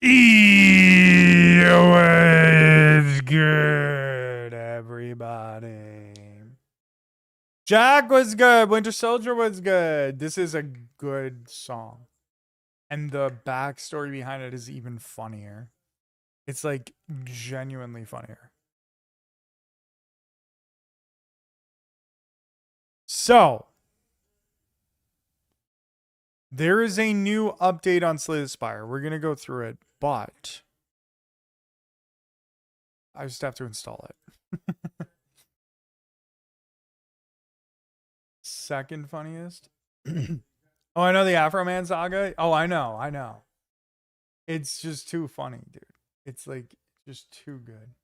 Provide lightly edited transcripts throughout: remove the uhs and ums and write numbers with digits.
What's good, everybody? Jack was good. Winter Soldier was good. This is a good song. And the backstory behind it is even funnier. It's like genuinely funnier. So, there is a new update on Slay the Spire. We're going to go through it, but I just have to install it. Second funniest. Oh, I know the Afro Man saga. Oh, I know. It's just too funny, dude. It's like just too good.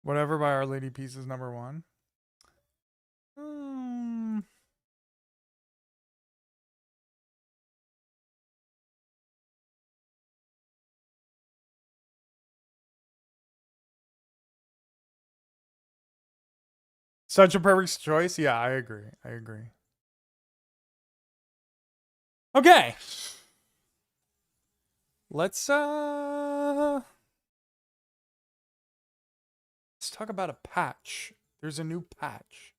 Whatever by Our Lady Peace is number one. Such a perfect choice. Yeah, I agree. Okay. Let's talk about a patch. There's a new patch.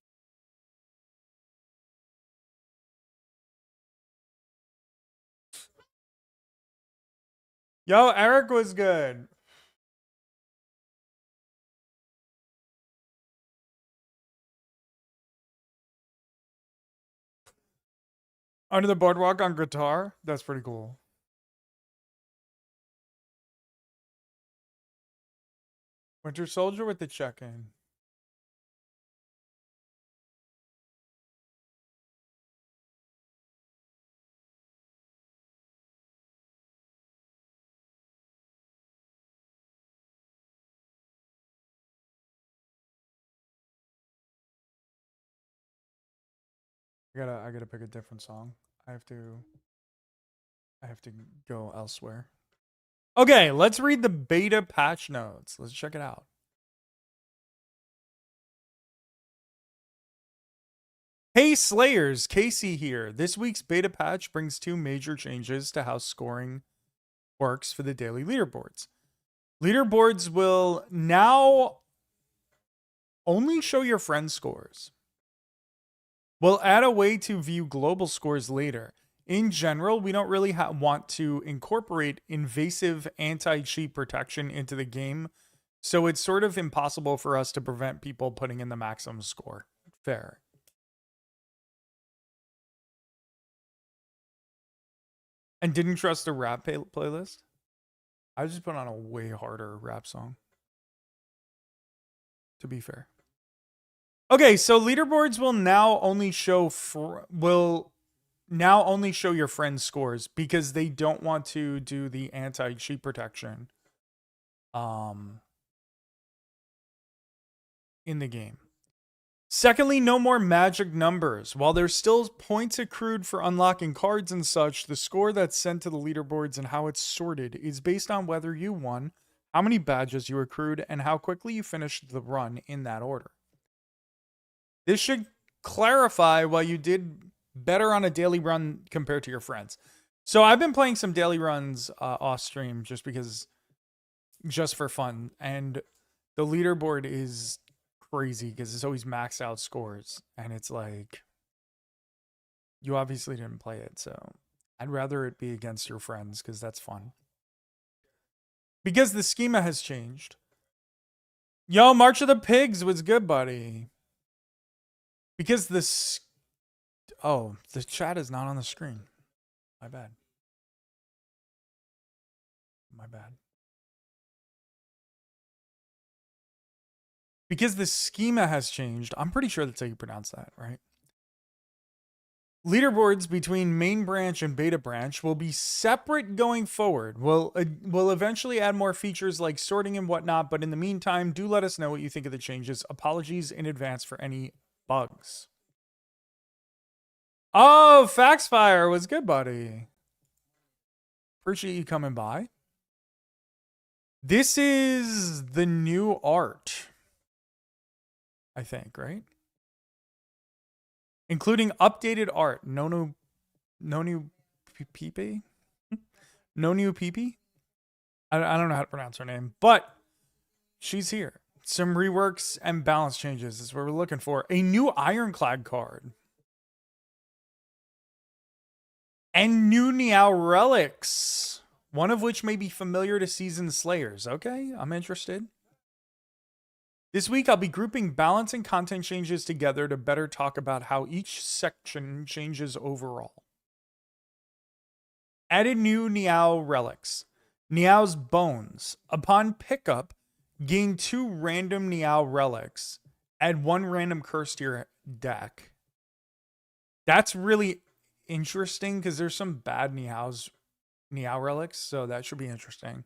Yo, Eric was good. Under the Boardwalk on guitar. That's pretty cool. Winter Soldier with the check-in. I gotta pick a different song. I have to go elsewhere. Okay, let's read the beta patch notes. Let's check it out. Hey Slayers, Casey here. This week's beta patch brings two major changes to how scoring works for the daily leaderboards. Leaderboards will now only show your friends' scores. We'll add a way to view global scores later. In general, we don't really want to incorporate invasive anti-cheat protection into the game, so it's sort of impossible for us to prevent people putting in the maximum score. Fair. And didn't trust the rap playlist? I just put on a way harder rap song, to be fair. Okay, so leaderboards will now only show your friends' scores because they don't want to do the anti-cheat protection in the game. Secondly, no more magic numbers. While there's still points accrued for unlocking cards and such, the score that's sent to the leaderboards and how it's sorted is based on whether you won, how many badges you accrued, and how quickly you finished the run in that order. This should clarify why you did better on a daily run compared to your friends. So I've been playing some daily runs off stream just for fun, and the leaderboard is crazy because it's always maxed out scores, and it's like you obviously didn't play it, so I'd rather it be against your friends because that's fun. Because the schema has changed. Yo, March of the Pigs was good, buddy. Because the chat is not on the screen. My bad. Because the schema has changed. I'm pretty sure that's how you pronounce that, right? Leaderboards between main branch and beta branch will be separate going forward. We'll eventually add more features like sorting and whatnot, but in the meantime, do let us know what you think of the changes. Apologies in advance for any bugs. Oh, Faxfire was good, buddy. Appreciate you coming by. This is the new art, I think, right? Including updated art. No No new Pepe? No new Pepe? I don't know how to pronounce her name, but she's here. Some reworks and balance changes is what we're looking for. A new Ironclad card. And new Niao relics. One of which may be familiar to seasoned slayers. Okay, I'm interested. This week, I'll be grouping balance and content changes together to better talk about how each section changes overall. Added new Niao relics. Niao's bones. Upon pickup, gain 2 random Niao relics. Add 1 random curse to your deck. That's really interesting because there's some bad Niao relics, so that should be interesting.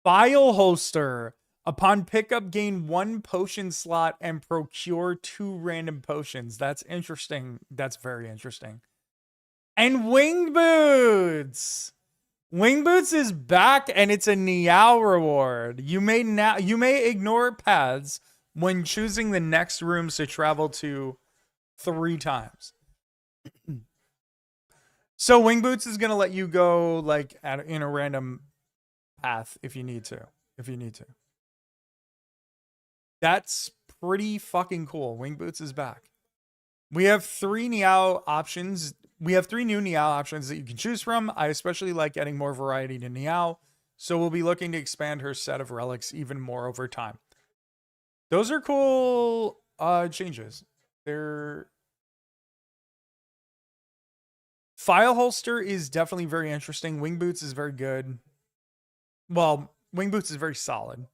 File holster. Upon pickup, gain 1 potion slot and procure 2 random potions. That's interesting. That's very interesting. And winged boots. Wing boots is back, and it's a Niao reward. You may ignore paths when choosing the next rooms to travel to 3 times. So wing boots is gonna let you go like in a random path if you need to. That's pretty fucking cool. Wing boots is back. We have 3 Niao options. We have 3 new Niao options that you can choose from. I especially like adding more variety to Niao, so we'll be looking to expand her set of relics even more over time. Those are cool changes. They're File holster is definitely very interesting. Wing boots is very good. Well, wing boots is very solid.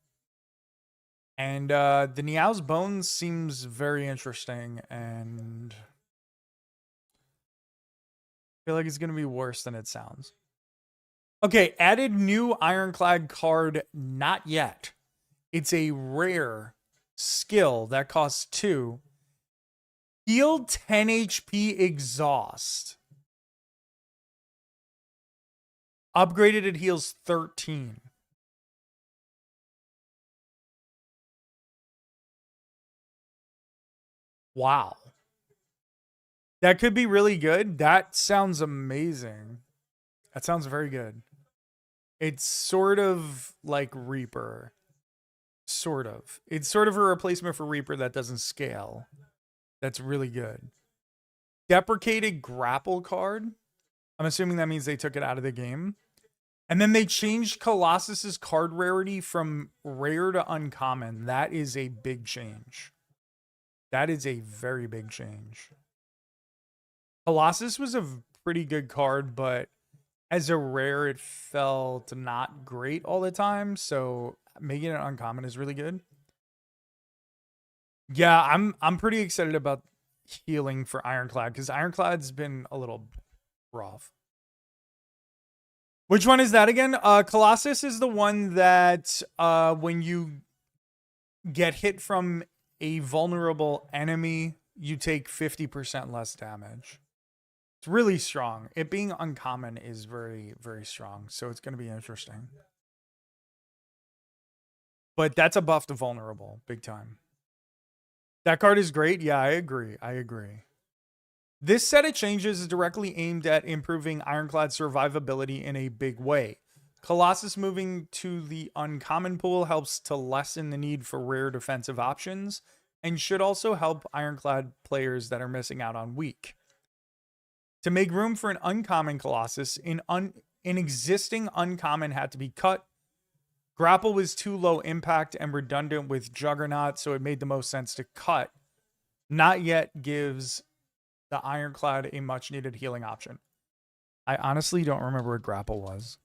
And the Niao's bones seems very interesting, and I feel like it's going to be worse than it sounds. Okay, added new Ironclad card, not yet. It's a rare skill that costs 2. Heal 10 HP exhaust. Upgraded, it heals 13. Wow. That could be really good. That sounds amazing. That sounds very good. It's sort of like Reaper. Sort of. It's sort of a replacement for Reaper that doesn't scale. That's really good. Deprecated grapple card. I'm assuming that means they took it out of the game. And then they changed Colossus's card rarity from rare to uncommon. That is a big change. That is a very big change. Colossus was a pretty good card, but as a rare, it felt not great all the time. So making it uncommon is really good. Yeah, I'm pretty excited about healing for Ironclad because Ironclad's been a little rough. Which one is that again? Colossus is the one that when you get hit from a vulnerable enemy, you take 50% less damage. It's really strong. It being uncommon is very, very strong. So it's going to be interesting. But that's a buff to vulnerable, big time. That card is great. Yeah, I agree. This set of changes is directly aimed at improving Ironclad's survivability in a big way. Colossus moving to the uncommon pool helps to lessen the need for rare defensive options and should also help Ironclad players that are missing out on weak. To make room for an uncommon Colossus, an existing uncommon had to be cut. Grapple was too low impact and redundant with Juggernaut, so it made the most sense to cut. Not yet gives the Ironclad a much needed healing option. I honestly don't remember what grapple was.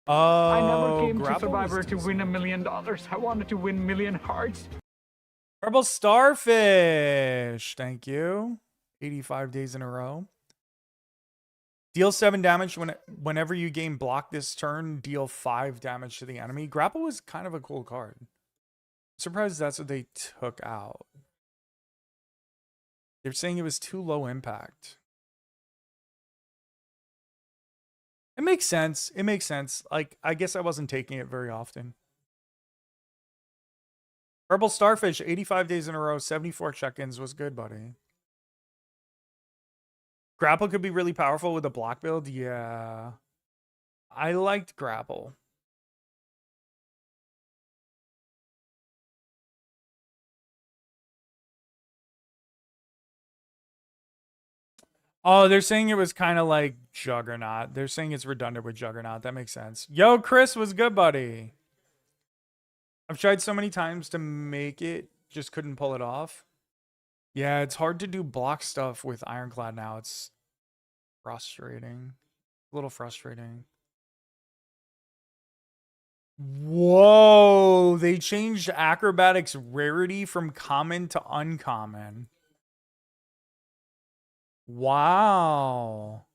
I never came to Survivor to win $1 million. I wanted to win million hearts. Purple Starfish. Thank you. 85 days in a row. Deal 7 damage whenever you gain block this turn. Deal 5 damage to the enemy. Grapple was kind of a cool card. Surprised that's what they took out. They're saying it was too low impact. It makes sense. Like, I guess I wasn't taking it very often. Purple Starfish, 85 days in a row, 74 check-ins was good, buddy. Grapple could be really powerful with a block build. Yeah. I liked Grapple. Oh, they're saying it was kind of like Juggernaut. They're saying it's redundant with Juggernaut. That makes sense. Yo, Chris was good, buddy. I've tried so many times to make it, just couldn't pull it off. Yeah, it's hard to do block stuff with Ironclad now. It's frustrating. A little frustrating. Whoa, they changed Acrobatics rarity from common to uncommon. Wow.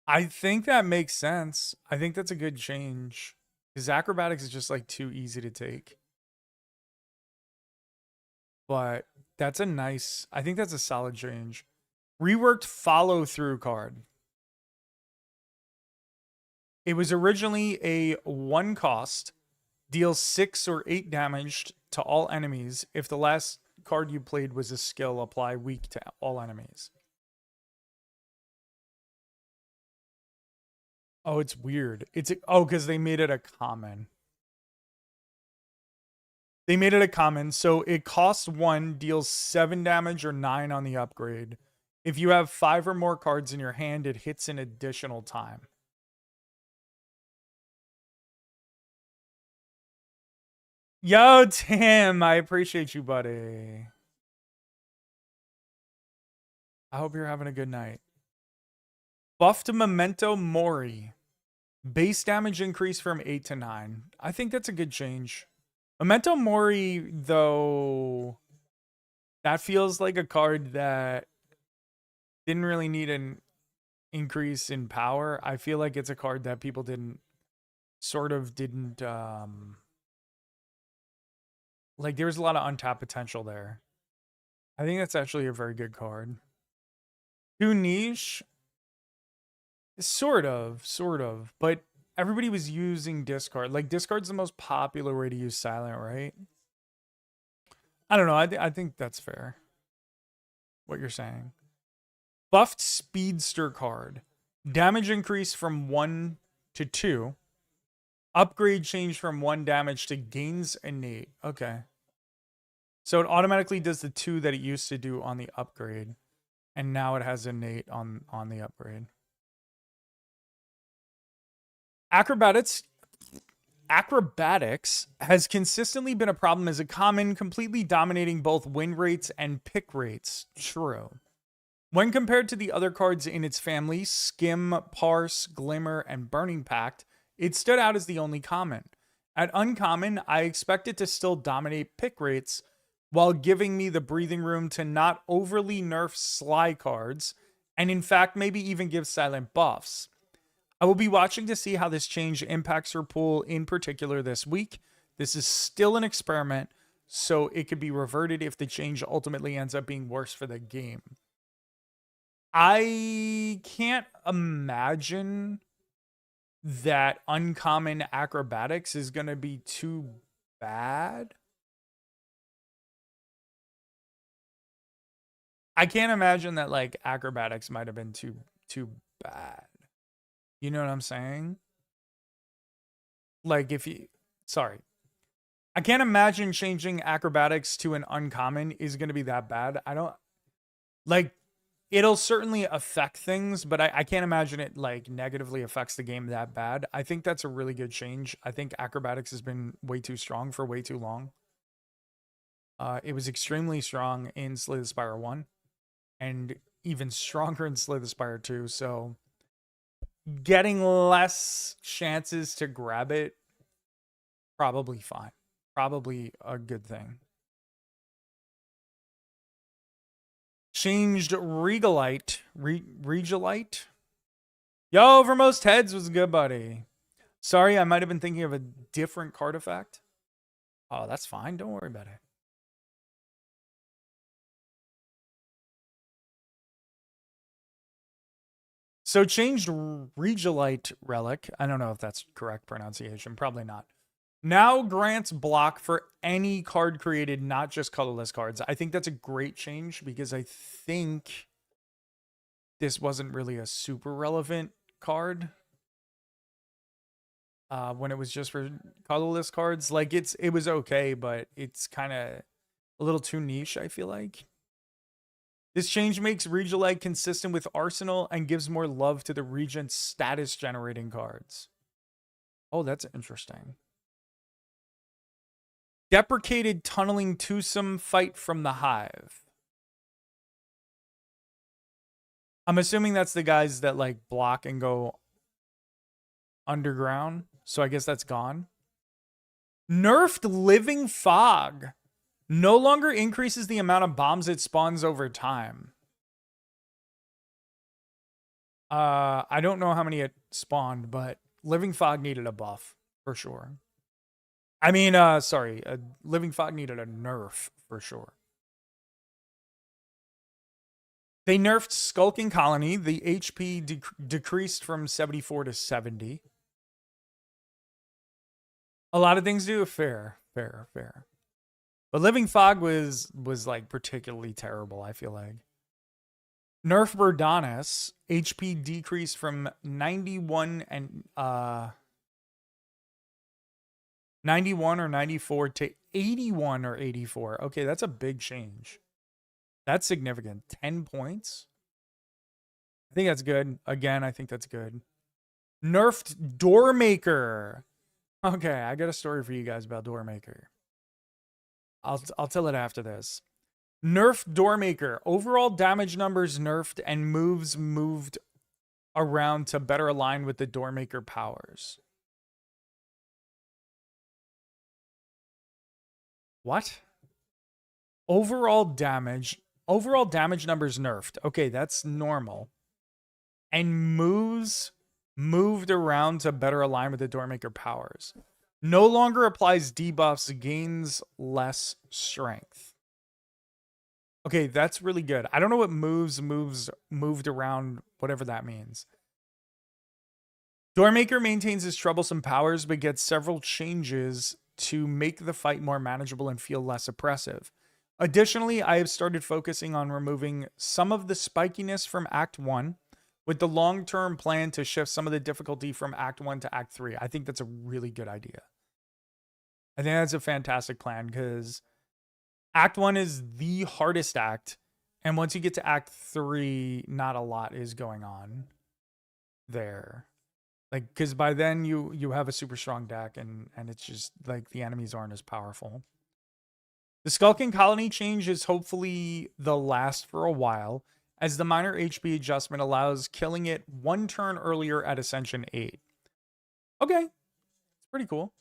I think that makes sense. I think that's a good change. Because Acrobatics is just like too easy to take. But that's a nice, I think that's a solid change. Reworked follow through card. It was originally a 1 cost, deals 6 or 8 damage to all enemies. If the last card you played was a skill, apply weak to all enemies. Oh, it's weird. Because they made it a common. They made it a common, so it costs 1, deals 7 damage or 9 on the upgrade. If you have 5 or more cards in your hand, it hits an additional time. Yo, Tim, I appreciate you, buddy. I hope you're having a good night. Buffed Memento Mori. Base damage increase from 8 to 9. I think that's a good change. Memento Mori, though, that feels like a card that didn't really need an increase in power. I feel like it's a card that people didn't like, there was a lot of untapped potential there. I think that's actually a very good card. Too niche? Sort of. But everybody was using discard. Like, discard's the most popular way to use silent, right? I don't know. I think that's fair. What you're saying. Buffed Speedster card. Damage increase from 1 to 2. Upgrade change from 1 damage to gains innate. Okay. So it automatically does the 2 that it used to do on the upgrade. And now it has innate on the upgrade. Acrobatics has consistently been a problem as a common, completely dominating both win rates and pick rates. True. When compared to the other cards in its family, Skim, Parse, Glimmer, and Burning Pact, it stood out as the only common. At uncommon, I expect it to still dominate pick rates while giving me the breathing room to not overly nerf sly cards, and in fact, maybe even give silent buffs. I will be watching to see how this change impacts her pool in particular this week. This is still an experiment, so it could be reverted if the change ultimately ends up being worse for the game. I can't imagine that uncommon acrobatics is going to be too bad. I can't imagine that like acrobatics might have been too bad. You know what I'm saying? Like I can't imagine changing acrobatics to an uncommon is going to be that bad. I don't like it'll certainly affect things, but I can't imagine it like negatively affects the game that bad. I think that's a really good change. I think acrobatics has been way too strong for way too long. It was extremely strong in Slay the Spire 1 and even stronger in Slay the Spire 2. So getting less chances to grab it, probably fine. Probably a good thing. Changed Regalite. Regalite? Yo, over most heads was good, buddy. Sorry, I might have been thinking of a different card effect. Oh, that's fine. Don't worry about it. So changed Regalite Relic. I don't know if that's correct pronunciation. Probably not. Now grants block for any card created, not just colorless cards. I think that's a great change because I think this wasn't really a super relevant card when it was just for colorless cards. Like it was okay, but it's kind of a little too niche, I feel like. This change makes roguelike consistent with Arsenal and gives more love to the Regent's status generating cards. Oh, that's interesting. Deprecated tunneling twosome fight from the hive. I'm assuming that's the guys that like block and go underground. So I guess that's gone. Nerfed living fog. No longer increases the amount of bombs it spawns over time. I don't know how many it spawned, but living fog needed a buff for sure. I mean, sorry, living fog needed a nerf for sure. They nerfed Skulking Colony. The HP decreased from 74 to 70. A lot of things do. Fair. But Living Fog was like particularly terrible, I feel like. Nerf Verdanus. HP decreased from 91 or 94 to 81 or 84. Okay, that's a big change. That's significant. 10 points. I think that's good. Again, I think that's good. Nerfed Doormaker. Okay, I got a story for you guys about Doormaker. I'll tell it after this. Nerfed Doormaker. Overall damage numbers nerfed and moves moved around to better align with the Doormaker powers. What? Overall damage numbers nerfed. Okay, that's normal. And moves moved around to better align with the Doormaker powers. No longer applies debuffs, gains less strength. Okay, that's really good. I don't know what moved around, whatever that means. Doormaker maintains his troublesome powers, but gets several changes to make the fight more manageable and feel less oppressive. Additionally, I have started focusing on removing some of the spikiness from Act 1 with the long-term plan to shift some of the difficulty from Act 1 to Act 3. I think that's a really good idea. I think that's a fantastic plan because Act 1 is the hardest act. And once you get to Act 3, not a lot is going on there. Like, because by then you have a super strong deck and it's just like the enemies aren't as powerful. The Skulking Colony change is hopefully the last for a while, as the minor HP adjustment allows killing it one turn earlier at Ascension 8. Okay, it's pretty cool.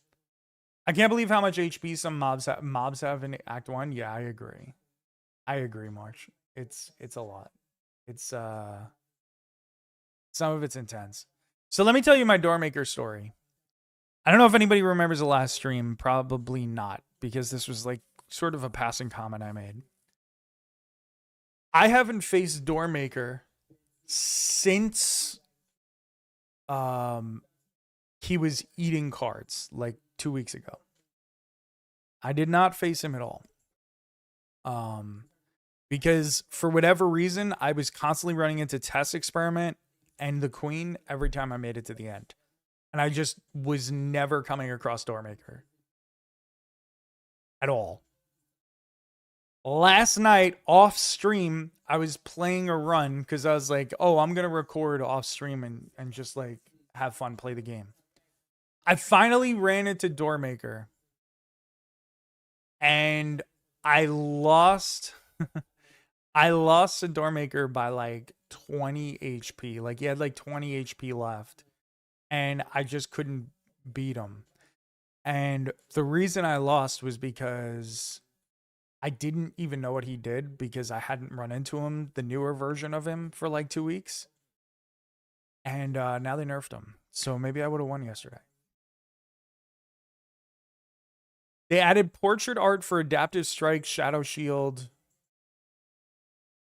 I can't believe how much HP some mobs have in Act 1. Yeah, I agree. I agree, March. It's a lot. It's some of it's intense. So let me tell you my Doormaker story. I don't know if anybody remembers the last stream. Probably not, because this was like sort of a passing comment I made. I haven't faced Doormaker since he was eating cards like 2 weeks ago. I did not face him at all. Because for whatever reason, I was constantly running into Test Experiment and the Queen every time I made it to the end. And I just was never coming across Doormaker at all. Last night off stream, I was playing a run because I was like, oh, I'm going to record off stream and just like have fun, play the game. I finally ran into Doormaker and I lost. I lost to Doormaker by like 20 HP. Like he had like 20 HP left and I just couldn't beat him. And the reason I lost was because I didn't even know what he did because I hadn't run into him, the newer version of him, for like 2 weeks. And now they nerfed him. So maybe I would have won yesterday. They added portrait art for Adaptive Strike, Shadow Shield,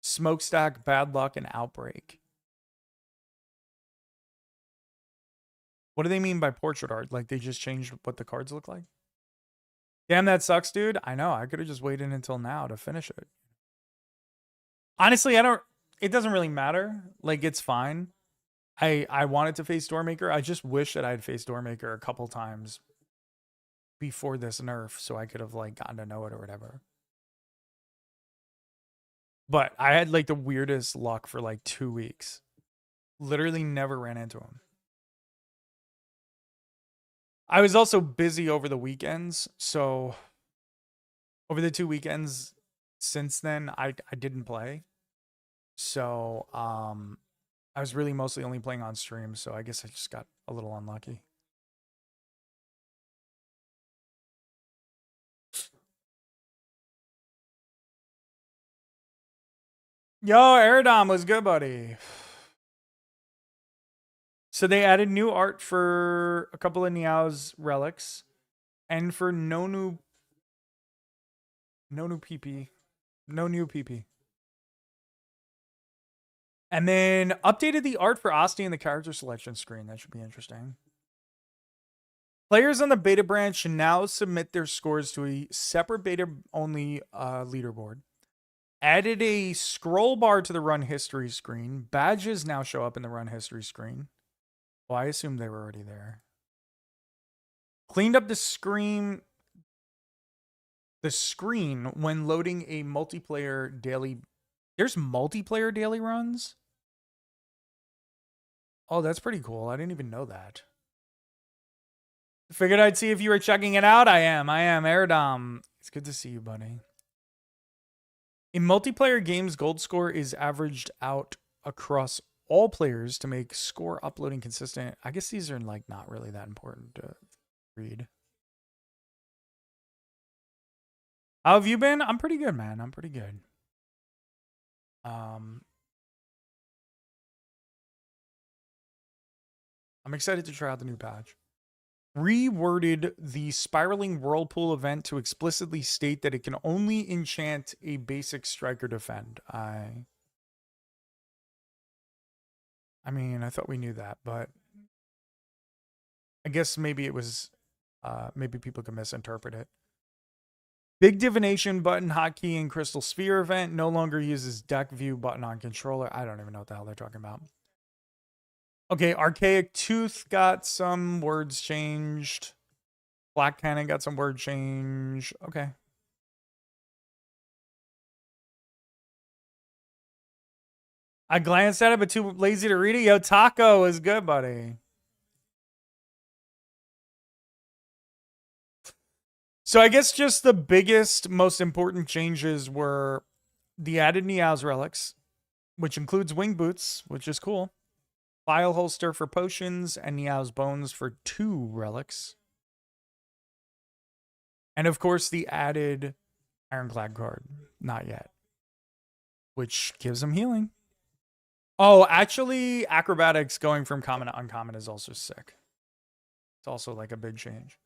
Smokestack, Bad Luck, and Outbreak. What do they mean by portrait art? Like they just changed what the cards look like? Damn, that sucks, dude. I know. I could have just waited until now to finish it. Honestly, it doesn't really matter. Like, it's fine. I wanted to face Doormaker. I just wish that I had faced Doormaker a couple times before this nerf so I could have, like, gotten to know it or whatever. But I had, like, the weirdest luck for, like, 2 weeks. Literally never ran into him. I was also busy over the weekends, so over the 2 weekends since then, I didn't play. So, I was really mostly only playing on stream, so I guess I just got a little unlucky. Yo, Aerodom was good, buddy. So they added new art for a couple of Niao's relics, and for no new PP. No new PP. And then updated the art for Asti in the character selection screen. That should be interesting. Players on the beta branch should now submit their scores to a separate beta-only leaderboard. Added a scroll bar to the run history screen. Badges now show up in the run history screen. Well, I assume they were already there. Cleaned up the screen when loading a multiplayer daily. There's multiplayer daily runs? Oh, that's pretty cool. I didn't even know that. Figured I'd see if you were checking it out. I am. Aerodom. It's good to see you, buddy. In multiplayer games, gold score is averaged out across all players to make score uploading consistent. I guess these are like not really that important to read. How have you been? I'm pretty good, man. I'm pretty good. I'm excited to try out the new patch. Reworded the spiraling whirlpool event to explicitly state that it can only enchant a basic strike or defend. I mean, I thought we knew that, but I guess maybe it was maybe people can misinterpret it. Big divination button hotkey in crystal sphere event no longer uses deck view button on controller. I don't even know what the hell they're talking about. Okay, Archaic Tooth got some words changed. Black Cannon got some word change. Okay. I glanced at it, but too lazy to read it. Yo, Taco is good, buddy. So I guess just the biggest, most important changes were the added Niao's relics, which includes wing boots, which is cool. File holster for potions and Niao's bones for 2 relics. And of course, the added Ironclad card. Not yet. Which gives him healing. Oh, actually, acrobatics going from common to uncommon is also sick. It's also like a big change.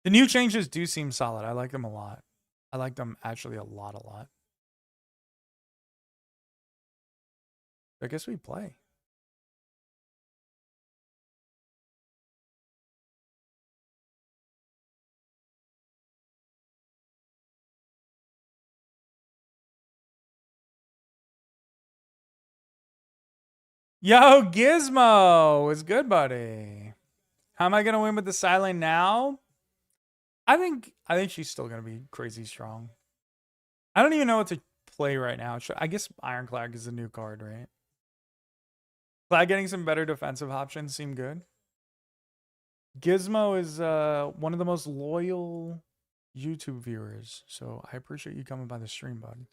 The new changes do seem solid. I like them a lot. I like them actually a lot. I guess we play. Yo, Gizmo is good, buddy. How am I gonna win with the silent now? I think she's still gonna be crazy strong. I don't even know what to play right now. I guess Ironclad is a new card, right? Glad getting some better defensive options seem good. Gizmo is one of the most loyal YouTube viewers, so I appreciate you coming by the stream, bud.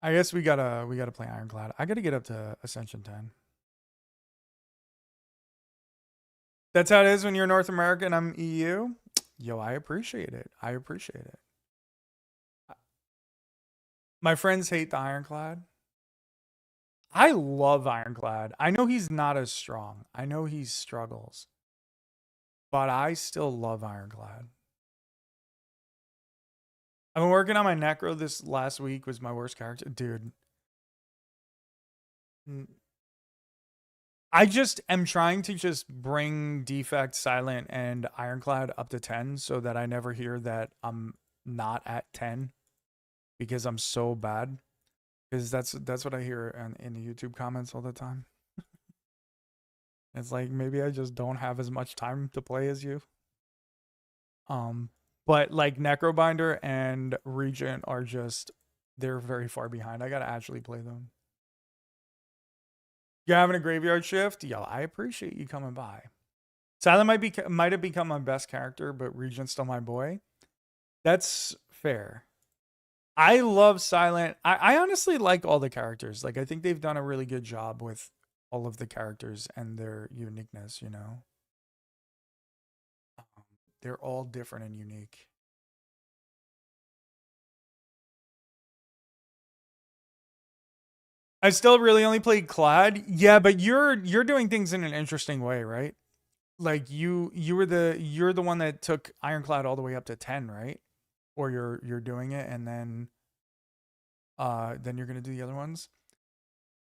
I guess we gotta play Ironclad. I gotta get up to Ascension 10. That's how it is when you're North America and I'm EU. Yo, I appreciate it. My friends hate the Ironclad. I love Ironclad. I know he's not as strong. I know he struggles. But I still love Ironclad. I've been working on my Necro. This last week was my worst character. Dude. I just am trying to just bring Defect, Silent, and Ironclad up to 10 so that I never hear that I'm not at 10 because I'm so bad. Because that's what I hear in the YouTube comments all the time. It's like, maybe I just don't have as much time to play as you. But like Necrobinder and Regent are just, they're very far behind. I gotta actually play them. You're having a graveyard shift? Yo, I appreciate you coming by. Silent might have become my best character, but Regent's still my boy. That's fair. I love Silent. I honestly like all the characters. Like, I think they've done a really good job with all of the characters and their uniqueness, you know? They're all different and unique. I still really only played Clad. Yeah, but you're doing things in an interesting way, right? Like you're the one that took Ironclad all the way up to 10, right? Or you're doing it and then you're gonna do the other ones.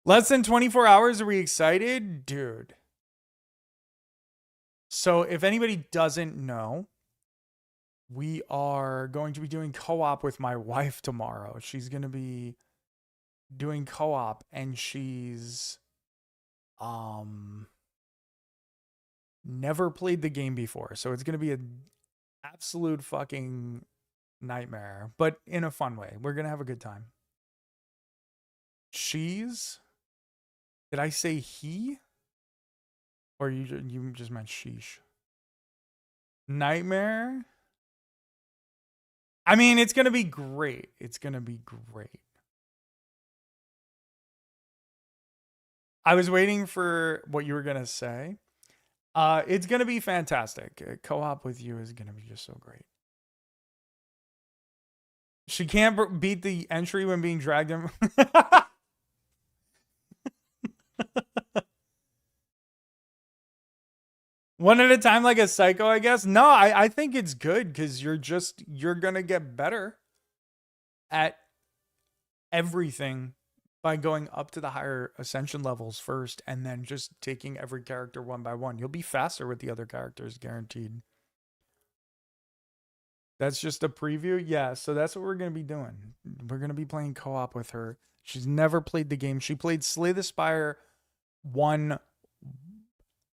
Less than 24 hours. Are we excited? Dude. So if anybody doesn't know, we are going to be doing co-op with my wife tomorrow. She's gonna be doing co-op and she's never played the game before. So it's gonna be an absolute fucking nightmare, but in a fun way. We're gonna have a good time. She's, did I say he? Or you just meant sheesh? Nightmare? I mean, it's gonna be great. It's gonna be great. I was waiting for what you were gonna say. It's gonna be fantastic. Co-op with you is gonna be just so great. She can't beat the entry when being dragged in. One at a time like a psycho, I guess. No, I think it's good because you're gonna get better at everything by going up to the higher ascension levels first and then just taking every character one by one. You'll be faster with the other characters, guaranteed. That's just a preview? Yeah, so that's what we're going to be doing. We're going to be playing co-op with her. She's never played the game. She played Slay the Spire one,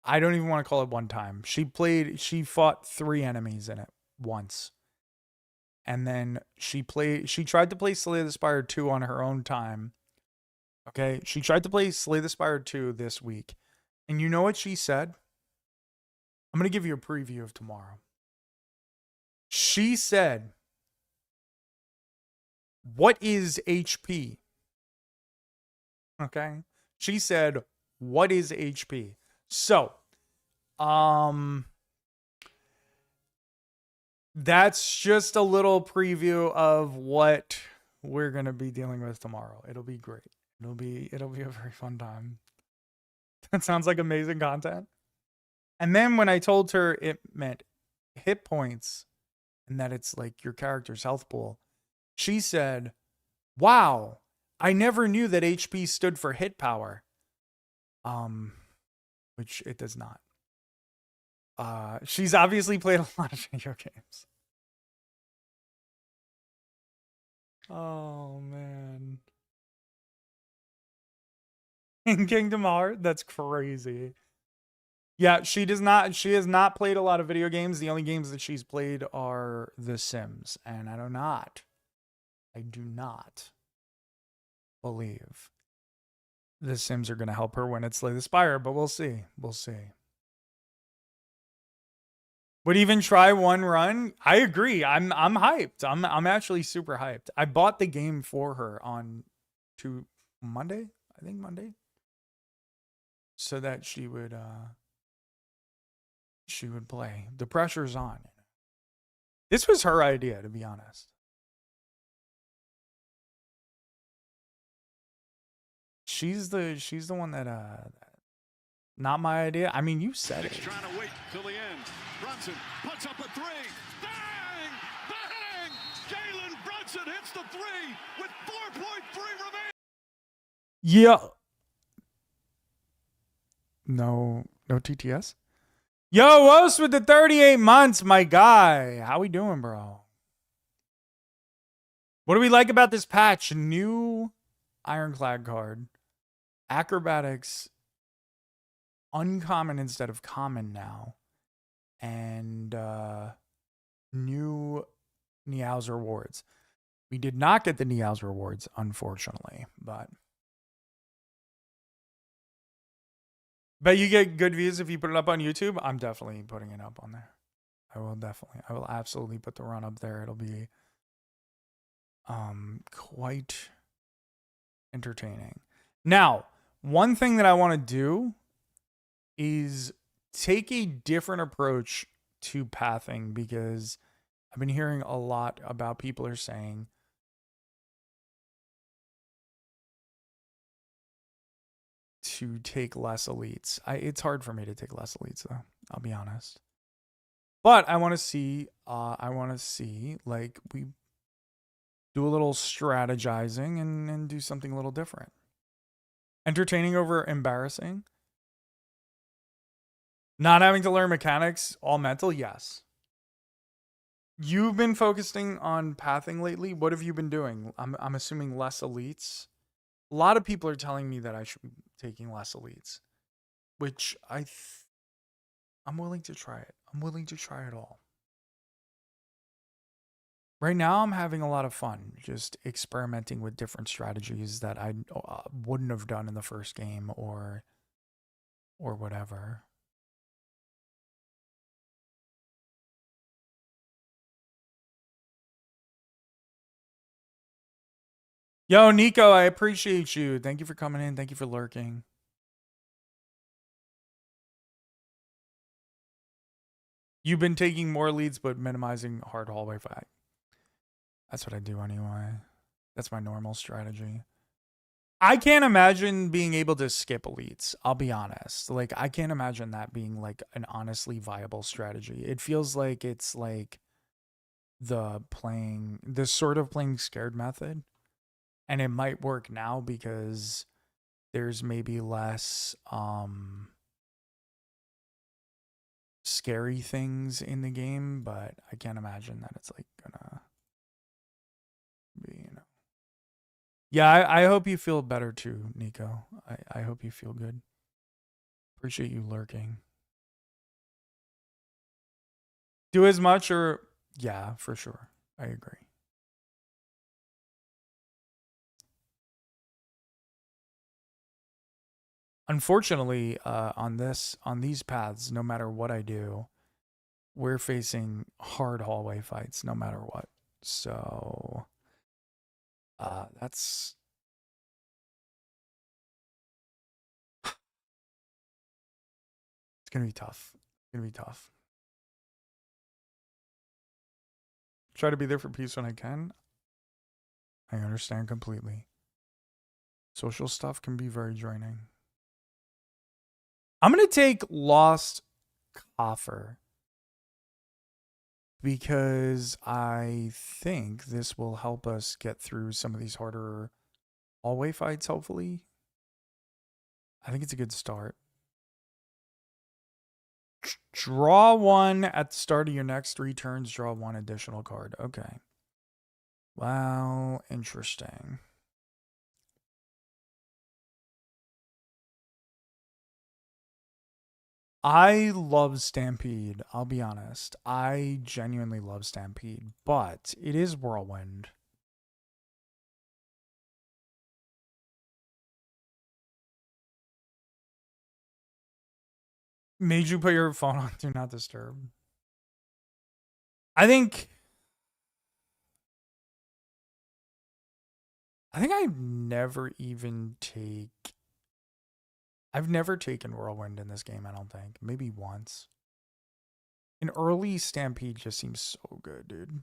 I don't even want to call it one time. She fought 3 enemies in it once. And then she tried to play Slay the Spire 2 on her own time. Okay, she tried to play Slay the Spire 2 this week. And you know what she said? I'm going to give you a preview of tomorrow. She said, "What is HP?" Okay? She said, "What is HP?" So, that's just a little preview of what we're going to be dealing with tomorrow. It'll be great. It'll be a very fun time. That sounds like amazing content. And then when I told her it meant hit points and that it's like your character's health pool, she said, "Wow, I never knew that HP stood for hit power." Which it does not. She's obviously played a lot of video games. Oh man. In Kingdom Hearts? That's crazy. Yeah, she has not played a lot of video games. The only games that she's played are The Sims, and I do not believe The Sims are going to help her when it's Slay the Spire, but we'll see. We'll see. Would even try one run? I agree. I'm hyped. I'm actually super hyped. I bought the game for her on Monday, I think Monday, so that she would play. The pressure's on. This was her idea, to be honest. She's the one that not my idea. I mean, you said it. Trying to wait till the end. Brunson puts up a 3. Bang! Bang! Jalen Brunson hits the 3 with 4.3 remaining. Yeah. No TTS? Yo, Wost with the 38 months, my guy. How we doing, bro? What do we like about this patch? New Ironclad card. Acrobatics. Uncommon instead of common now. And new Niao's rewards. We did not get the Niao's rewards, unfortunately, but bet you get good views if you put it up on YouTube. I'm definitely putting it up on there. I will absolutely put the run up there. It'll be quite entertaining. Now, one thing that I want to do is take a different approach to pathing, because I've been hearing a lot about people are saying to take less elites. It's hard for me to take less elites though, I'll be honest. But I want to see like we do a little strategizing and do something a little different. Entertaining over embarrassing. Not having to learn mechanics, all mental, yes. You've been focusing on pathing lately. What have you been doing? I'm assuming less elites. A lot of people are telling me that I should be taking less elites, which I'm willing to try it. I'm willing to try it all. Right now, I'm having a lot of fun just experimenting with different strategies that I wouldn't have done in the first game or whatever. Yo, Nico, I appreciate you. Thank you for coming in. Thank you for lurking. You've been taking more leads, but minimizing hard hallway fight. That's what I do anyway. That's my normal strategy. I can't imagine being able to skip elites. I'll be honest. Like, I can't imagine that being like an honestly viable strategy. It feels like it's like the sort of playing scared method. And it might work now because there's maybe less scary things in the game, but I can't imagine that it's like gonna be, you know. Yeah, I hope you feel better too, Nico. I hope you feel good. Appreciate you lurking. Do as much or yeah, for sure. I agree. Unfortunately, on these paths, no matter what I do, we're facing hard hallway fights no matter what. So that's it's gonna be tough. It's gonna be tough. Try to be there for peace when I can. I understand completely. Social stuff can be very draining. I'm gonna take Lost Coffer because I think this will help us get through some of these harder hallway fights, hopefully. I think it's a good start. Draw one at the start of your next 3 turns. Draw 1 additional card. Okay. Wow, interesting. I love Stampede. I'll be honest. I genuinely love Stampede, but it is Whirlwind. Made you put your phone on Do Not Disturb. I think I've never taken Whirlwind in this game, I don't think. Maybe once. An early Stampede just seems so good, dude.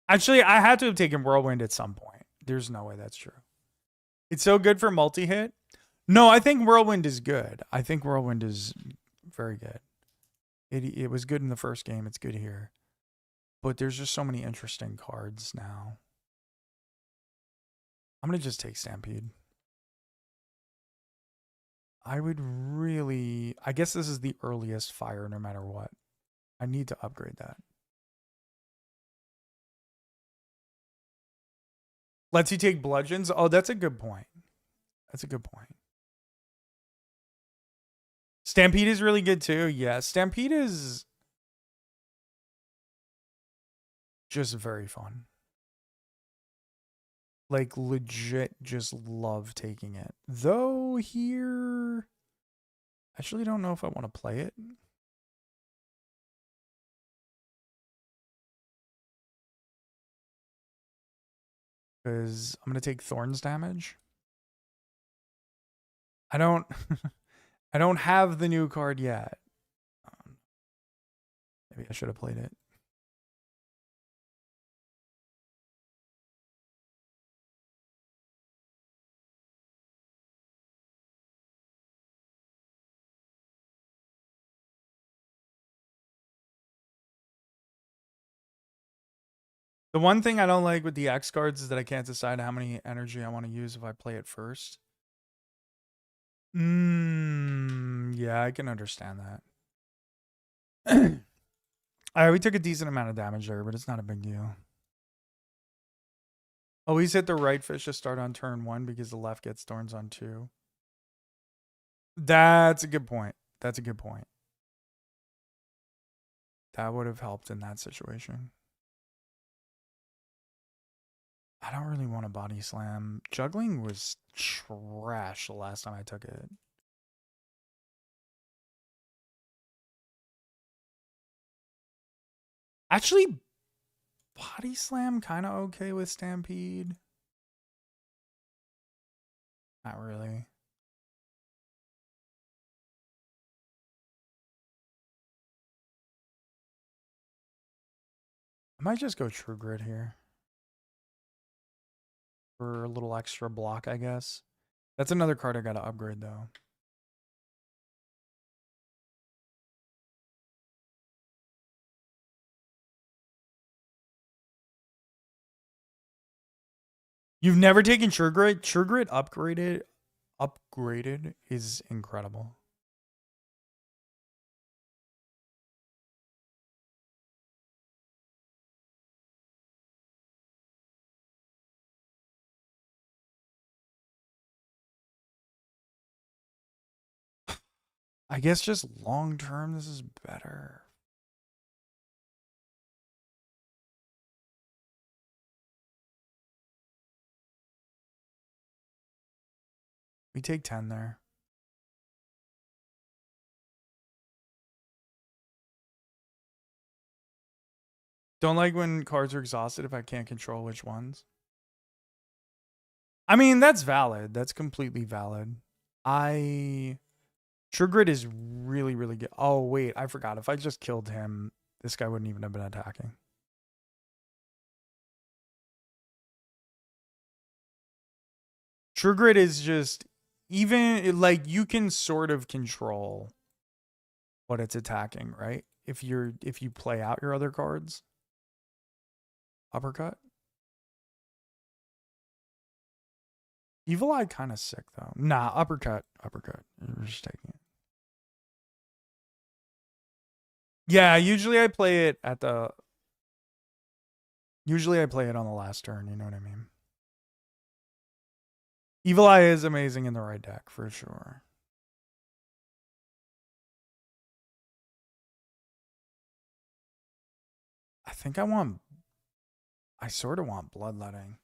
Actually, I had to have taken Whirlwind at some point. There's no way that's true. It's so good for multi-hit. No, I think Whirlwind is good. I think Whirlwind is very good. It was good in the first game. It's good here. But there's just so many interesting cards now. I'm going to just take Stampede. I would really... I guess this is the earliest fire no matter what. I need to upgrade that. Lets you take bludgeons? Oh, that's a good point. That's a good point. Stampede is really good too. Yeah, Stampede is just very fun. Like, legit just love taking it. Though here... I actually don't know if I want to play it. Because I'm going to take Thorns damage. I don't... I don't have the new card yet. Maybe I should have played it. The one thing I don't like with the X cards is that I can't decide how many energy I want to use if I play it first. Yeah, I can understand that. Alright, we took a decent amount of damage there, but it's not a big deal. Always hit the right fish to start on turn 1 because the left gets thorns on 2. That's a good point. That's a good point. That would have helped in that situation. I don't really want a body slam. Juggling was trash the last time I took it. Actually, body slam kind of okay with Stampede. Not really. I might just go True Grit here. For a little extra block, I guess. That's another card I gotta upgrade, though. You've never taken True Grit? True Grit upgraded is incredible. I guess just long term, this is better. We take 10 there. Don't like when cards are exhausted if I can't control which ones. I mean, that's valid. That's completely valid. True Grit is really, really good. Oh, wait. I forgot. If I just killed him, this guy wouldn't even have been attacking. True Grit is just... Even, like, you can sort of control what it's attacking, right? If you play out your other cards. Uppercut. Evil Eye kind of sick, though. Nah, uppercut. Uppercut. You're just taking it. Yeah, usually I play it at the... Usually I play it on the last turn, you know what I mean? Evil Eye is amazing in the right deck, for sure. I think I sort of want Bloodletting.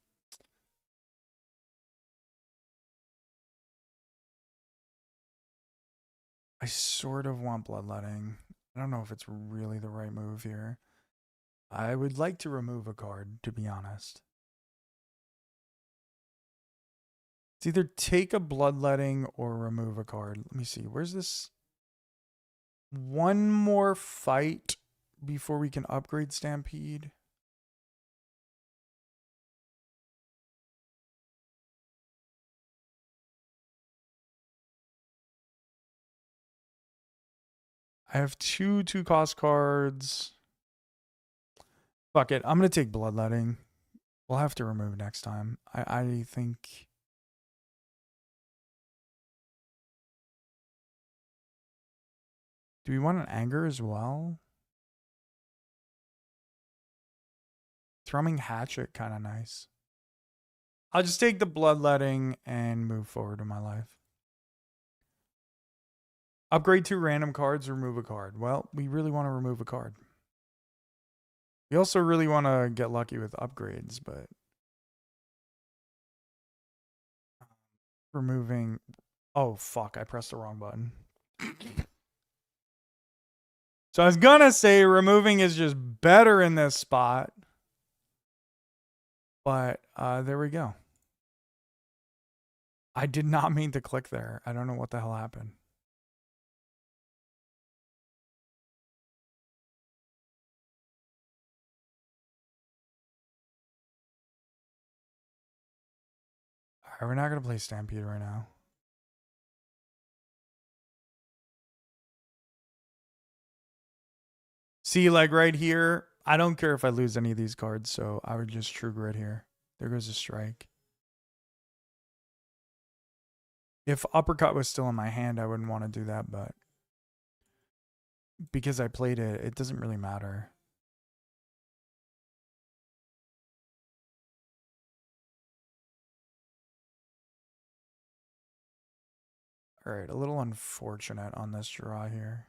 I sort of want Bloodletting. I don't know if it's really the right move here. I would like to remove a card, to be honest. It's either take a Bloodletting or remove a card. Let me see. Where's this? One more fight before we can upgrade Stampede. I have two cost cards. Fuck it. I'm going to take Bloodletting. We'll have to remove next time. I think... Do we want an anger as well? Thrumming hatchet, kind of nice. I'll just take the bloodletting and move forward in my life. Upgrade 2 random cards, remove a card. Well, we really want to remove a card. We also really want to get lucky with upgrades, but... Removing... Oh, fuck, I pressed the wrong button. So I was gonna say removing is just better in this spot. But there we go. I did not mean to click there. I don't know what the hell happened. Alright, we're not going to play Stampede right now. See, like right here, I don't care if I lose any of these cards, so I would just True Grit here. There goes a strike. If Uppercut was still in my hand, I wouldn't want to do that, but because I played it, it doesn't really matter. Alright, a little unfortunate on this draw here.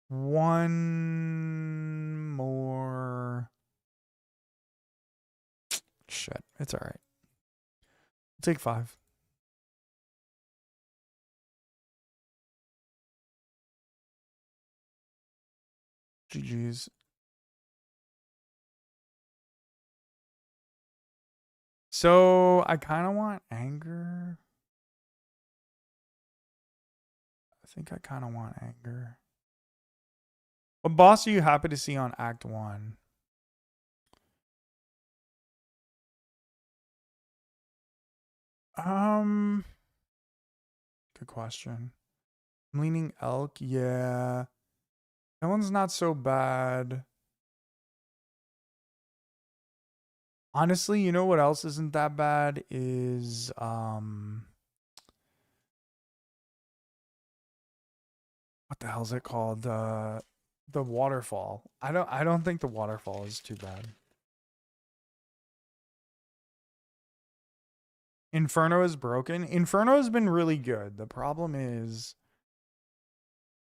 One more. Shit, it's alright. Take 5. GG's. So I kind of want anger. I think I kind of want anger. What boss are you happy to see on Act 1? Good question. I'm leaning elk. Yeah. That one's not so bad. Honestly, you know what else isn't that bad is what the hell's it called? The waterfall. I don't think the waterfall is too bad. Inferno is broken. Inferno has been really good. The problem is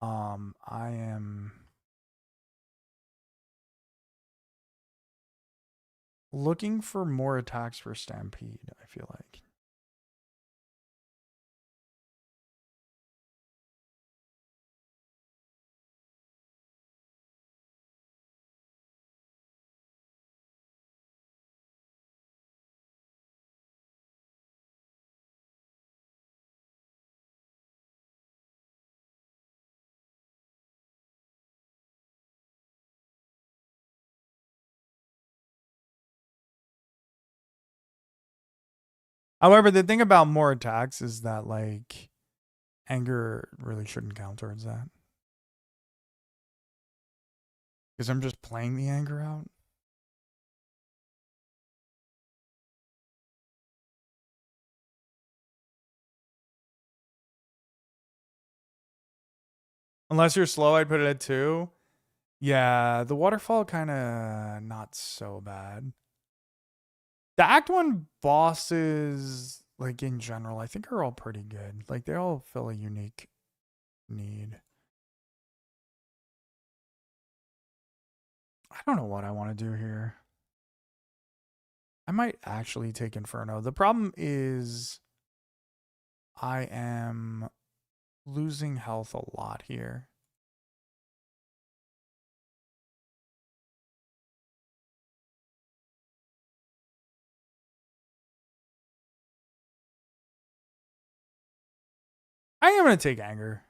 I am looking for more attacks for Stampede, I feel like. However, the thing about more attacks is that, like, anger really shouldn't count towards that. Because I'm just playing the anger out. Unless you're slow, I'd put it at 2. Yeah, the waterfall kind of not so bad. The Act 1 bosses, like in general, I think are all pretty good. Like they all fill a unique need. I don't know what I want to do here. I might actually take Inferno. The problem is I am losing health a lot here. I am going to take Anger.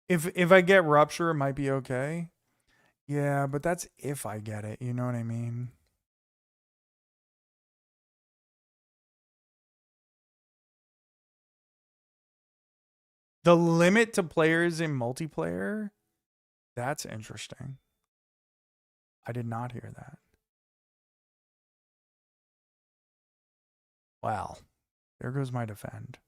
If I get Rupture, it might be okay. Yeah, but that's if I get it. You know what I mean? The limit to players in multiplayer? That's interesting. I did not hear that. Wow. There goes my defend.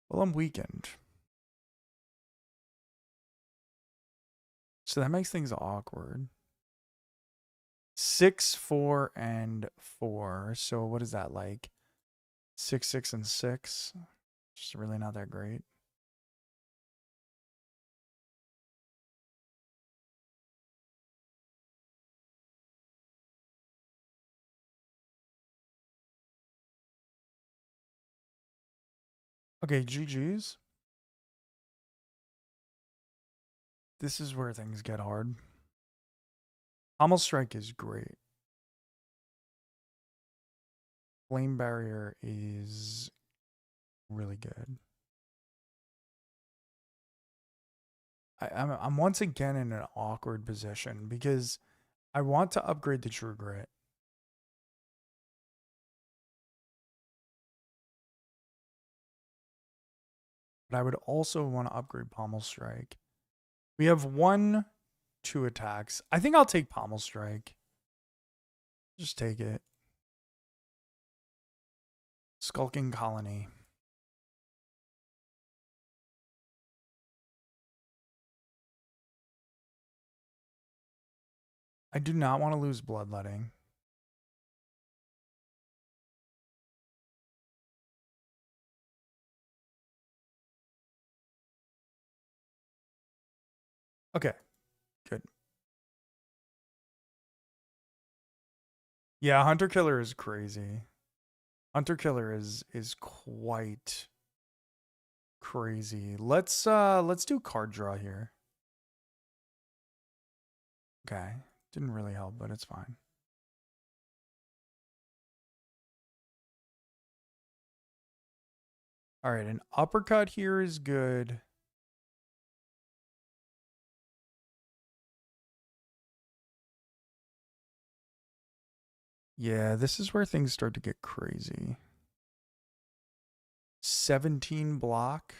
Well, I'm weakened. So that makes things awkward. 6, 4, and 4. So what is that like? 6, 6, and 6. Just really not that great. Okay, GG's. This is where things get hard. Pommel Strike is great. Flame Barrier is really good. I'm once again in an awkward position because I want to upgrade the True Grit. But I would also want to upgrade Pommel Strike. We have 1, 2 attacks. I think I'll take Pommel Strike. Just take it. Skulking Colony. I do not want to lose Bloodletting. Okay, good. Yeah, Hunter Killer is crazy. Hunter Killer is quite crazy. Let's do card draw here. Okay. Didn't really help, but it's fine. All right, an uppercut here is good. Yeah, this is where things start to get crazy. 17 block.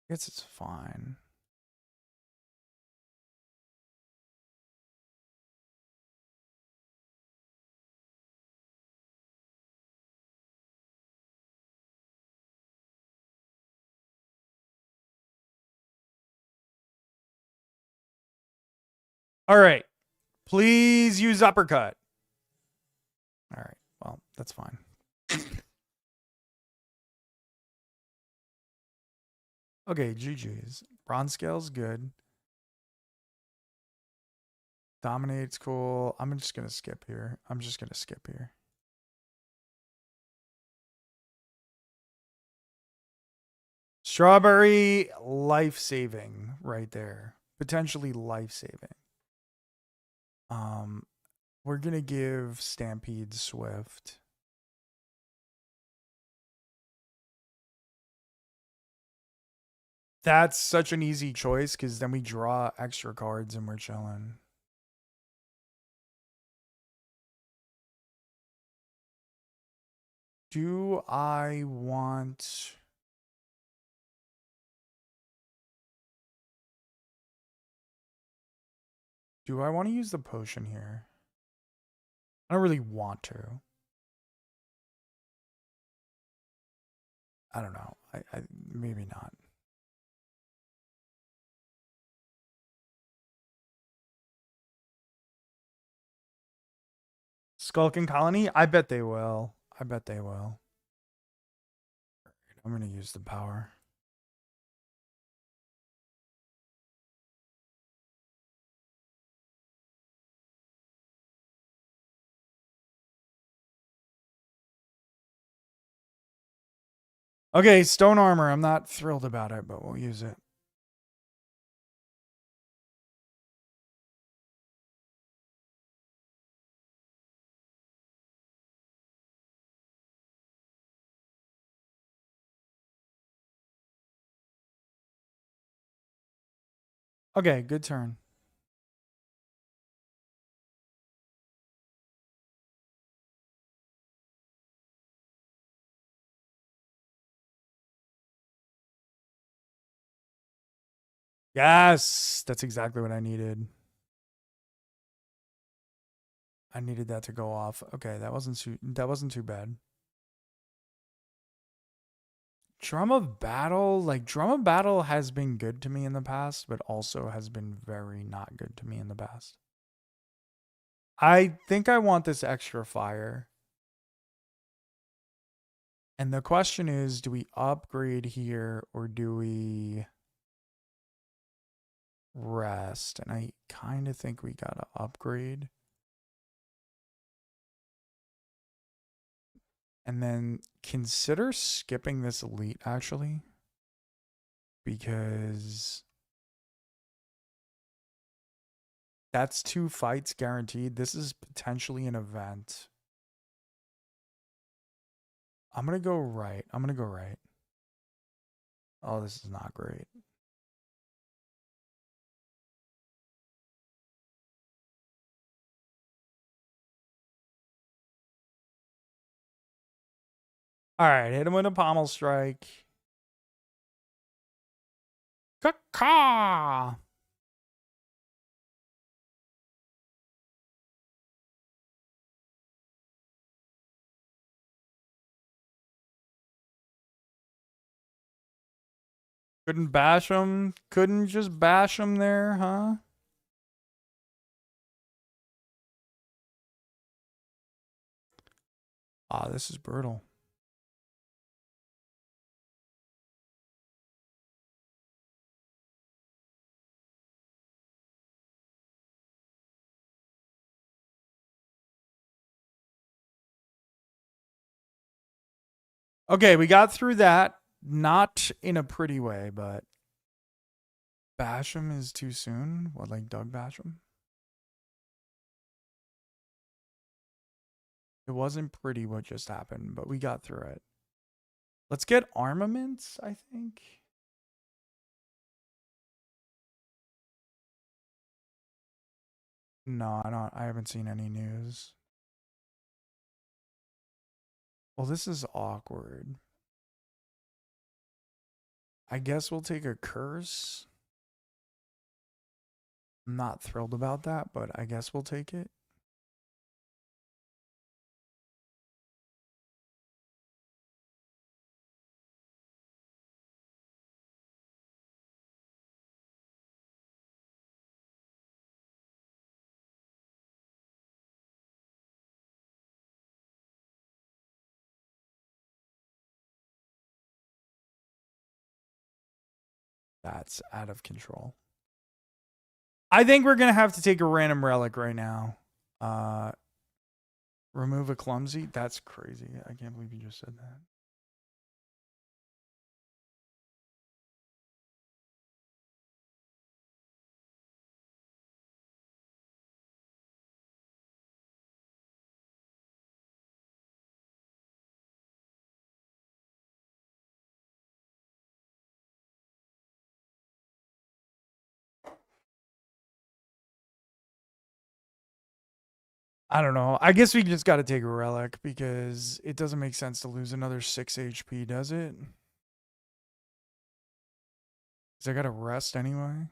I guess it's fine. All right. Please use uppercut. All right. Well, that's fine. Okay, GG's. Bronze Scale's good. Dominate's cool. I'm just going to skip here. Strawberry, life-saving right there. Potentially life-saving. We're going to give Stampede Swift. That's such an easy choice because then we draw extra cards and we're chilling. Do I want... Do I want to use the potion here? I don't really want to. I don't know. I maybe not. Skulking Colony? I bet they will. I'm going to use the power. Okay, Stone Armor. I'm not thrilled about it, but we'll use it. Okay, good turn. Yes, that's exactly what I needed. I needed that to go off. Okay, that wasn't too bad. Drum of Battle, like Drum of Battle has been good to me in the past, but also has been very not good to me in the past. I think I want this extra fire. And the question is, do we upgrade here or do we rest? And I kind of think we gotta upgrade. And then consider skipping this elite actually. Because that's 2 fights guaranteed. This is potentially an event. I'm going to go right. Oh, this is not great. All right, hit him with a pommel strike. Caw. Couldn't bash him? Couldn't just bash him there, huh? Ah, this is brutal. Okay, we got through that. Not in a pretty way, but Basham is too soon. What, like Doug Basham? It wasn't pretty what just happened, but we got through it. Let's get armaments, I think. No, I haven't seen any news. Well, this is awkward. I guess we'll take a curse. I'm not thrilled about that, but I guess we'll take it. That's out of control. I think we're going to have to take a random relic right now. Remove a clumsy? That's crazy. I can't believe you just said that. I don't know. I guess we just got to take a relic because it doesn't make sense to lose another 6 HP, does it? Because I got to rest anyway.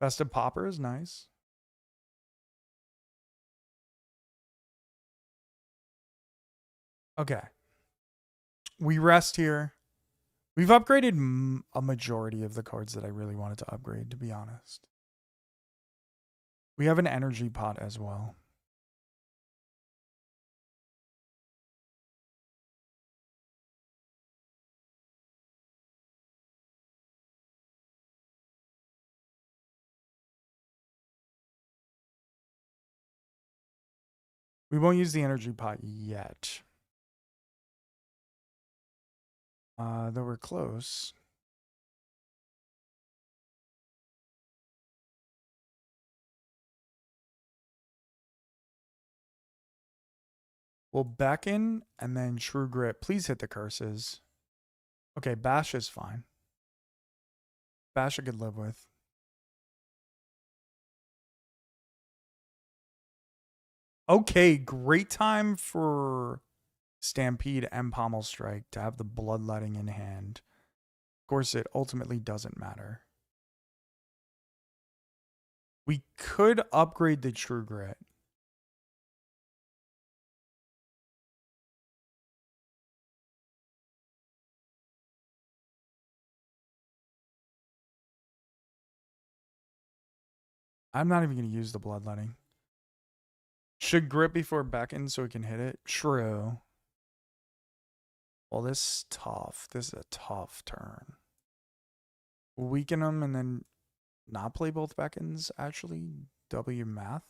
Festive Popper is nice. Okay. We rest here. We've upgraded a majority of the cards that I really wanted to upgrade, to be honest. We have an energy pot as well. We won't use the energy pot yet. Though we're close. We'll beckon and then true grit. Please hit the curses. Okay, bash is fine. Bash I could live with. Okay, great time for Stampede and Pommel Strike to have the Bloodletting in hand. Of course, it ultimately doesn't matter. We could upgrade the True Grit. I'm not even going to use the Bloodletting. Should grip before beckon so we can hit it? True. Well, this is tough. This is a tough turn. Weaken them and then not play both beckons, actually. W math.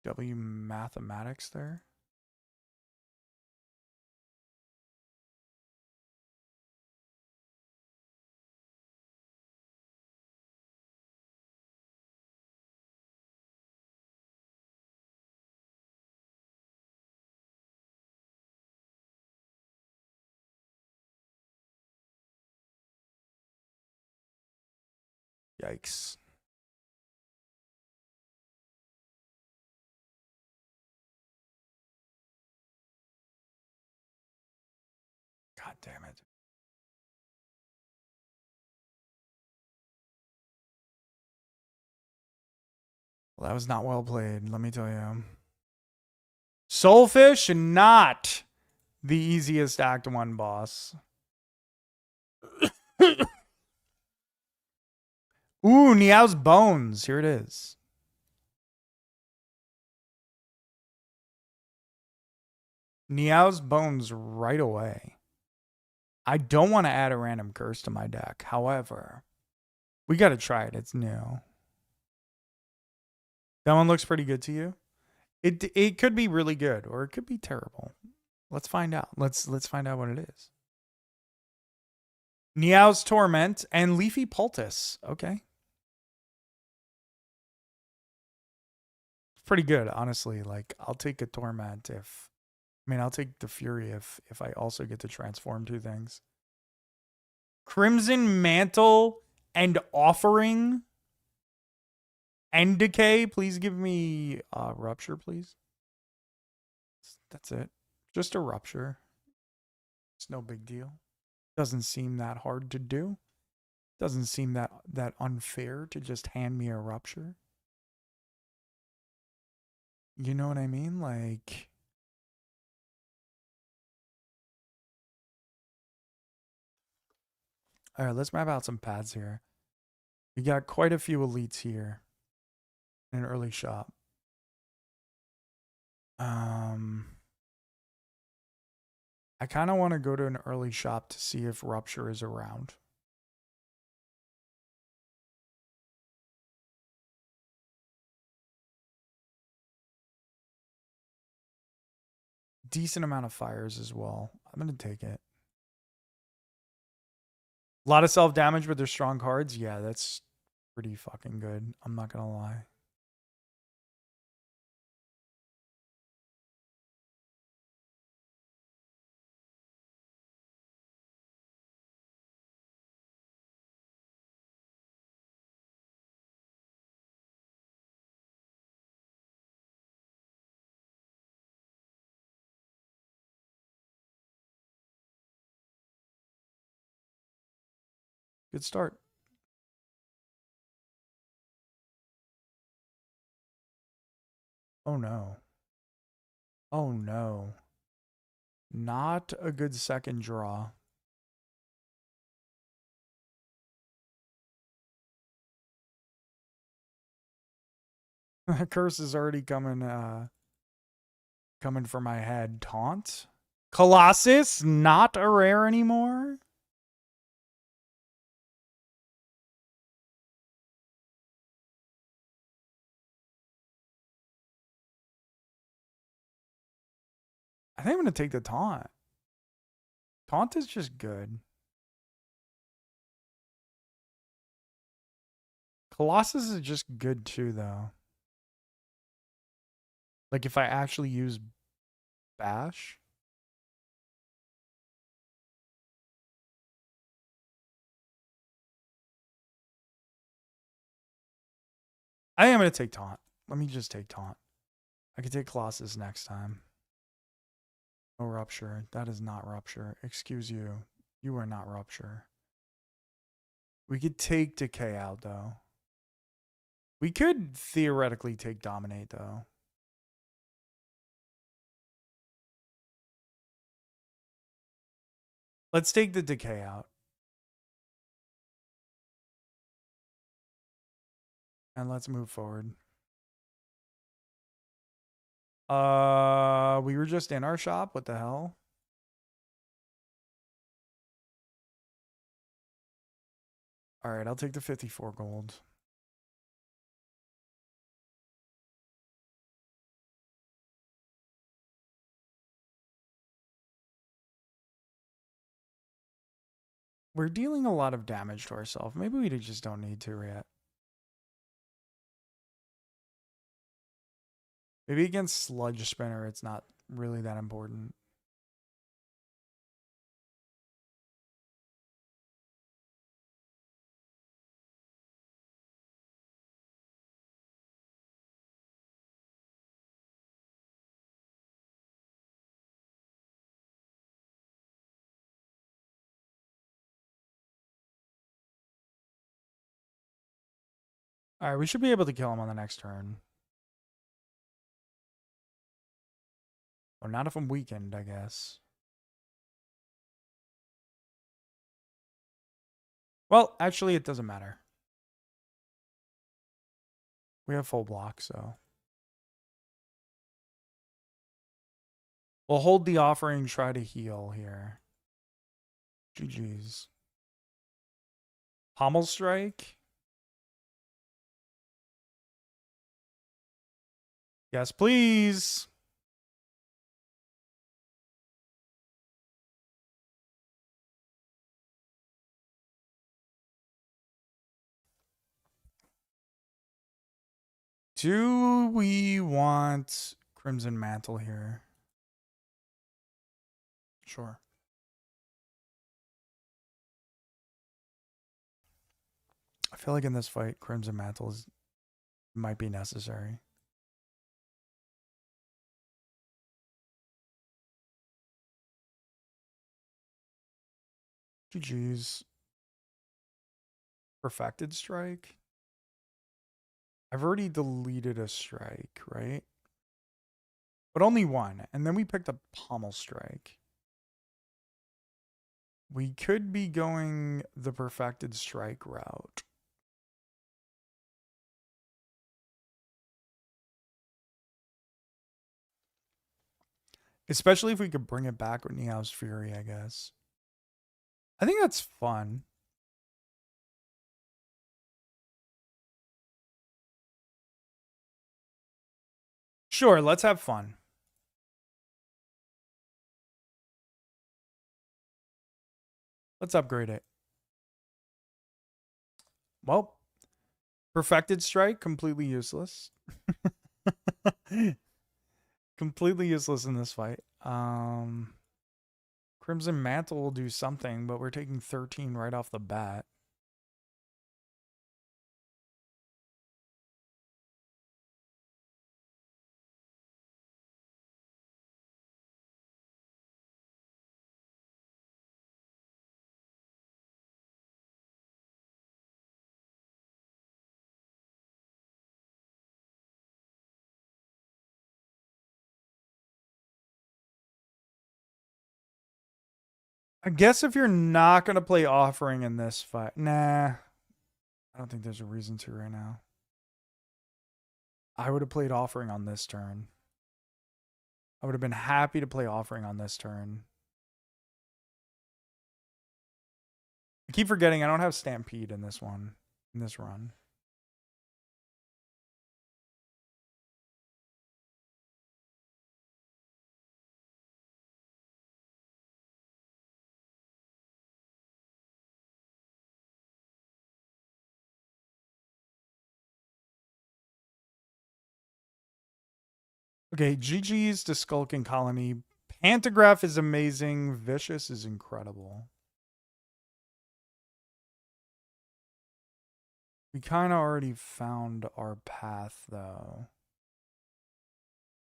W mathematics there. Yikes. God damn it. Well, that was not well played, let me tell you. Soulfish, not the easiest Act 1 boss. Ooh, Niao's Bones. Here it is. Niao's Bones right away. I don't want to add a random curse to my deck. However, we got to try it. It's new. That one looks pretty good to you? It could be really good or it could be terrible. Let's find out. Let's find out what it is. Niao's Torment and Leafy Poultice. Okay. Pretty good, honestly. Like, I'll take a Torment if... I mean, I'll take the Fury if I also get to transform two things. Crimson Mantle and Offering and Decay. Please give me Rupture, please. That's it. Just a Rupture. It's no big deal. Doesn't seem that hard to do. Doesn't seem that unfair to just hand me a Rupture. You know what I mean? Like... All right, let's map out some paths here. We got quite a few elites here in an early shop. I kind of want to go to an early shop to see if Rupture is around. Decent amount of fires as well. I'm going to take it. A lot of self-damage, but they're strong cards. Yeah, that's pretty fucking good. I'm not going to lie. Good start. Oh no. Oh no. Not a good second draw. The curse is already coming for my head. Taunt? Colossus? Not a rare anymore? I think I'm going to take the taunt. Taunt is just good. Colossus is just good too, though. Like if I actually use Bash. I am going to take taunt. Let me just take taunt. I could take Colossus next time. No rupture. That is not rupture. Excuse you. You are not rupture. We could take decay out though. We could theoretically take dominate though. Let's take the decay out. And let's move forward. We were just in our shop. What the hell? All right, I'll take the 54 gold. We're dealing a lot of damage to ourselves. Maybe we just don't need to yet. Maybe against Sludge Spinner, it's not really that important. All right, we should be able to kill him on the next turn. Or not if I'm weakened, I guess. Well, actually, it doesn't matter. We have full block, so. We'll hold the offering, try to heal here. GG's. Pommel Strike. Yes, please. Do we want Crimson Mantle here? Sure. I feel like in this fight, Crimson Mantle might be necessary. GG's. Perfected Strike. I've already deleted a strike, right? But only one. And then we picked up Pommel Strike. We could be going the Perfected Strike route. Especially if we could bring it back with Neow's Fury, I guess. I think that's fun. Sure, let's have fun. Let's upgrade it. Well, Perfected Strike, completely useless. Completely useless in this fight. Crimson Mantle will do something, but we're taking 13 right off the bat. I guess if you're not going to play Offering in this fight, nah. I don't think there's a reason to right now. I would have played Offering on this turn. I would have been happy to play Offering on this turn. I keep forgetting I don't have Stampede in this one, in this run. Okay, GG's to Skulking Colony. Pantograph is amazing. Vicious is incredible. We kind of already found our path, though.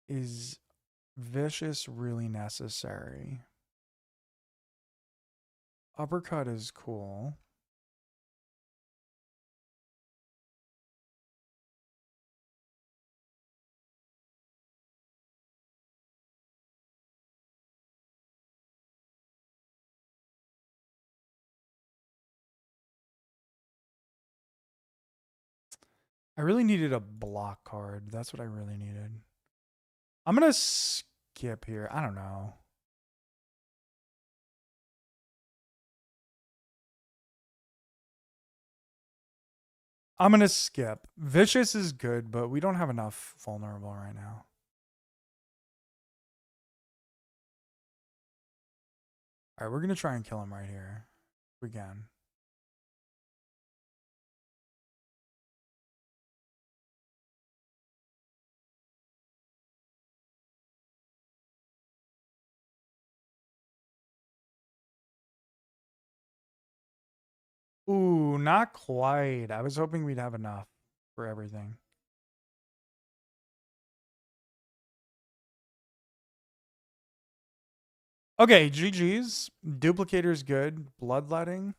Is vicious really necessary? Uppercut is cool. I really needed a block card. That's what I really needed. I'm going to skip here. I don't know. I'm going to skip. Vicious is good, but we don't have enough vulnerable right now. All right, we're going to try and kill him right here. If we can. Ooh, not quite. I was hoping we'd have enough for everything. Okay, GG's. Duplicator's good. Bloodletting.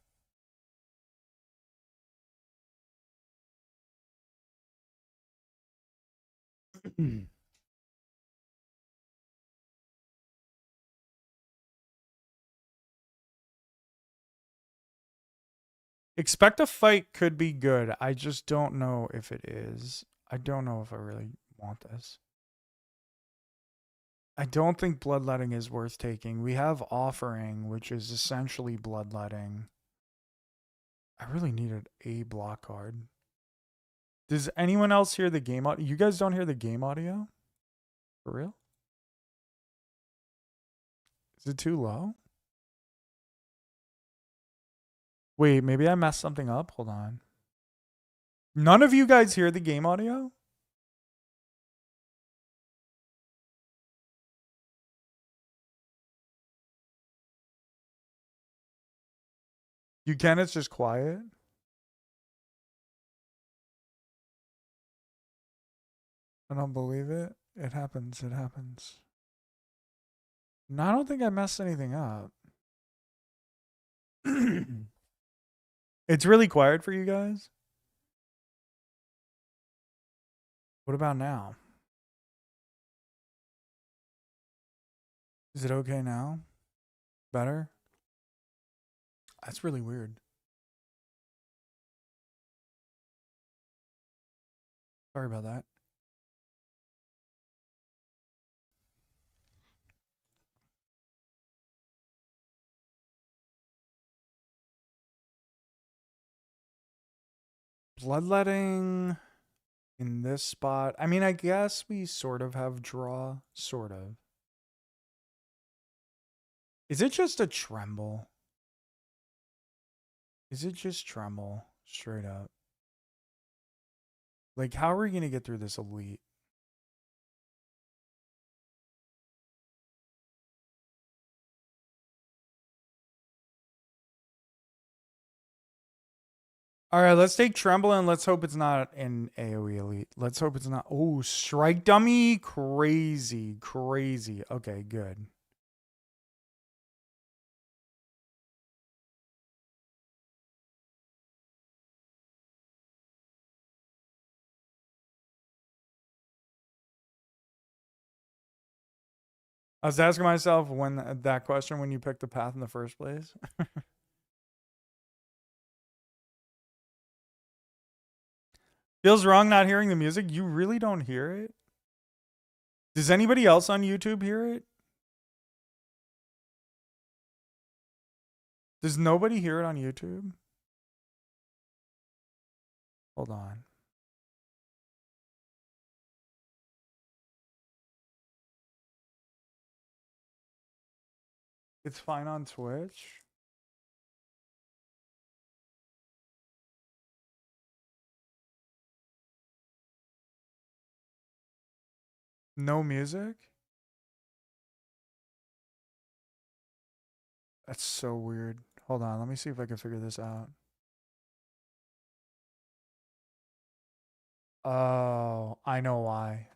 Expect a fight could be good. I just don't know if it is. I don't know if I really want this. I don't think bloodletting is worth taking. We have offering, which is essentially bloodletting. I really needed a block card. Does anyone else hear the game audio? You guys don't hear the game audio? For real? Is it too low? Wait, maybe I messed something up. Hold on. None of you guys hear the game audio? You can, it's just quiet. I don't believe it. It happens. It happens. No, I don't think I messed anything up. It's really quiet for you guys. What about now? Is it okay now? Better? That's really weird. Sorry about that. Bloodletting in this spot. I mean, I guess we sort of have draw. Sort of. Is it just a tremble? Is it just tremble? Straight up. Like, how are we going to get through this elite? All right, let's take Tremble and let's hope it's not an AoE elite. Let's hope it's not. Oh, Strike Dummy. Crazy. Crazy. Okay, good. I was asking myself when that question when you picked the path in the first place. Feels wrong not hearing the music. You really don't hear it? Does anybody else on YouTube hear it? Does nobody hear it on YouTube? Hold on. It's fine on Twitch. No music? That's so weird. Hold on, let me see if I can figure this out. Oh, I know why.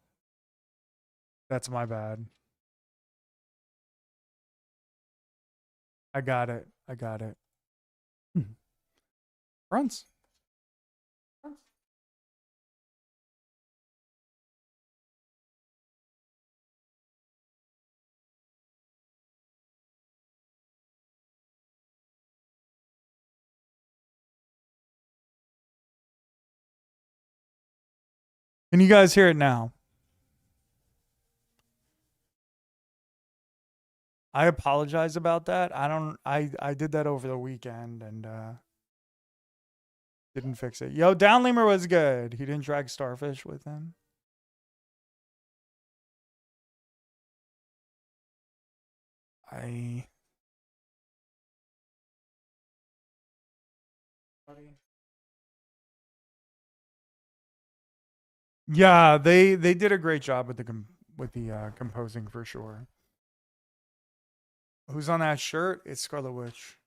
That's my bad. I got it. I got it. Runs. Can you guys hear it now? I apologize about that. I did that over the weekend and didn't fix it. Yo, Downleamer was good. He didn't drag Starfish with him. Yeah, they did a great job with the composing for sure. Who's on that shirt? It's Scarlet Witch.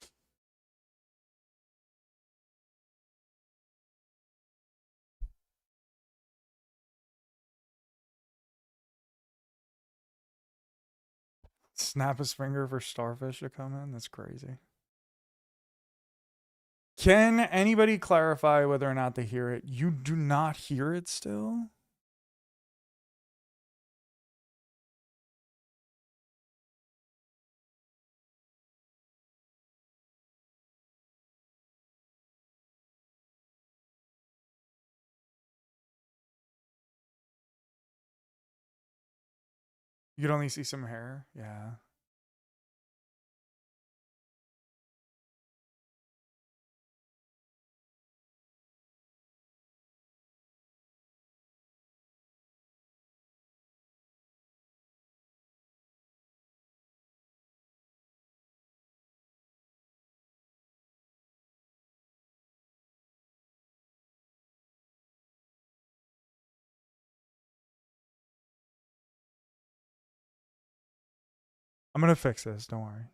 Snap his finger for Starfish to come in? That's crazy. Can anybody clarify whether or not they hear it? You do not hear it still? You could only see some hair? Yeah. I'm gonna fix this, don't worry.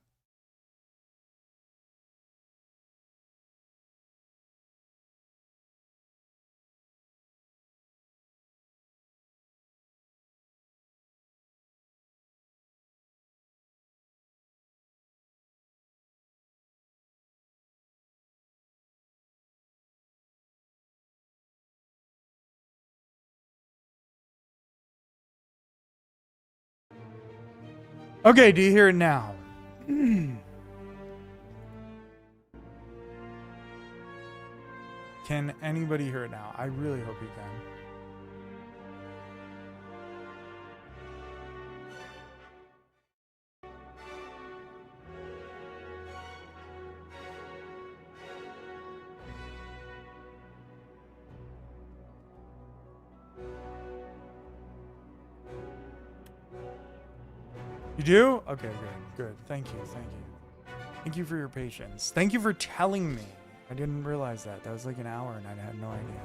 Okay, do you hear it now? Can anybody hear it now? I really hope you can. You do? Okay, good. Thank you. Thank you for your patience. Thank you for telling me. I didn't realize that. That was like an hour and I had no idea.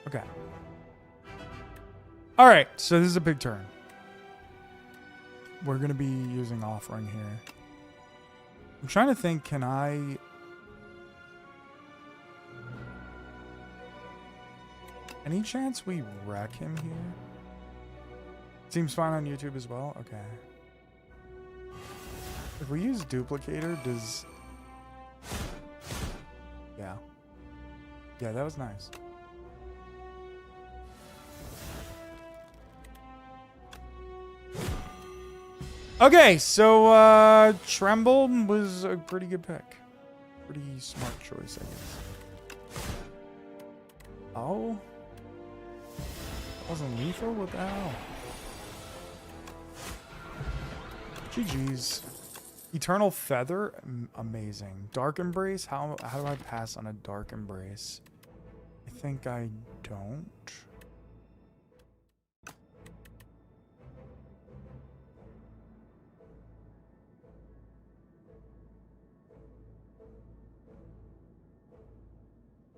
Okay. All right, so this is a big turn. We're going to be using offering here. I'm trying to think, can I... Any chance we wreck him here? Seems fine on YouTube as well? Okay. If we use duplicator, does... Yeah. Yeah, that was nice. Okay, so Tremble was a pretty good pick. Pretty smart choice, I guess. Oh? That wasn't lethal? What the hell? GG's. Eternal Feather? Amazing. Dark Embrace? How do I pass on a Dark Embrace? I think I don't.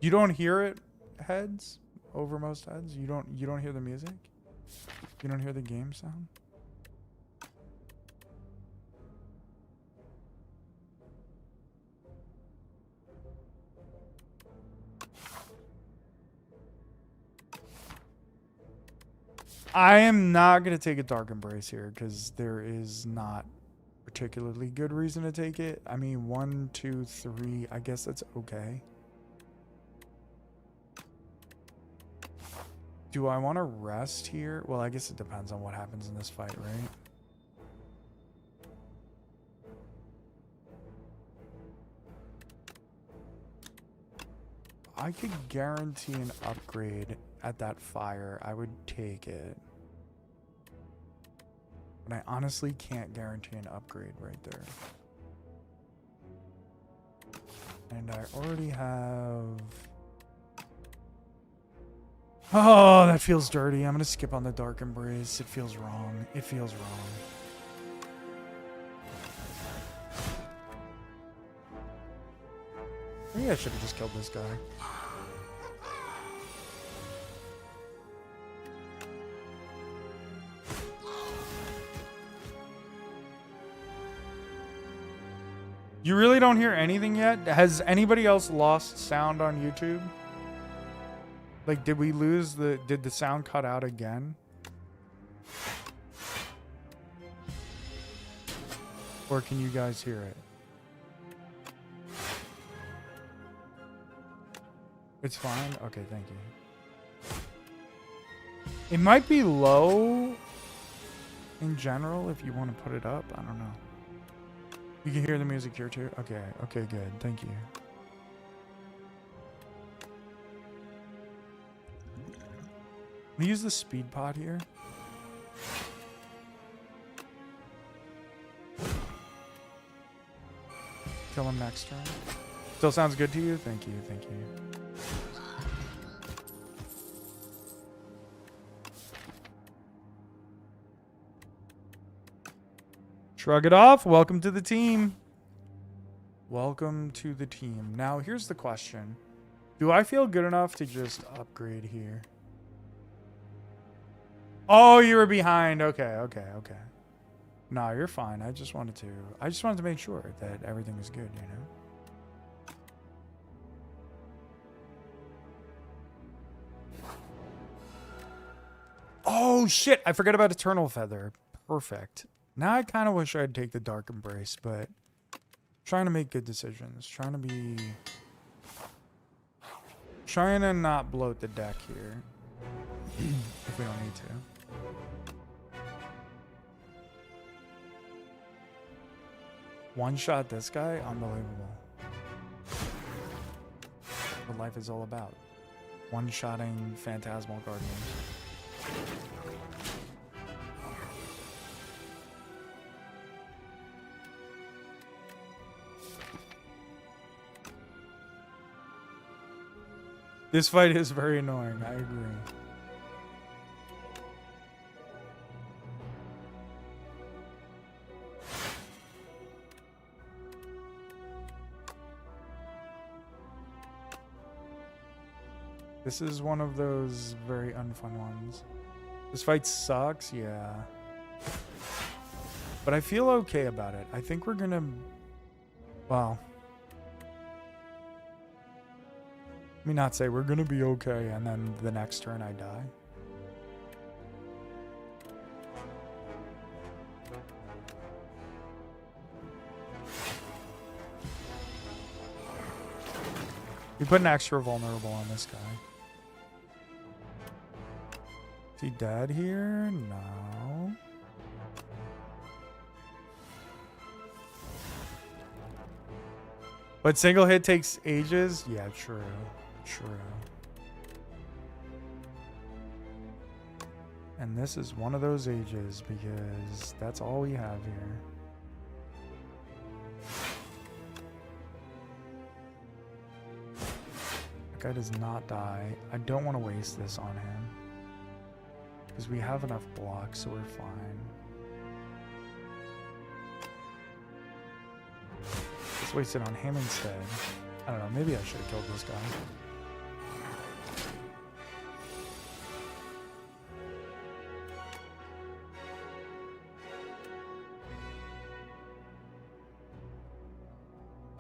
You don't hear it, heads? Over most heads? You don't hear the music? You don't hear the game sound? I am not going to take a Dark Embrace here because there is not particularly good reason to take it. I mean, 1, 2, 3. I guess that's okay. Do I want to rest here? Well, I guess it depends on what happens in this fight, right? I could guarantee an upgrade at that fire. I would take it. But I honestly can't guarantee an upgrade right there. And I already have... Oh, that feels dirty. I'm going to skip on the Dark Embrace. It feels wrong. It feels wrong. Maybe I should have just killed this guy. You really don't hear anything yet? Has anybody else lost sound on YouTube? Like, did we lose the... Did the sound cut out again? Or can you guys hear it? It's fine? Okay, thank you. It might be low in general if you want to put it up. I don't know. You can hear the music here too? Okay, okay, good. Thank you. We use the speed pod here. Kill him next turn. Still sounds good to you? Thank you, thank you. Shrug it off. Welcome to the team. Welcome to the team. Now, here's the question. Do I feel good enough to just upgrade here? Oh, you were behind. Okay, okay, okay. No, you're fine. I just wanted to make sure that everything is good, you know? Oh, shit. I forgot about Eternal Feather. Perfect. Now I kind of wish I'd take the Dark Embrace, but trying to make good decisions. Trying to not bloat the deck here. If we don't need to. One-shot this guy? Unbelievable. What life is all about. One-shotting Phantasmal Guardians. This fight is very annoying, I agree. This is one of those very unfun ones. This fight sucks, yeah. But I feel okay about it. I think we're gonna... Well... Let me not say we're gonna be okay and then the next turn I die. We put an extra vulnerable on this guy. Is he dead here? No. But single hit takes ages? Yeah, true. True. And this is one of those ages because that's all we have here. That guy does not die. I don't want to waste this on him because we have enough blocks, so we're fine. Let's waste it on him instead. I don't know, maybe I should have killed this guy.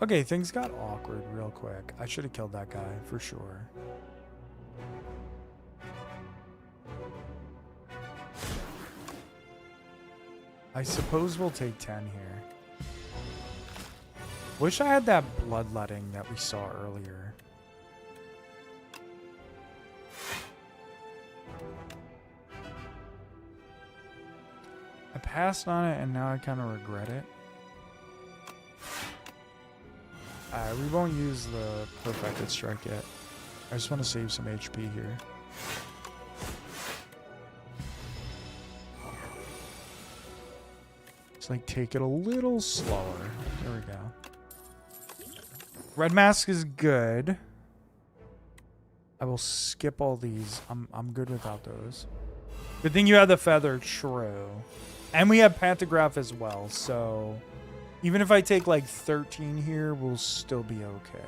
Okay, things got awkward real quick. I should have killed that guy for sure. I suppose we'll take 10 here. Wish I had that bloodletting that we saw earlier. I passed on it and now I kind of regret it. We won't use the perfected strike yet. I just want to save some HP here. Just like take it a little slower. There we go. Red mask is good. I will skip all these. I'm good without those. Good thing you have the feather, true. And we have pantograph as well, so even if I take like 13 here, we'll still be okay.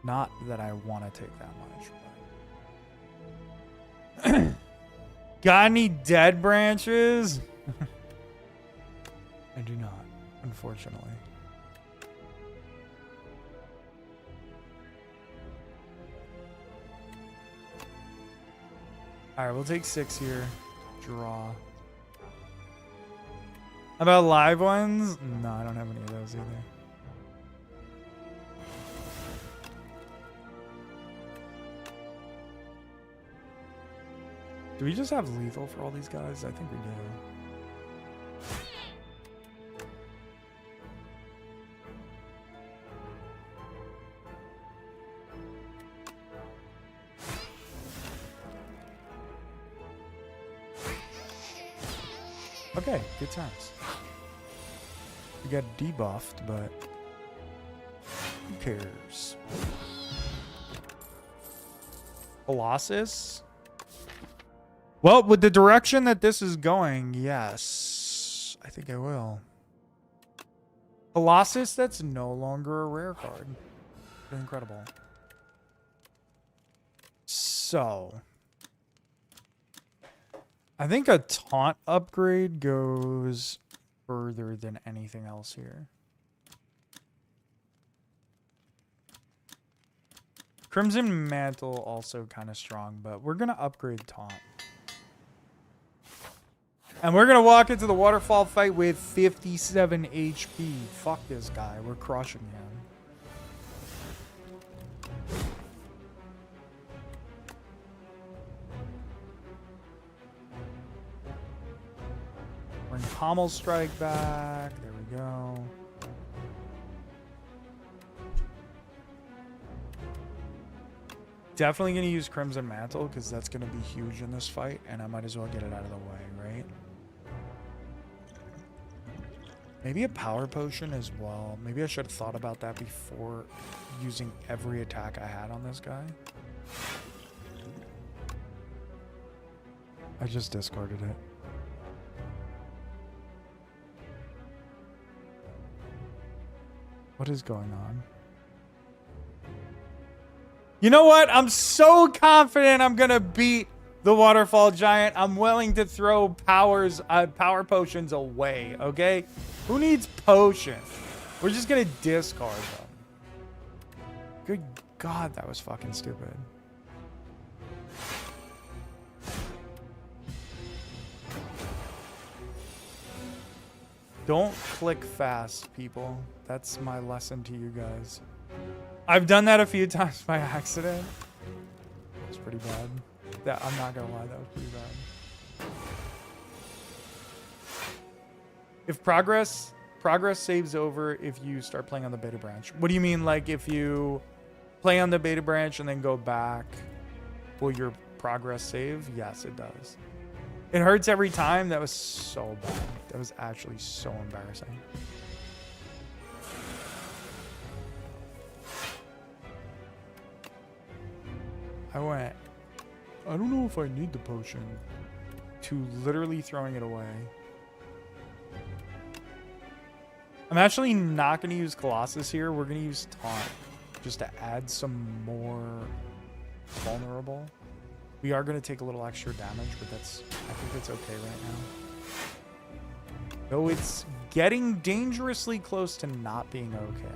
Not that I want to take that much. But got any dead branches? I do not, unfortunately. Alright, we'll take 6 here. Draw. How about live ones? No, I don't have any of those either. Do we just have lethal for all these guys? I think we do. Okay, good times. We got debuffed, but who cares? Colossus? Well, with the direction that this is going, yes. I think I will. Colossus, that's no longer a rare card. Incredible. So I think a taunt upgrade goes further than anything else here. Crimson Mantle also kind of strong, but we're going to upgrade taunt. And we're going to walk into the waterfall fight with 57 HP. Fuck this guy. We're crushing him. Bring Pommel Strike back. There we go. Definitely going to use Crimson Mantle because that's going to be huge in this fight. And I might as well get it out of the way, right? Maybe a power potion as well. Maybe I should have thought about that before using every attack I had on this guy. I just discarded it. What is going on? You know what? I'm so confident I'm going to beat the Waterfall Giant. I'm willing to throw power potions away, okay? Who needs potions? We're just going to discard them. Good God, that was fucking stupid. Don't click fast, people. That's my lesson to you guys. I've done that a few times by accident. It's pretty bad. I'm not gonna lie, that was pretty bad. If progress saves over if you start playing on the beta branch. What do you mean? Like if you play on the beta branch and then go back, will your progress save? Yes, it does. It hurts every time. That was so bad. That was actually so embarrassing. I don't know if I need the potion, to literally throwing it away. I'm actually not going to use Colossus here. We're going to use Taunt just to add some more vulnerable. We are going to take a little extra damage, but I think that's okay right now. Though it's getting dangerously close to not being okay.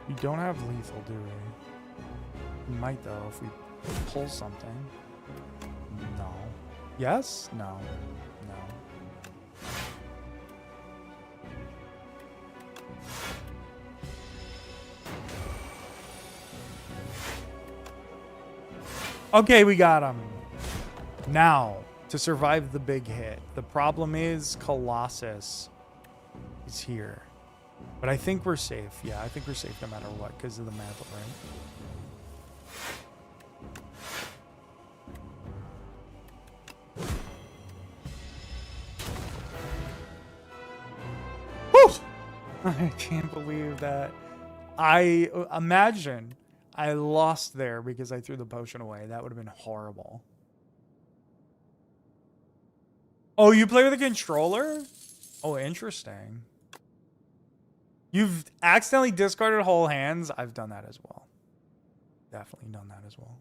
We don't have lethal, do we? We might, though, if we pull something. No. Yes? No. No. Okay, we got him. Now, to survive the big hit. The problem is Colossus is here. But I think we're safe. Yeah, I think we're safe no matter what because of the mantle, right? Woo! I can't believe that. I imagine I lost there because I threw the potion away. That would have been horrible. Oh, you play with a controller? Oh, interesting. You've accidentally discarded whole hands? I've done that as well. Definitely done that as well.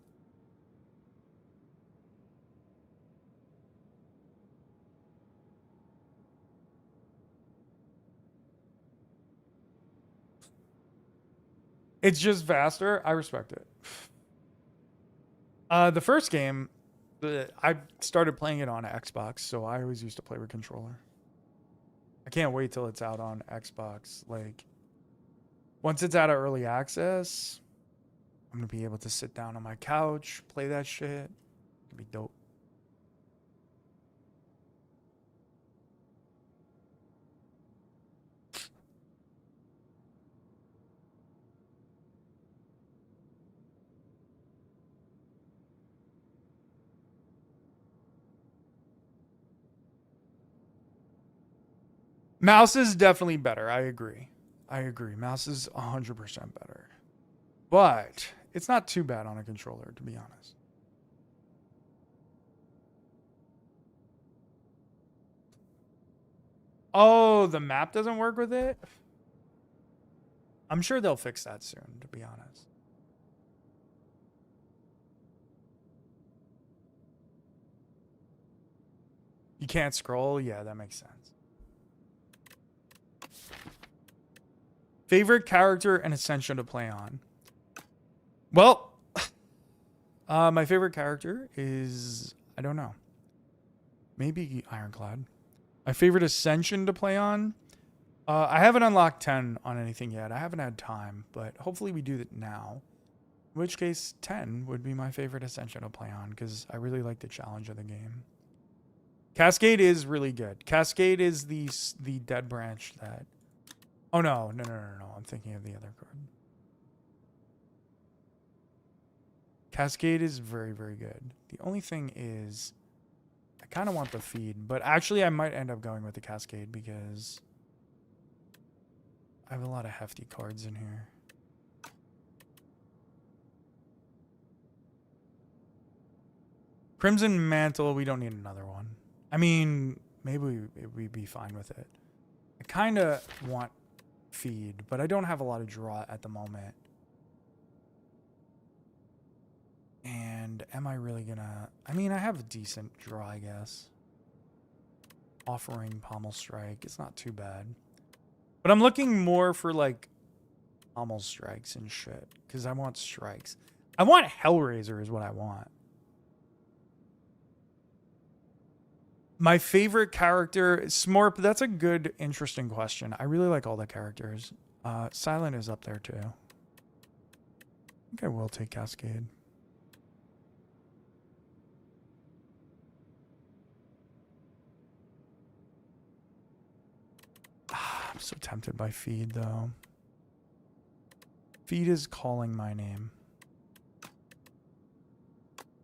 It's just faster. I respect it. The first game, I started playing it on Xbox, so I always used to play with controller. I can't wait till it's out on Xbox. Like, once it's out of early access, I'm going to be able to sit down on my couch, play that shit. It'll be dope. Mouse is definitely better. I agree. Mouse is 100% better. But it's not too bad on a controller, to be honest. Oh, the map doesn't work with it? I'm sure they'll fix that soon, to be honest. You can't scroll? Yeah, that makes sense. Favorite character and Ascension to play on? Well, my favorite character is, I don't know. Maybe Ironclad. My favorite Ascension to play on? I haven't unlocked 10 on anything yet. I haven't had time, but hopefully we do that now. In which case, 10 would be my favorite Ascension to play on because I really like the challenge of the game. Cascade is really good. Cascade is the dead branch that... Oh, no. I'm thinking of the other card. Cascade is very, very good. The only thing is, I kind of want the feed, but actually I might end up going with the Cascade because I have a lot of hefty cards in here. Crimson Mantle, we don't need another one. I mean, maybe we'd be fine with it. I kind of want feed, but I don't have a lot of draw at the moment. And am I really gonna... I mean, I have a decent draw, I guess. Offering Pommel Strike. It's not too bad. But I'm looking more for, like, Pommel Strikes and shit. Because I want strikes. I want Hellraiser is what I want. My favorite character... Smorp, that's a good, interesting question. I really like all the characters. Silent is up there, too. I think I will take Cascade. I'm so tempted by Feed, though. Feed is calling my name.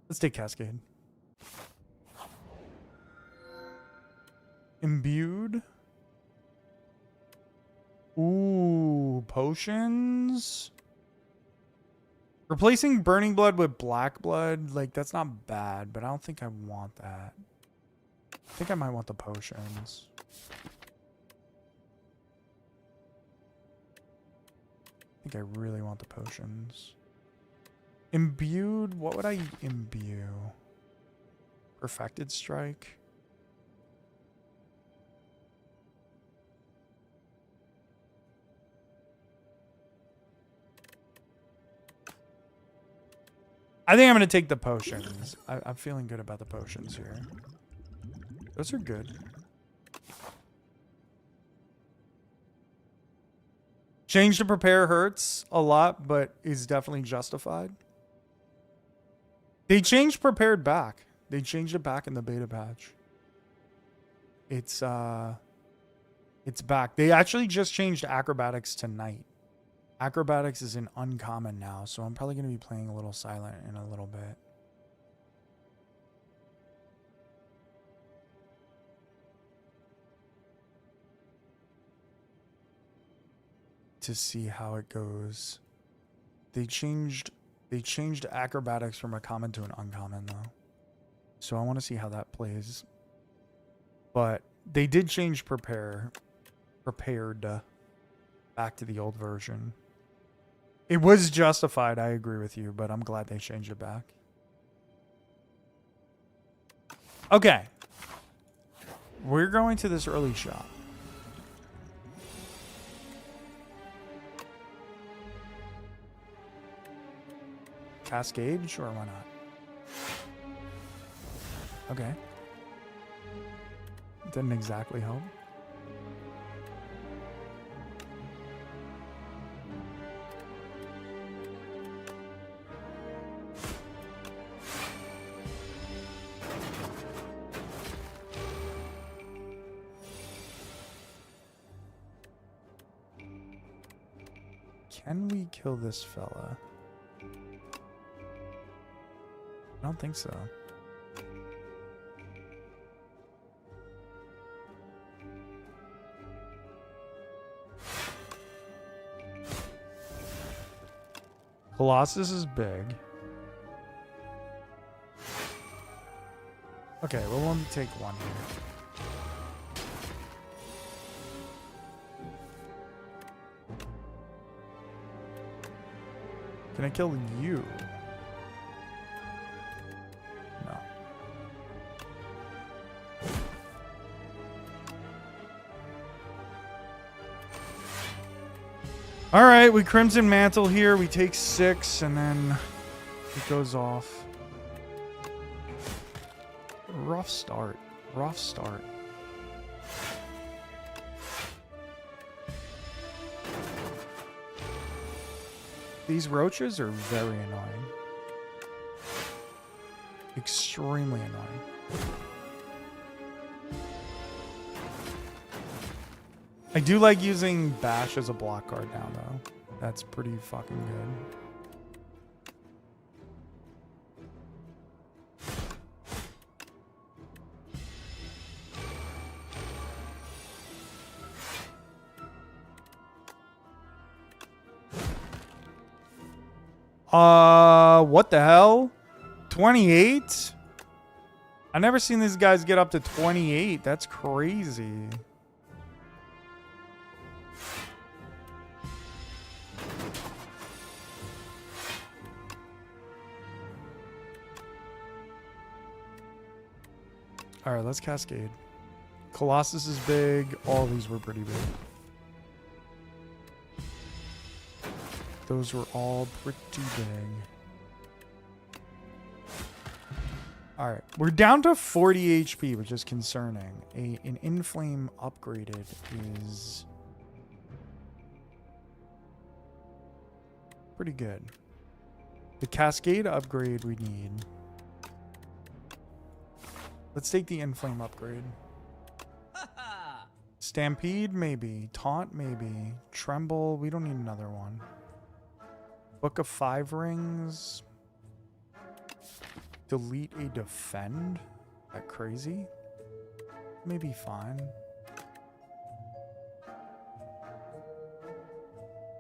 Let's take Cascade. Imbued. Ooh, potions. Replacing Burning Blood with Black Blood, like, that's not bad, but I don't think I want that. I think I might want the potions. I think I really want the potions. Imbued? What would I imbue? Perfected Strike? I think I'm going to take the potions. I'm feeling good about the potions here. Those are good. Change to prepare hurts a lot, but is definitely justified. They changed prepared back. They changed it back in the beta patch. It's back. They actually just changed acrobatics tonight. Acrobatics is an uncommon now, so I'm probably going to be playing a little silent in a little bit. To see how it goes. They changed acrobatics from a common to an uncommon though. So I want to see how that plays. But they did change prepared back to the old version. It was justified, I agree with you, but I'm glad they changed it back. Okay. We're going to this early shop. Cascade? Sure, why not? Okay. Didn't exactly help. Can we kill this fella? I don't think so. Colossus is big. Okay, we'll only take one here. Can I kill you? No. All right, we Crimson Mantle here. We take 6, and then it goes off. Rough start. Rough start. These roaches are very annoying. Extremely annoying. I do like using Bash as a block card now, though. That's pretty fucking good. What the hell? 28? I never seen these guys get up to 28. That's crazy. All right, let's Cascade. Colossus is big. All these were pretty big. Those were all pretty big. Alright, we're down to 40 HP, which is concerning. An Inflame upgraded is pretty good. The Cascade upgrade we need. Let's take the Inflame upgrade. Stampede, maybe. Taunt, maybe. Tremble, we don't need another one. Book of 5 rings. Delete a defend. That crazy? Maybe fine.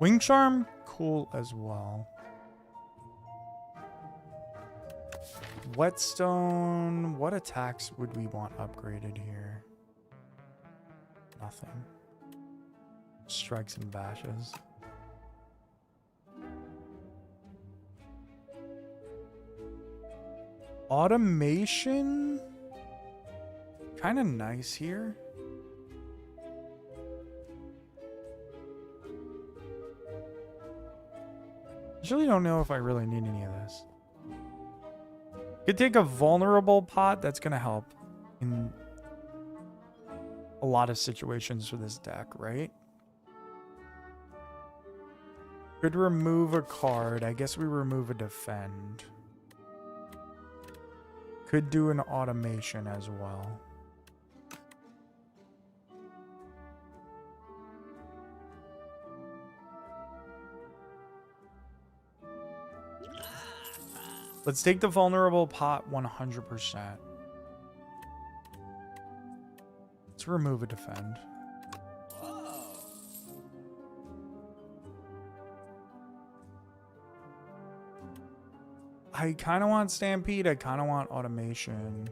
Wing charm, cool as well. Whetstone. What attacks would we want upgraded here? Nothing. Strikes and bashes. Automation, kind of nice here. I really don't know if I really need any of this. Could take a vulnerable pot. That's going to help in a lot of situations for this deck, right? Could remove a card. I guess we remove a defend. Could do an automation as well. Let's take the vulnerable pot 100%. Let's remove a defend. I kind of want Stampede. I kind of want automation.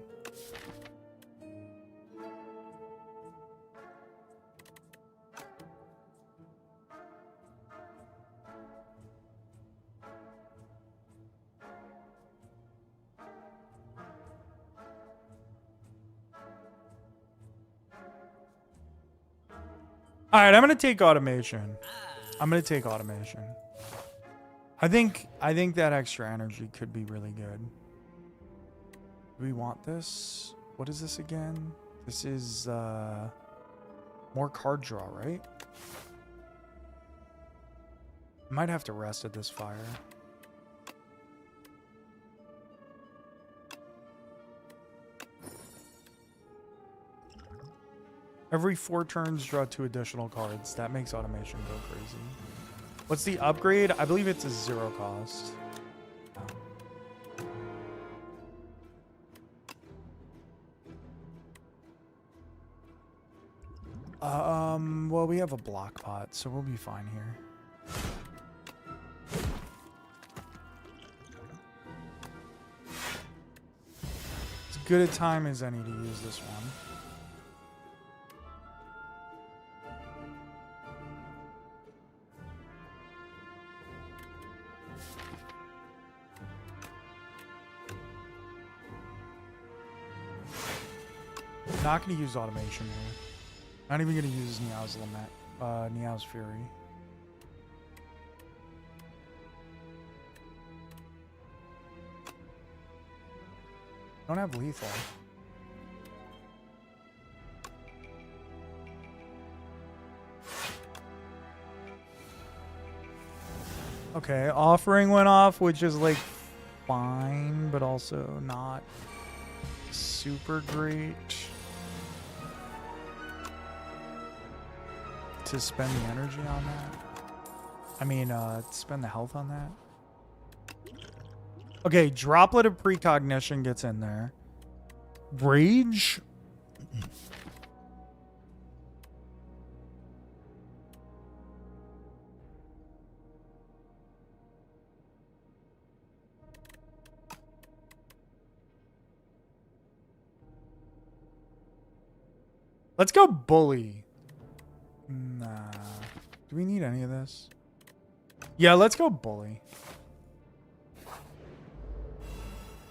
All right, I'm going to take automation. I think that extra energy could be really good. Do we want this? What is this again? This is more card draw, right? Might have to rest at this fire. Every 4 turns, draw 2 additional cards. That makes automation go crazy. What's the upgrade? I believe it's a 0 cost. Well, we have a block pot, so we'll be fine here. As good a time as any to use this one. Not going to use automation here. Not even going to use Niao's Lament, Niao's Fury. Don't have lethal. Okay, offering went off, which is like fine, but also not super great. To spend the energy on that. I mean, spend the health on that. Okay, Droplet of Precognition gets in there. Rage? Let's go Bully. Nah. Do we need any of this? Yeah, let's go Bully.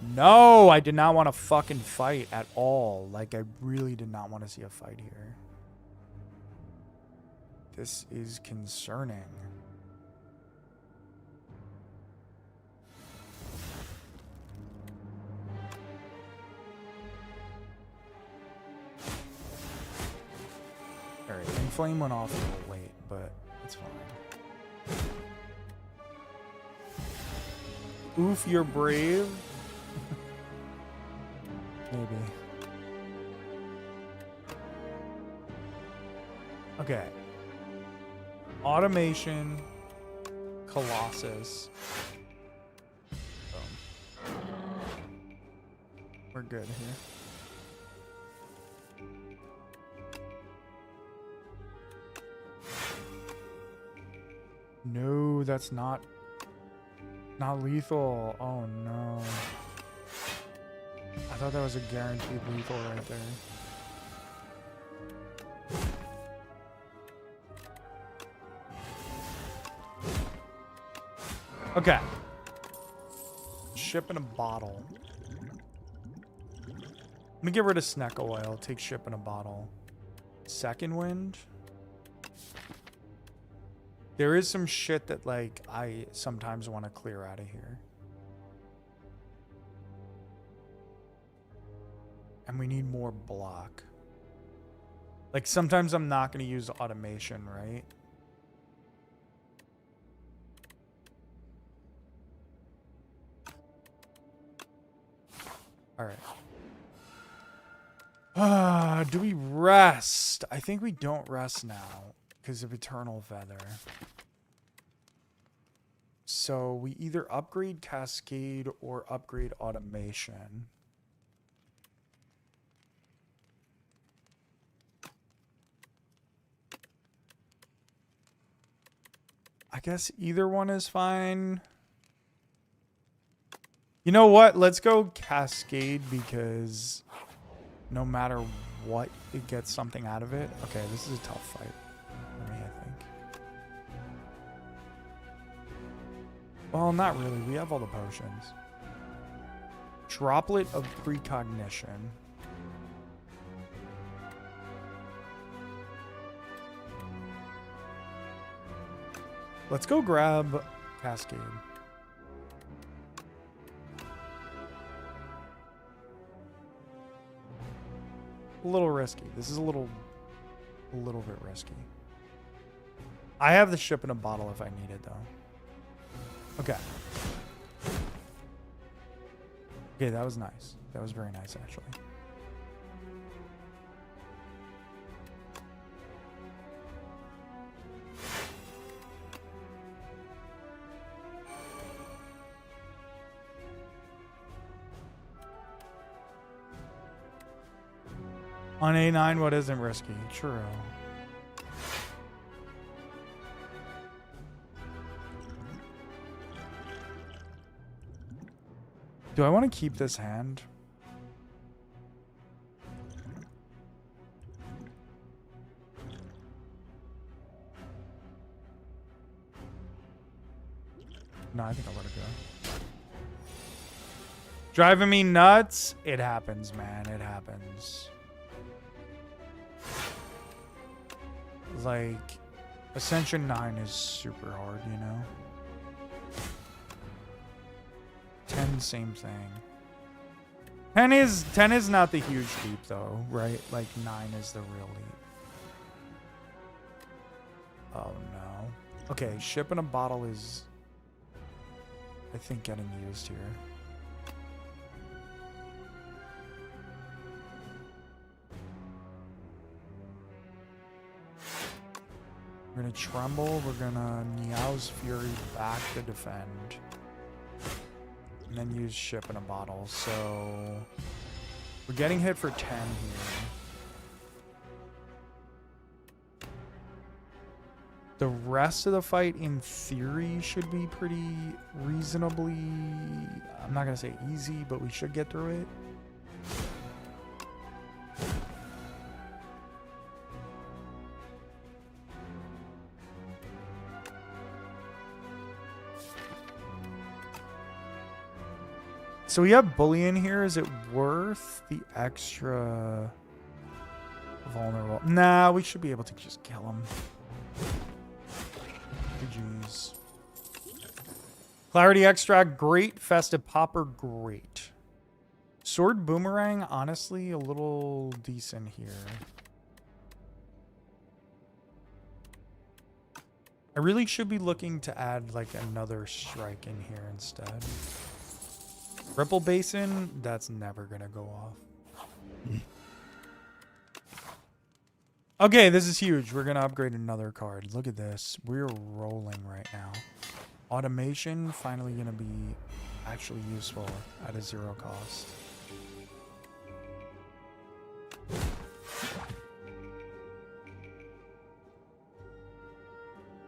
No, I did not want to fucking fight at all. Like, I really did not want to see a fight here. This is concerning. Alright, Inflame went off a little late, but it's fine. Oof, you're brave. Maybe. Okay. Automation. Colossus. Boom. We're good here. No, that's not lethal. Oh no. I thought that was a guaranteed lethal right there. Okay. Ship in a bottle. Let me get rid of Sneck Oil. Take ship in a bottle. Second wind. There is some shit that, like, I sometimes want to clear out of here. And we need more block. Like, sometimes I'm not going to use automation, right? All right. Do we rest? I think we don't rest now because of Eternal Feather. So we either upgrade Cascade or upgrade Automation. I guess either one is fine. You know what? Let's go Cascade because no matter what, it gets something out of it. Okay, this is a tough fight for me, I think. Well, not really. We have all the potions. Droplet of Precognition. Let's go grab Cascade. A little risky. This is a little bit risky. I have the ship in a bottle if I need it, though. Okay. Okay, that was nice. That was very nice, actually. On A9, what isn't risky? True. Do I want to keep this hand? No, I think I'll let it go. Driving me nuts? It happens, man. It happens. Like, Ascension 9 is super hard, you know? 10, same thing. 10 is not the huge leap, though, right? Like, 9 is the real leap. Oh, no. Okay, ship in a bottle is, I think, getting used here. We're gonna Tremble. We're gonna Niao's Fury back to defend. And then use ship in a bottle. So we're getting hit for 10 here. The rest of the fight, in theory, should be pretty reasonably... I'm not gonna say easy, but we should get through it. So we have Bullion here. Is it worth the extra vulnerable? Nah, we should be able to just kill him. GG's. Clarity Extract, great. Festive Popper, great. Sword Boomerang, honestly, a little decent here. I really should be looking to add like another strike in here instead. Ripple Basin, that's never gonna go off. Okay, this is huge. We're gonna upgrade another card. Look at this. We're rolling right now. Automation, finally gonna be actually useful at a 0 cost.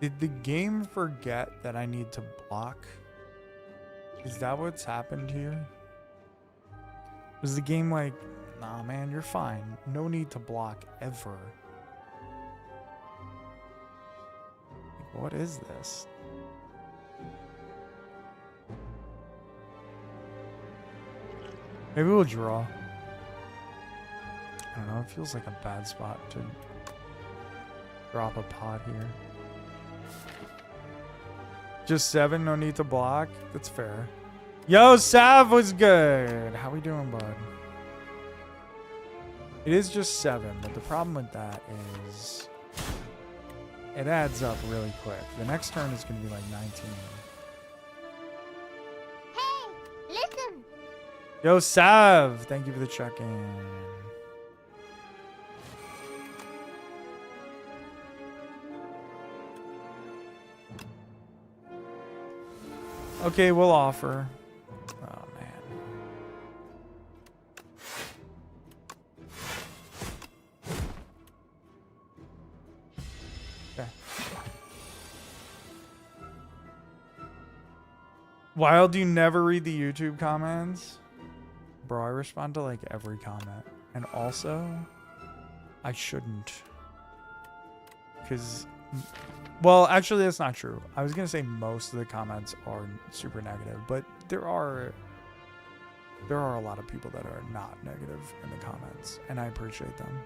Did the game forget that I need to block? Is that what's happened here? Was the game like, nah, man, you're fine. No need to block ever. Like, what is this? Maybe we'll draw. I don't know. It feels like a bad spot to drop a pot here. Just 7, no need to block. That's fair. Yo, Sav was good. How we doing, bud? It is just 7, but the problem with that is it adds up really quick. The next turn is going to be like 19. Hey, listen. Yo, Sav, thank you for the check-in. Okay, we'll offer. Oh, man. Okay. Wild, you never read the YouTube comments? Bro, I respond to like every comment. And also, I shouldn't. Because... Well, actually, that's not true. I was going to say most of the comments are super negative, but there are a lot of people that are not negative in the comments, and I appreciate them.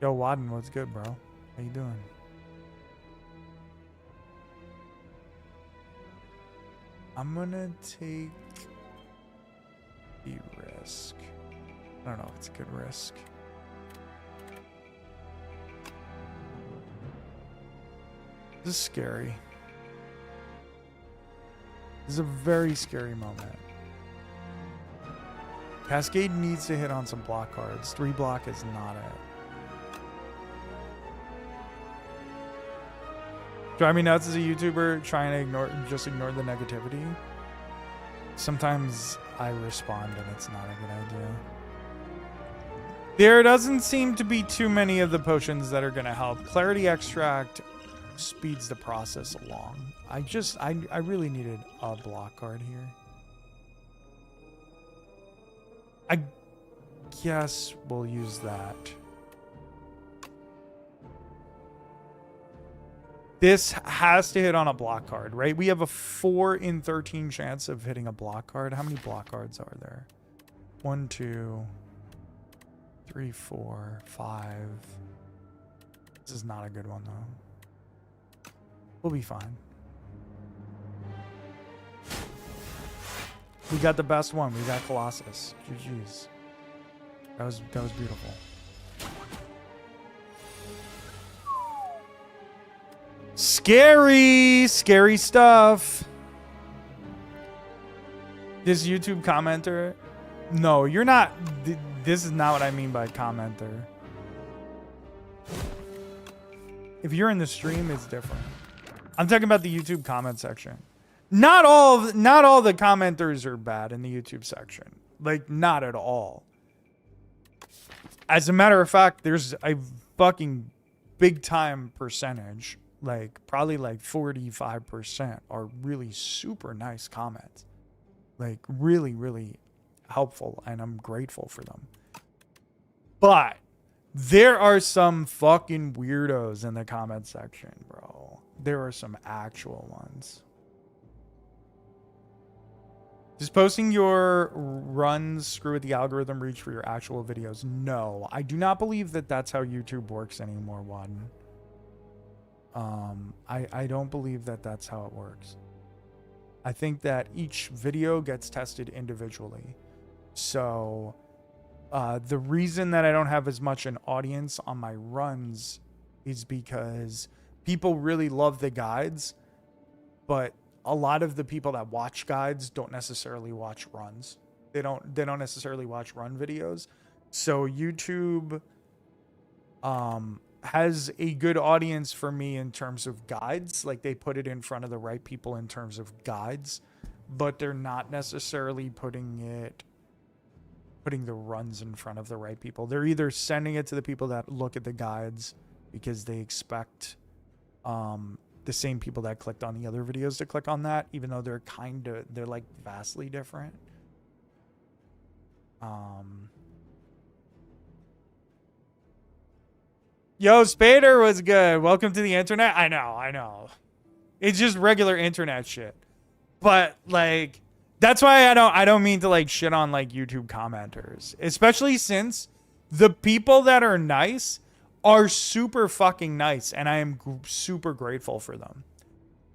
Yo, Wadden, what's good, bro? How you doing? I'm going to take the risk. I don't know if it's a good risk. This is scary. This is a very scary moment. Cascade needs to hit on some block cards. 3 block is not it. Drive me nuts as a YouTuber trying to just ignore the negativity. Sometimes I respond and it's not a good idea. There doesn't seem to be too many of the potions that are going to help. Clarity Extract speeds the process along. I really needed a block card here. I guess we'll use that. This has to hit on a block card, right? We have a 4 in 13 chance of hitting a block card. How many block cards are there? 1, 2, 3, 4, 5. This is not a good one, though. We'll be fine. We got the best one. We got Colossus. GG's. That was beautiful. Scary stuff. This YouTube commenter. No, you're not. This is not what I mean by commenter. If you're in the stream, it's different. I'm talking about the YouTube comment section. Not all the commenters are bad in the YouTube section. Like, not at all. As a matter of fact, there's a fucking big time percentage, like probably like 45% are really super nice comments. Like really, really helpful, and I'm grateful for them. But there are some fucking weirdos in the comment section, bro. There are some actual ones. Does posting your runs screw with the algorithm reach for your actual videos? No, I do not believe that that's how YouTube works anymore, Wadden. I don't believe that that's how it works. I think that each video gets tested individually. So the reason that I don't have as much an audience on my runs is because people really love the guides, but a lot of the people that watch guides don't necessarily watch runs. They don't necessarily watch run videos. So YouTube has a good audience for me in terms of guides. Like, they put it in front of the right people in terms of guides, but they're not necessarily putting the runs in front of the right people. They're either sending it to the people that look at the guides because they expect the same people that clicked on the other videos to click on that, even though they're like vastly different. Yo, Spader was good. Welcome to the internet. I know. It's just regular internet shit. But like, that's why I don't mean to like shit on like YouTube commenters, especially since the people that are nice are super fucking nice, and I am super grateful for them.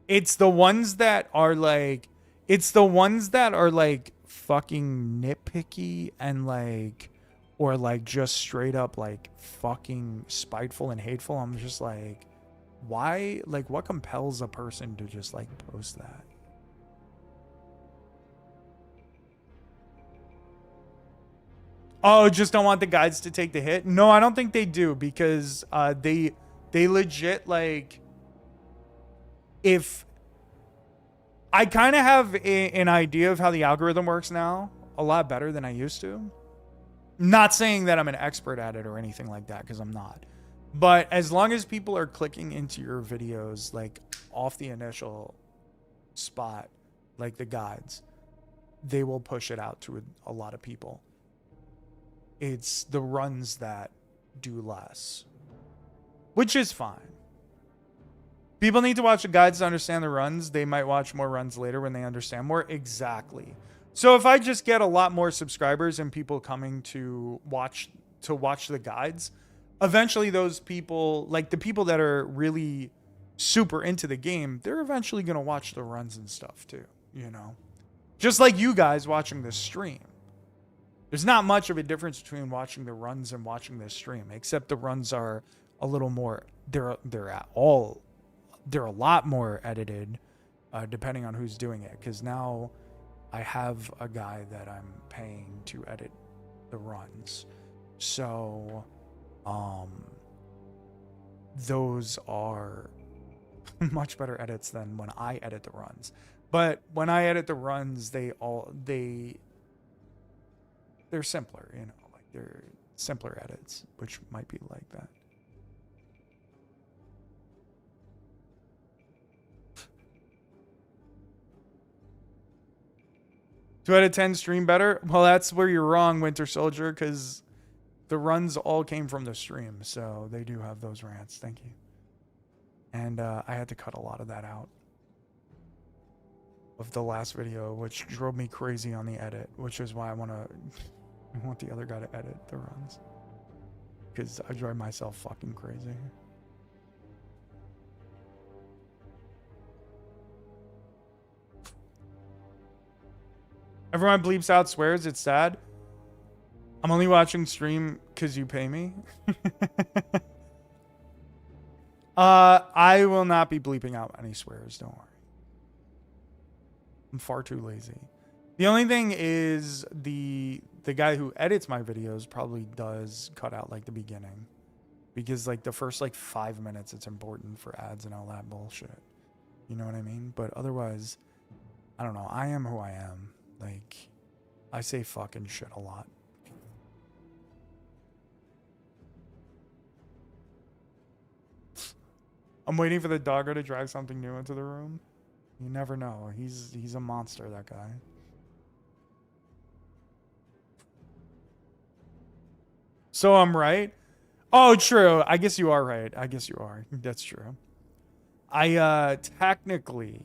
It's the ones that are like fucking nitpicky and like, or like just straight up like fucking spiteful and hateful, I'm just like, why? Like, what compels a person to just like post that? Oh, just don't want the guides to take the hit? No, I don't think they do, because they legit, like, if I kind of have an idea of how the algorithm works now, a lot better than I used to. Not saying that I'm an expert at it or anything like that, because I'm not. But as long as people are clicking into your videos, like, off the initial spot, like the guides, they will push it out to a lot of people. It's the runs that do less, which is fine. People need to watch the guides to understand the runs. They might watch more runs later when they understand more. Exactly. So if I just get a lot more subscribers and people coming to watch the guides, eventually those people, like the people that are really super into the game, they're eventually going to watch the runs and stuff too, you know? Just like you guys watching this stream. There's not much of a difference between watching the runs and watching this stream, except the runs are a little more, they're a lot more edited, depending on who's doing it. Because now I have a guy that I'm paying to edit the runs. So, those are much better edits than when I edit the runs. But when I edit the runs, they're simpler, you know, like they're simpler edits, which might be like that. Two out of 10 stream better? Well, that's where you're wrong, Winter Soldier, because the runs all came from the stream, so they do have those rants. Thank you. And I had to cut a lot of that out of the last video, which drove me crazy on the edit, which is why I want the other guy to edit the runs, because I drive myself fucking crazy. Everyone bleeps out swears. It's sad. I'm only watching stream because you pay me. I will not be bleeping out any swears. Don't worry. I'm far too lazy. The only thing is the guy who edits my videos probably does cut out like the beginning, because like the first like 5 minutes it's important for ads and all that bullshit. You know what I mean? But otherwise, I don't know. I am who I am. Like, I say fucking shit a lot. I'm waiting for the doggo to drag something new into the room. You never know. He's a monster, that guy. So I'm right? Oh, true. I guess you are right. I guess you are. That's true. I technically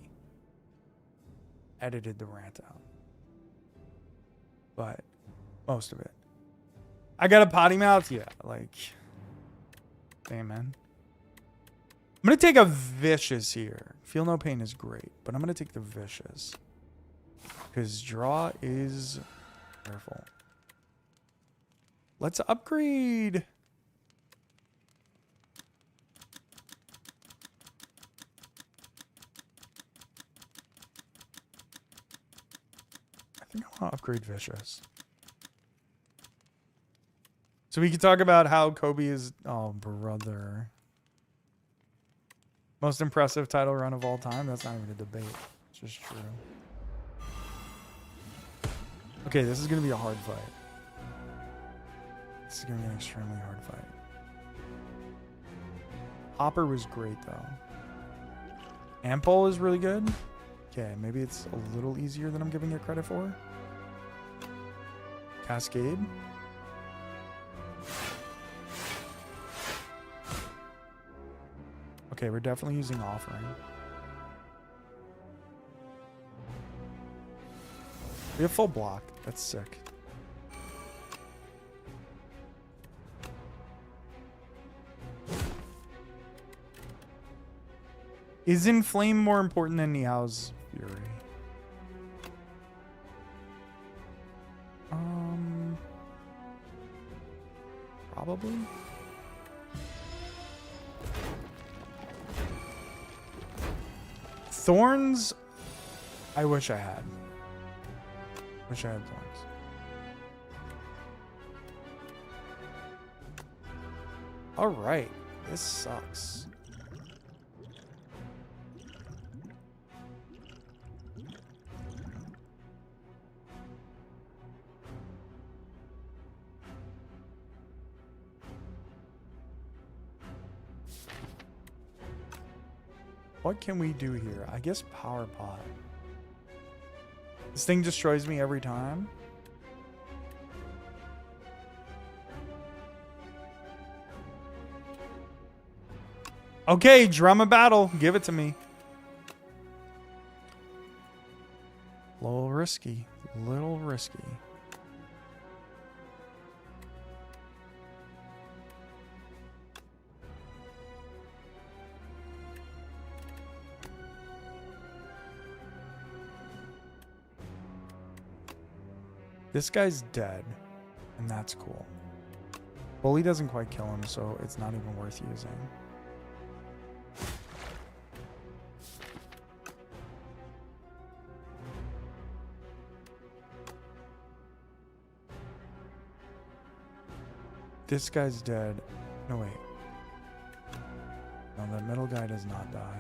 edited the rant out, but most of it. I got a potty mouth? Yeah, like, damn, man. I'm going to take a vicious here. Feel no pain is great, but I'm going to take the vicious, because draw is careful. Let's upgrade. I think I want to upgrade vicious. So we can talk about how Kobe is... Oh, brother. Most impressive title run of all time? That's not even a debate. It's just true. Okay, this is going to be a hard fight. This is going to be an extremely hard fight. Hopper was great, though. Ampole is really good. Okay, maybe it's a little easier than I'm giving it credit for. Cascade. Okay, we're definitely using offering. We have full block. That's sick. Is Inflame more important than Niao's Fury? Probably. Thorns, I wish I had. Wish I had thorns. All right, this sucks. What can we do here? I guess power pot. This thing destroys me every time. Okay, drama battle. Give it to me. Little risky. Little risky. This guy's dead, and that's cool. Bully doesn't quite kill him, so it's not even worth using. This guy's dead. No, wait. No, the middle guy does not die.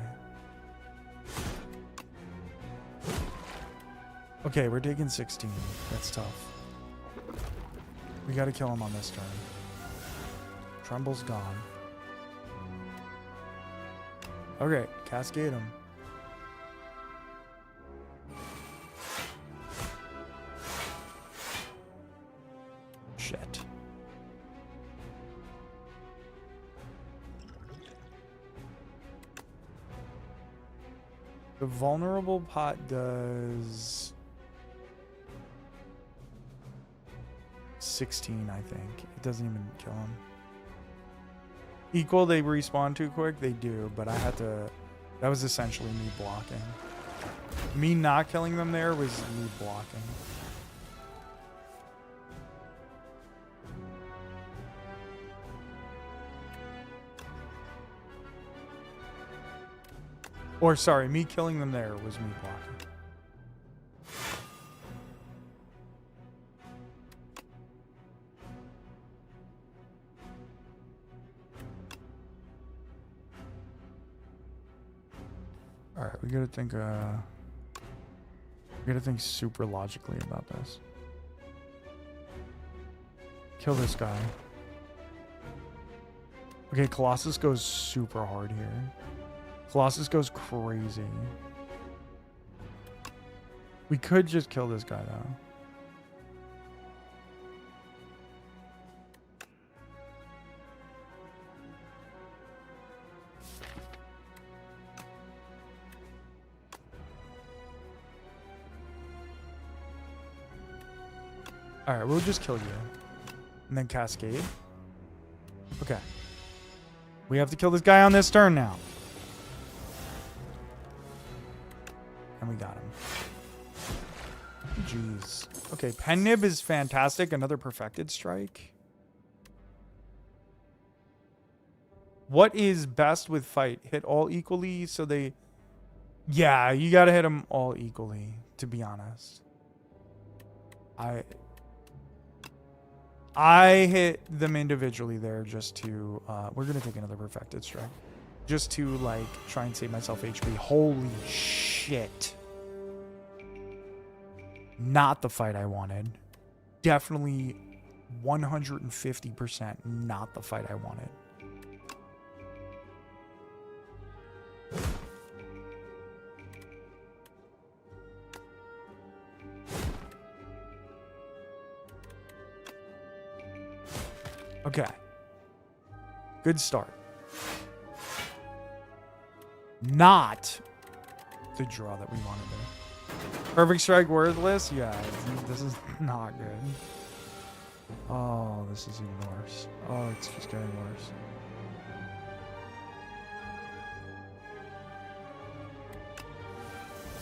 Okay, we're taking 16. That's tough. We gotta kill him on this turn. Tremble's gone. Okay, cascade him. Shit. The vulnerable pot does 16, I think. It doesn't even kill him. Equal, they respawn too quick? They do, but I had to... That was essentially me blocking. Me not killing them there was me blocking. Or, sorry, me killing them there was me blocking. Alright, we gotta think super logically about this. Kill this guy. Okay, Colossus goes super hard here. Colossus goes crazy. We could just kill this guy, though. Alright, we'll just kill you. And then cascade. Okay. We have to kill this guy on this turn now. And we got him. Jeez. Okay, Pen Nib is fantastic. Another perfected strike. What is best with fight? Hit all equally so they... Yeah, you gotta hit them all equally, to be honest. I hit them individually there just to... we're going to take another perfected strike. Just to, like, try and save myself HP. Holy shit. Not the fight I wanted. Definitely 150% not the fight I wanted. Okay. Good start. Not the draw that we wanted there. Perfect strike worthless? Yeah, this is not good. Oh, this is even worse. Oh, it's just getting worse.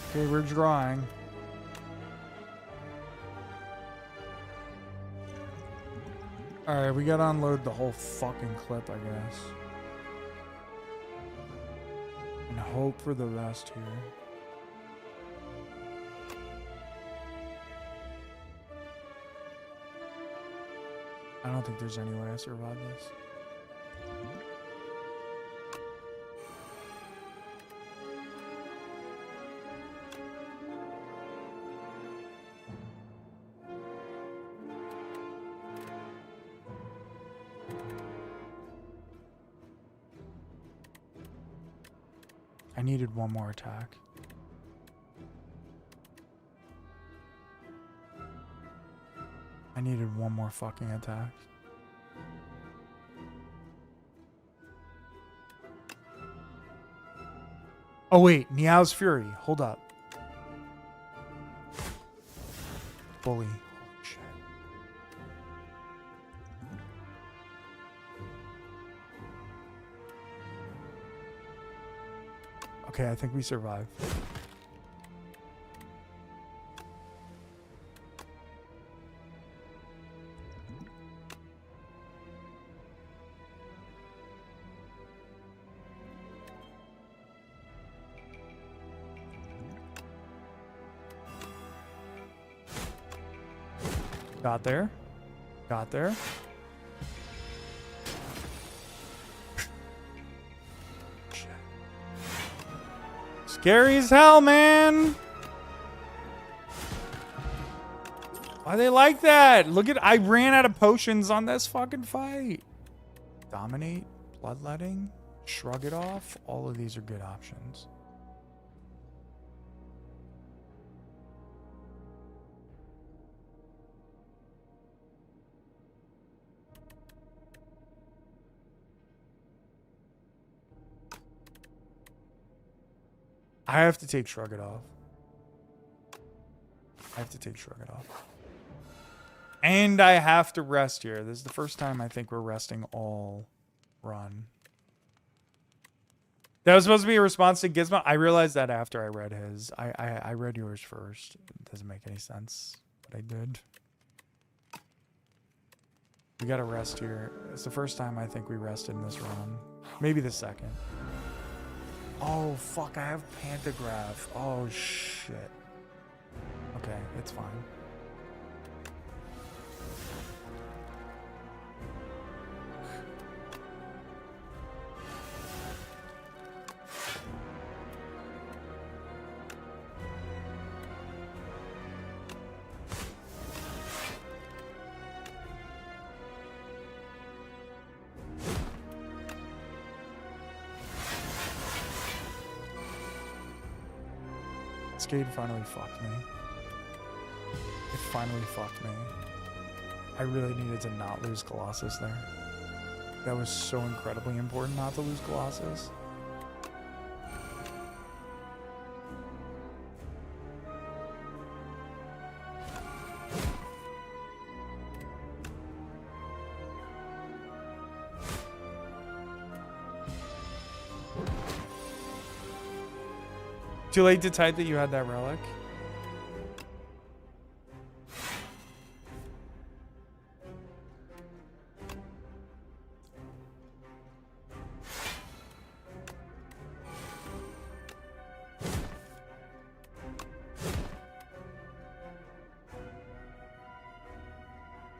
Okay, we're drawing. Alright, we gotta unload the whole fucking clip, I guess. And hope for the best here. I don't think there's any way I survive this. I needed one more attack. I needed one more fucking attack. Oh wait, Niao's Fury. Hold up. Bully. Holy shit. Okay, I think we survived. Got there. Got there. Shit. Scary as hell, man. Why they like that? Look at, I ran out of potions on this fucking fight. Dominate, bloodletting, shrug it off. All of these are good options. I have to take Shrug It Off. I have to take Shrug It Off. And I have to rest here. This is the first time I think we're resting all run. That was supposed to be a response to Gizmo. I realized that after I read his. I read yours first. It doesn't make any sense, but I did. We gotta rest here. It's the first time I think we rested in this run. Maybe the second. Oh, fuck, I have Pantograph. Oh, shit. Okay, it's fine. Cascade finally fucked me. It finally fucked me. I really needed to not lose Colossus there. That was so incredibly important not to lose Colossus. Too late to type that you had that relic.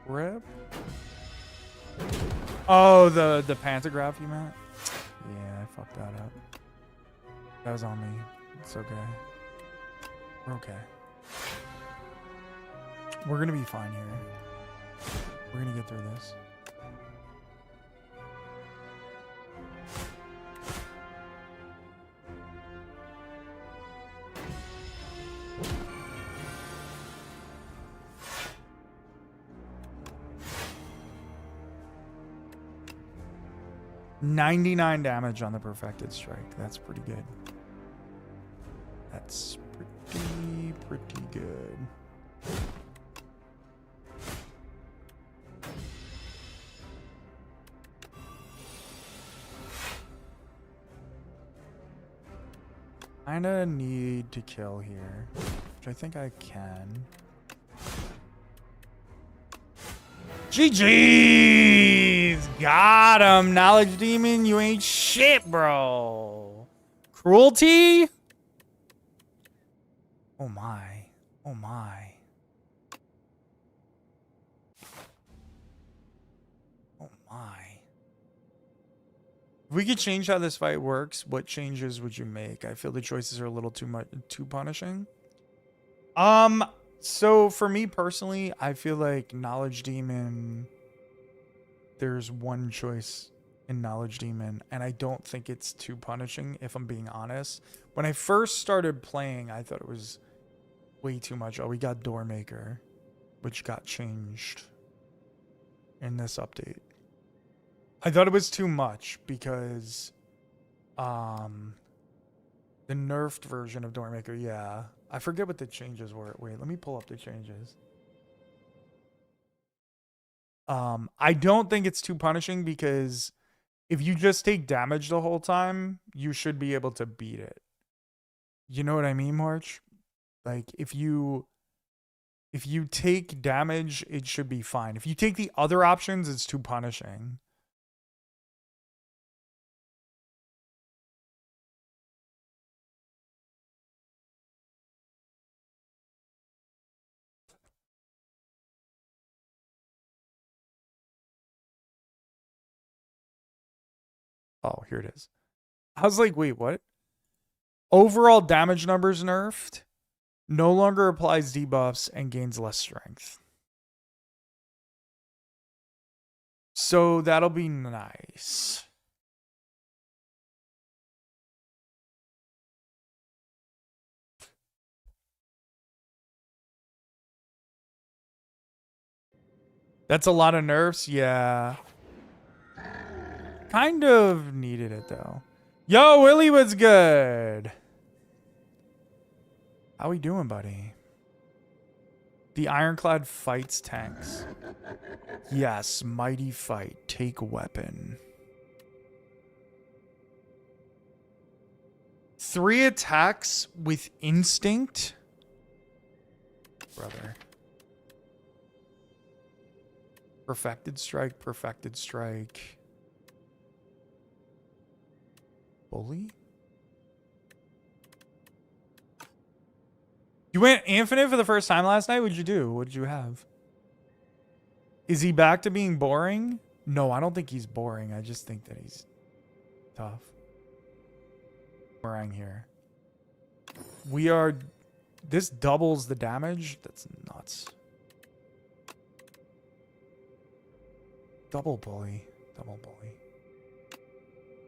Rip. Oh, the pantograph you meant? Yeah, I fucked that up. That was on me. It's okay. We're okay. We're gonna be fine here. We're gonna get through this. $99 damage on the perfected strike. That's pretty good. That's pretty good. Kinda need to kill here, which I think I can. GG's! Got him! Knowledge Demon, you ain't shit, bro. Cruelty? Oh my. Oh my. Oh my. If we could change how this fight works, what changes would you make? I feel the choices are a little too punishing. So for me personally, I feel like Knowledge Demon, there's one choice in Knowledge Demon, and I don't think it's too punishing, if I'm being honest. When I first started playing, I thought it was way too much. Oh, we got Doormaker, which got changed in this update. I thought it was too much because the nerfed version of Doormaker, yeah. I forget what the changes were. Wait, let me pull up the changes. I don't think it's too punishing because if you just take damage the whole time, you should be able to beat it. You know what I mean, March? Like if you take damage, it should be fine. If you take the other options, it's too punishing. Oh, here it is. I was like, wait, what? Overall damage numbers nerfed. No longer applies debuffs and gains less strength. So that'll be nice. That's a lot of nerfs, yeah. Kind of needed it though. Yo, Willie was good. How we doing, buddy? The Ironclad fights tanks. Yes, mighty fight. Take weapon. 3 attacks with instinct? Brother. Perfected strike, perfected strike. Bully? You went infinite for the first time last night? What'd you do? What'd you have? Is he back to being boring? No, I don't think he's boring. I just think that he's tough. Meringue here. We are... This doubles the damage? That's nuts. Double bully. Double bully.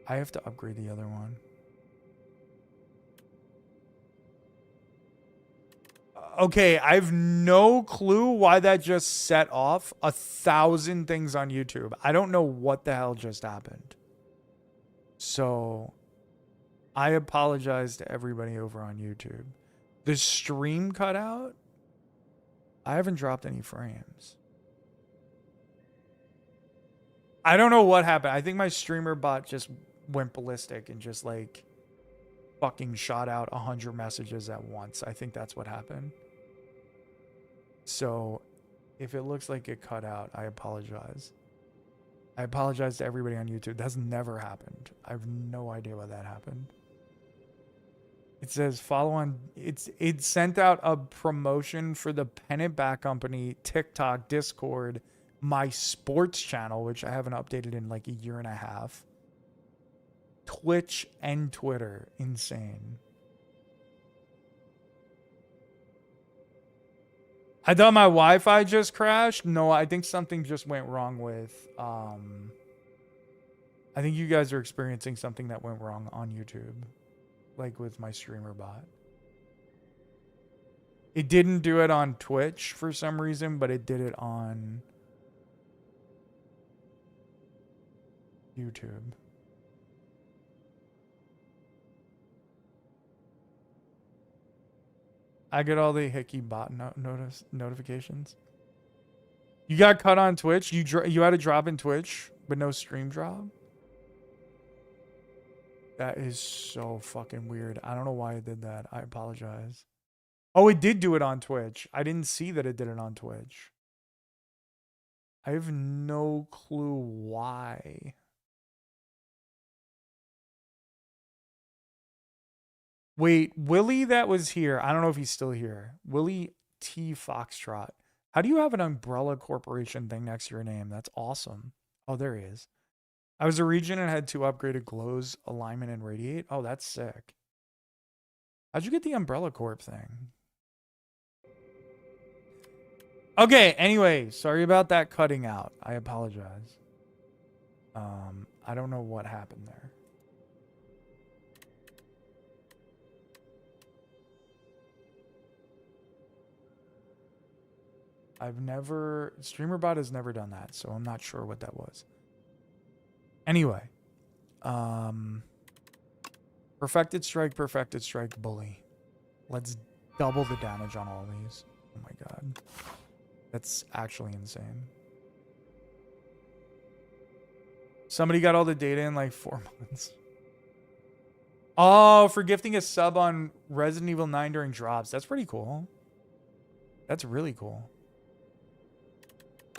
I have to upgrade the other one. Okay, I have no clue why that just set off 1,000 things on YouTube. I don't know what the hell just happened. So, I apologize to everybody over on YouTube. The stream cut out? I haven't dropped any frames. I don't know what happened. I think my streamer bot just went ballistic and just like fucking shot out 100 messages at once. I think that's what happened. So if it looks like it cut out, I apologize. I apologize to everybody on YouTube. That's never happened. I have no idea why that happened. It says follow on. It sent out a promotion for the Pennant Back Company, TikTok, Discord, my sports channel, which I haven't updated in like a year and a half. Twitch and Twitter. Insane. I thought my Wi-Fi just crashed. No, I think something just went wrong with... I think you guys are experiencing something that went wrong on YouTube. Like with my streamer bot. It didn't do it on Twitch for some reason, but it did it on YouTube. I get all the hickey bot notifications. You got cut on Twitch? You had a drop in Twitch, but no stream drop? That is so fucking weird. I don't know why it did that. I apologize. Oh, it did do it on Twitch. I didn't see that it did it on Twitch. I have no clue why. Wait, Willie that was here. I don't know if he's still here. Willie T. Foxtrot. How do you have an Umbrella Corporation thing next to your name? That's awesome. Oh, there he is. I was a region and had 2 upgraded glows, alignment, and radiate. Oh, that's sick. How'd you get the Umbrella Corp thing? Okay, anyway, sorry about that cutting out. I apologize. I don't know what happened there. StreamerBot has never done that, so I'm not sure what that was. Anyway, perfected strike, bully. Let's double the damage on all these. Oh my god. That's actually insane. Somebody got all the data in like 4 months. Oh, for gifting a sub on Resident Evil 9 during drops. That's pretty cool. That's really cool.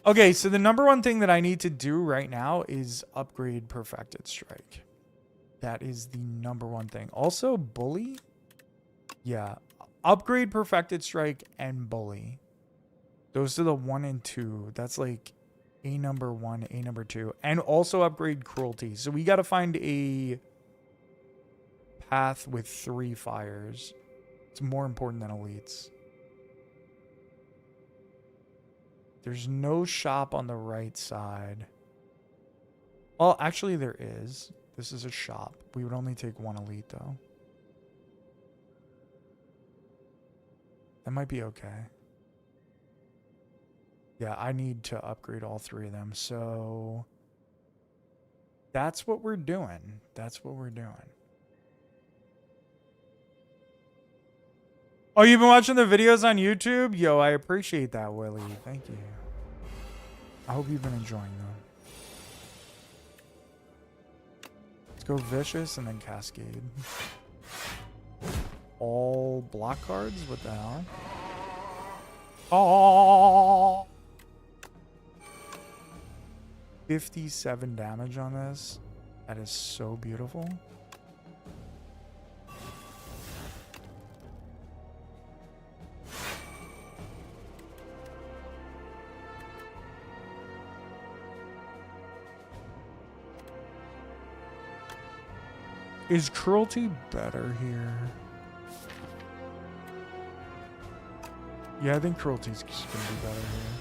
Okay, so the number one thing that I need to do right now is upgrade Perfected Strike. That is the number one thing. Also, Bully. Yeah. Upgrade Perfected Strike and Bully. Those are the 1 and 2. That's like A number 1, A number 2. And also upgrade Cruelty. So we got to find a path with 3 fires. It's more important than elites. There's no shop on the right side. Well, actually there is. This is a shop. We would only take 1 elite though. That might be okay. Yeah, I need to upgrade all 3 of them. So that's what we're doing. That's what we're doing. Oh, you've been watching the videos on YouTube? Yo, I appreciate that, Willie. Thank you. I hope you've been enjoying them. Let's go Vicious and then Cascade. All block cards? What the hell? Oh! 57 damage on this. That is so beautiful. Is Cruelty better here? Yeah, I think Cruelty's just gonna be better here.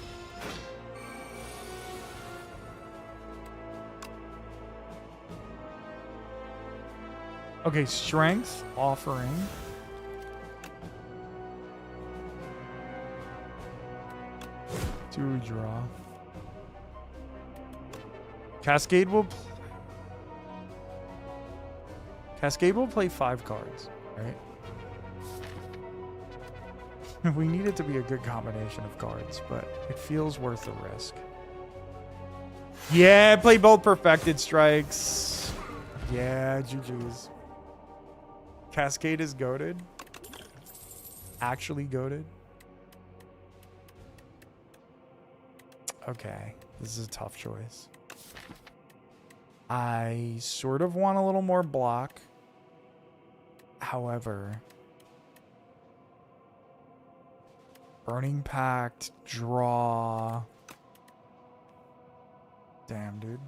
Okay, Strength, Offering. Do we draw? Cascade will play 5 cards, right? We need it to be a good combination of cards, but it feels worth the risk. Yeah, play both Perfected Strikes. Yeah, GG's. Cascade is goated. Actually goated. Okay, this is a tough choice. I sort of want a little more block. However, Burning Pact, draw. Damn, dude.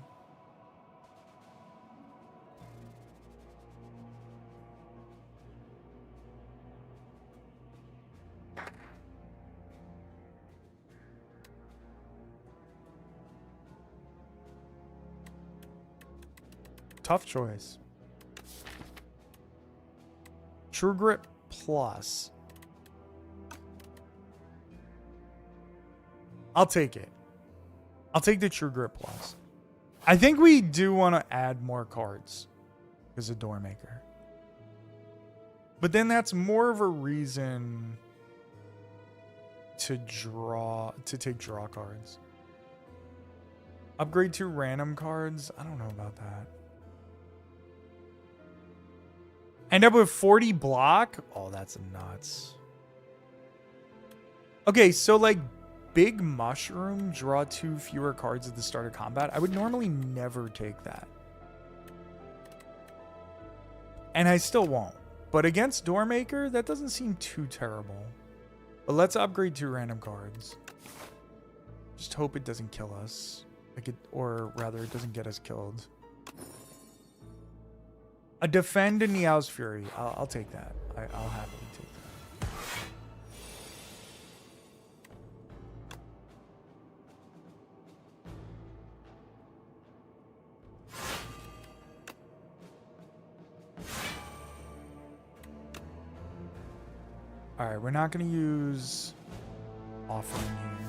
Tough choice. True Grit Plus. I'll take it. I'll take the True Grit Plus. I think we do want to add more cards as a Doormaker. But then that's more of a reason to take draw cards. Upgrade to random cards? I don't know about that. End up with 40 block? Oh, that's nuts. Okay, so like big mushroom, draw 2 fewer cards at the start of combat. I would normally never take that. And I still won't. But against Doormaker, that doesn't seem too terrible. But let's upgrade 2 random cards. Just hope it doesn't kill us. Or rather, it doesn't get us killed. A Defend and Niao's Fury. I'll take that. I'll happily take that. Alright, we're not going to use Offering here.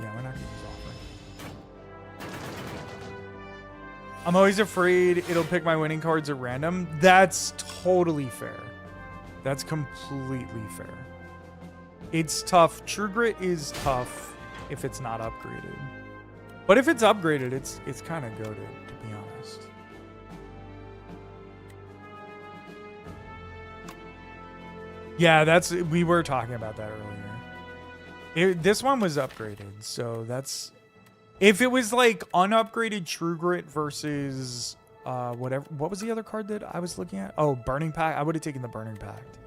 Yeah, we're not going to use Offering. I'm always afraid it'll pick my winning cards at random. That's totally fair. That's completely fair. It's tough. True Grit is tough if it's not upgraded. But if it's upgraded, it's kind of goated, to be honest. Yeah, we were talking about that earlier. This one was upgraded, so that's... If it was like unupgraded True Grit versus whatever, what was the other card that I was looking at? Oh, Burning Pact. I would have taken the Burning Pact.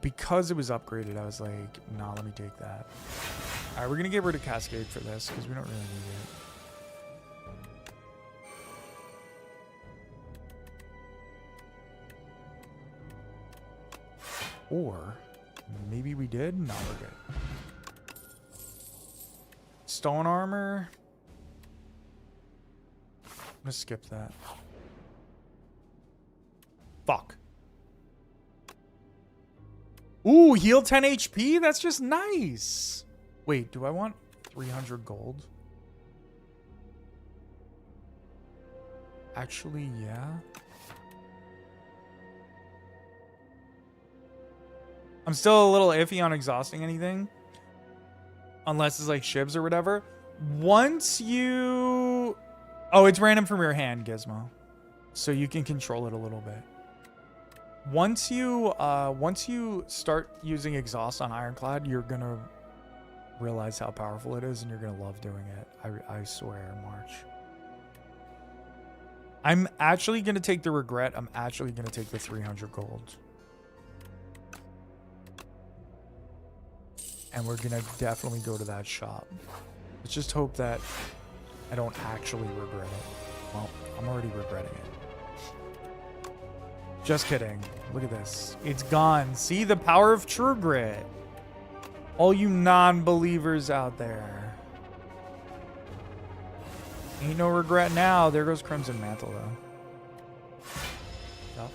Because it was upgraded, I was like, nah, let me take that. All right, we're gonna get rid of Cascade for this because we don't really need it. Or maybe we did. No, we're good. Stone Armor. I'm gonna skip that. Fuck. Ooh, heal 10 HP? That's just nice. Wait, do I want 300 gold? Actually, yeah. I'm still a little iffy on exhausting anything. Unless it's like shivs or whatever. Once you... Oh, it's random from your hand, Gizmo. So you can control it a little bit. Once you start using exhaust on Ironclad, you're gonna realize how powerful it is and you're gonna love doing it. I swear, March. I'm actually gonna take the regret. I'm actually gonna take the 300 gold. And we're gonna definitely go to that shop. Let's just hope that I don't actually regret it. Well, I'm already regretting it. Just kidding. Look at this. It's gone. See the power of True Grit. All you non-believers out there. Ain't no regret now. There goes Crimson Mantle, though. Yep.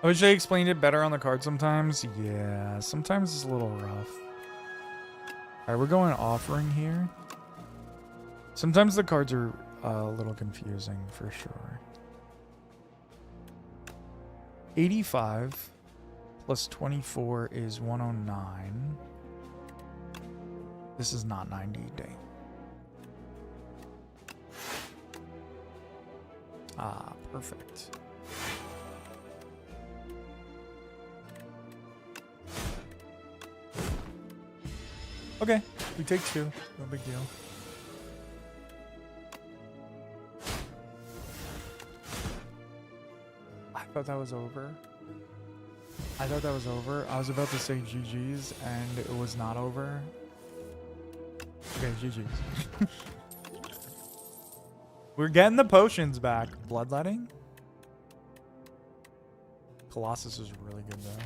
I wish I explained it better on the card sometimes. Yeah, sometimes it's a little rough. Alright, we're going Offering here. Sometimes the cards are a little confusing, for sure. 85 plus 24 is 109. This is not 90 day. Ah, perfect. Okay, we take 2. No big deal. I thought that was over. I was about to say GG's and it was not over. Okay, GG's. We're getting the potions back. Bloodletting? Colossus is really good though.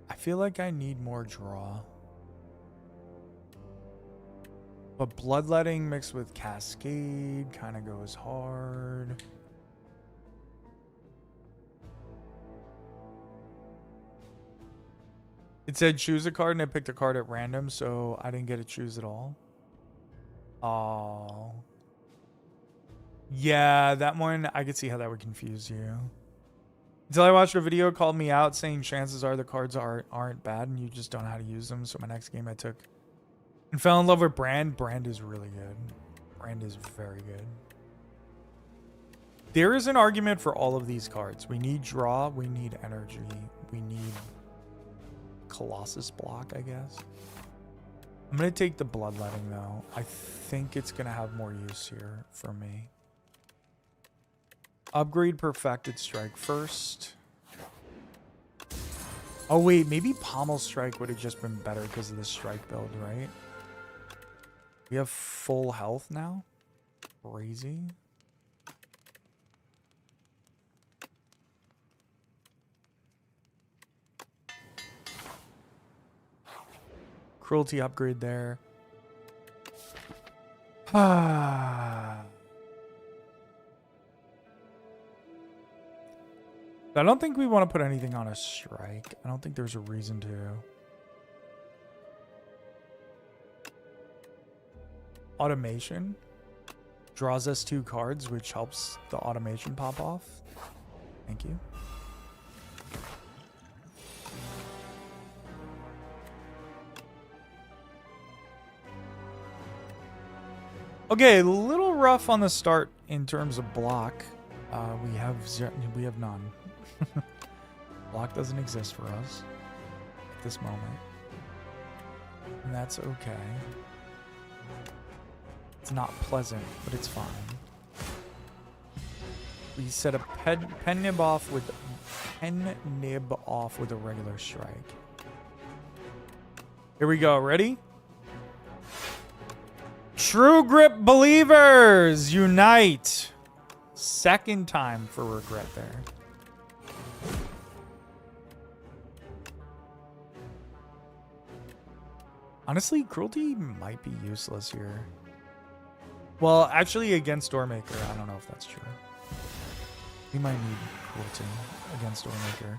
I feel like I need more draw. But Bloodletting mixed with Cascade kind of goes hard. It said choose a card and I picked a card at random, so I didn't get to choose at all. Oh. Yeah, that one, I could see how that would confuse you. Until I watched a video called me out saying chances are the cards aren't bad and you just don't know how to use them. So my next game I took And fell in love with Brand. Brand is really good. Brand is very good. There is an argument for all of these cards. We need draw. We need energy. We need Colossus block, I guess. I'm going to take the Bloodletting, though. I think it's going to have more use here for me. Upgrade Perfected Strike first. Oh, wait. Maybe Pommel Strike would have just been better because of the Strike build, right? We have full health now? Crazy. Cruelty upgrade there. I don't think we want to put anything on a strike. I don't think there's a reason to. Automation draws us 2 cards, which helps the automation pop off. Thank you. Okay, a little rough on the start in terms of block. We have none. Block doesn't exist for us at this moment, and that's okay. It's not pleasant, but it's fine. We set a pen nib off with a regular strike. Here we go. Ready? True Grip believers, unite. Second time for regret there. Honestly, Cruelty might be useless here. Well, actually, against Doormaker, I don't know if that's true. We might need Cruelty against Doormaker.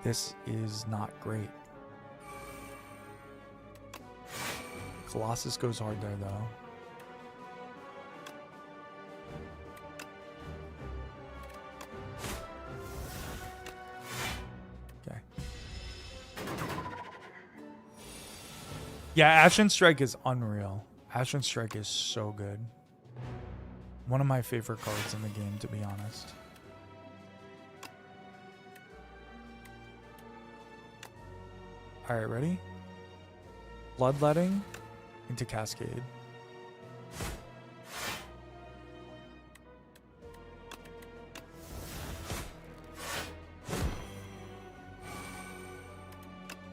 This is not great. Colossus goes hard there, though. Okay. Yeah, Ashen Strike is unreal. Ashen Strike is so good. One of my favorite cards in the game, to be honest. Alright, ready? Bloodletting into Cascade.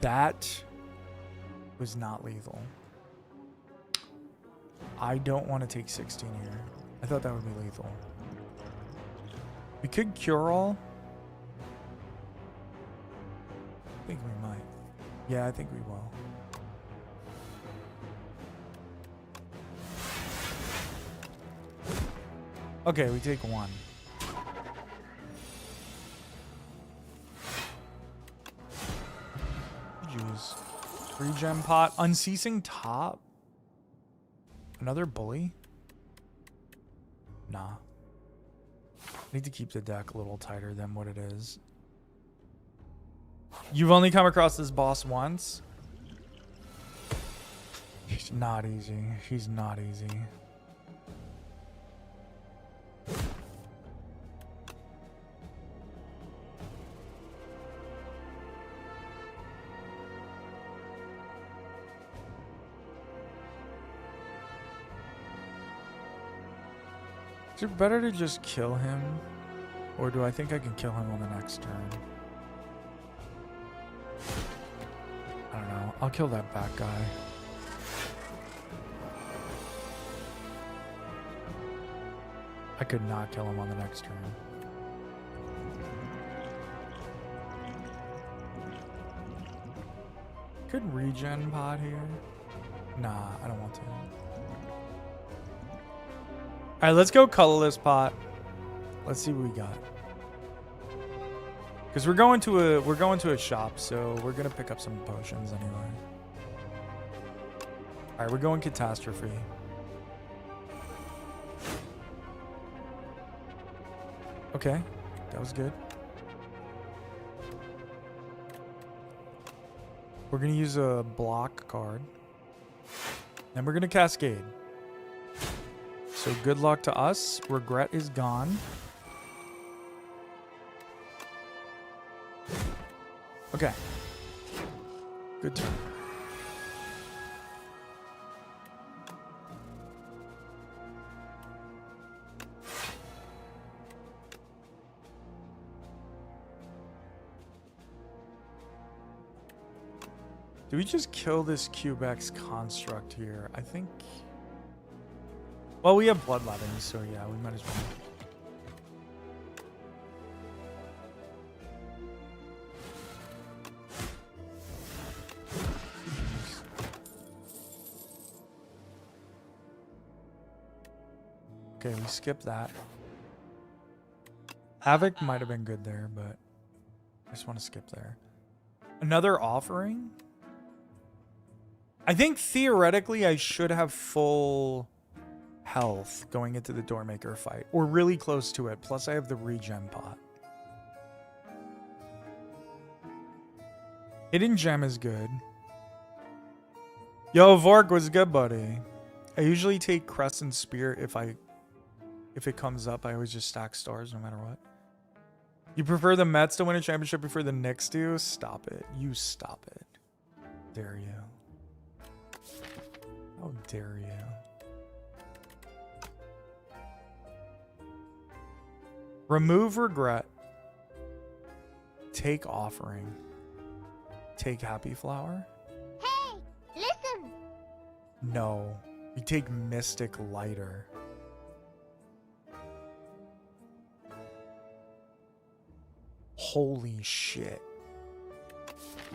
That was not lethal. I don't want to take 16 here. I thought that would be lethal. We could Cure All. I think we might. Yeah, I think we will. Okay, we take 1. Jeez. 3-gem pot. Unceasing top. Another bully? Nah. I need to keep the deck a little tighter than what it is. You've only come across this boss once? He's not easy. He's not easy. Is it better to just kill him? Or do I think I can kill him on the next turn? I don't know. I'll kill that back guy. I could not kill him on the next turn. Could regen pod here. Nah, I don't want to. All right, let's go colorless pot. Let's see what we got. Because we're going to a shop, so we're gonna pick up some potions anyway. All right, we're going catastrophe. Okay, that was good. We're gonna use a block card. Then we're going to cascade. So good luck to us. Regret is gone. Okay. Good turn. Do we just kill this Cubex construct here? I think... Well, we have bloodletting, so yeah, we might as well. Okay, we skip that. Havoc might have been good there, but I just want to skip there. Another offering? I think theoretically I should have full health going into the Doormaker fight, or really close to it. Plus I have the regen pot. Hidden gem is good. Yo, Vork was good, buddy. I usually take Crescent Spear if it comes up. I always just stack stars no matter what. You prefer the Mets to win a championship before the Knicks do? Stop it. You stop it. Dare you. How dare you? Remove regret. Take offering. Take happy flower. Hey, listen. No. We take mystic lighter. Holy shit.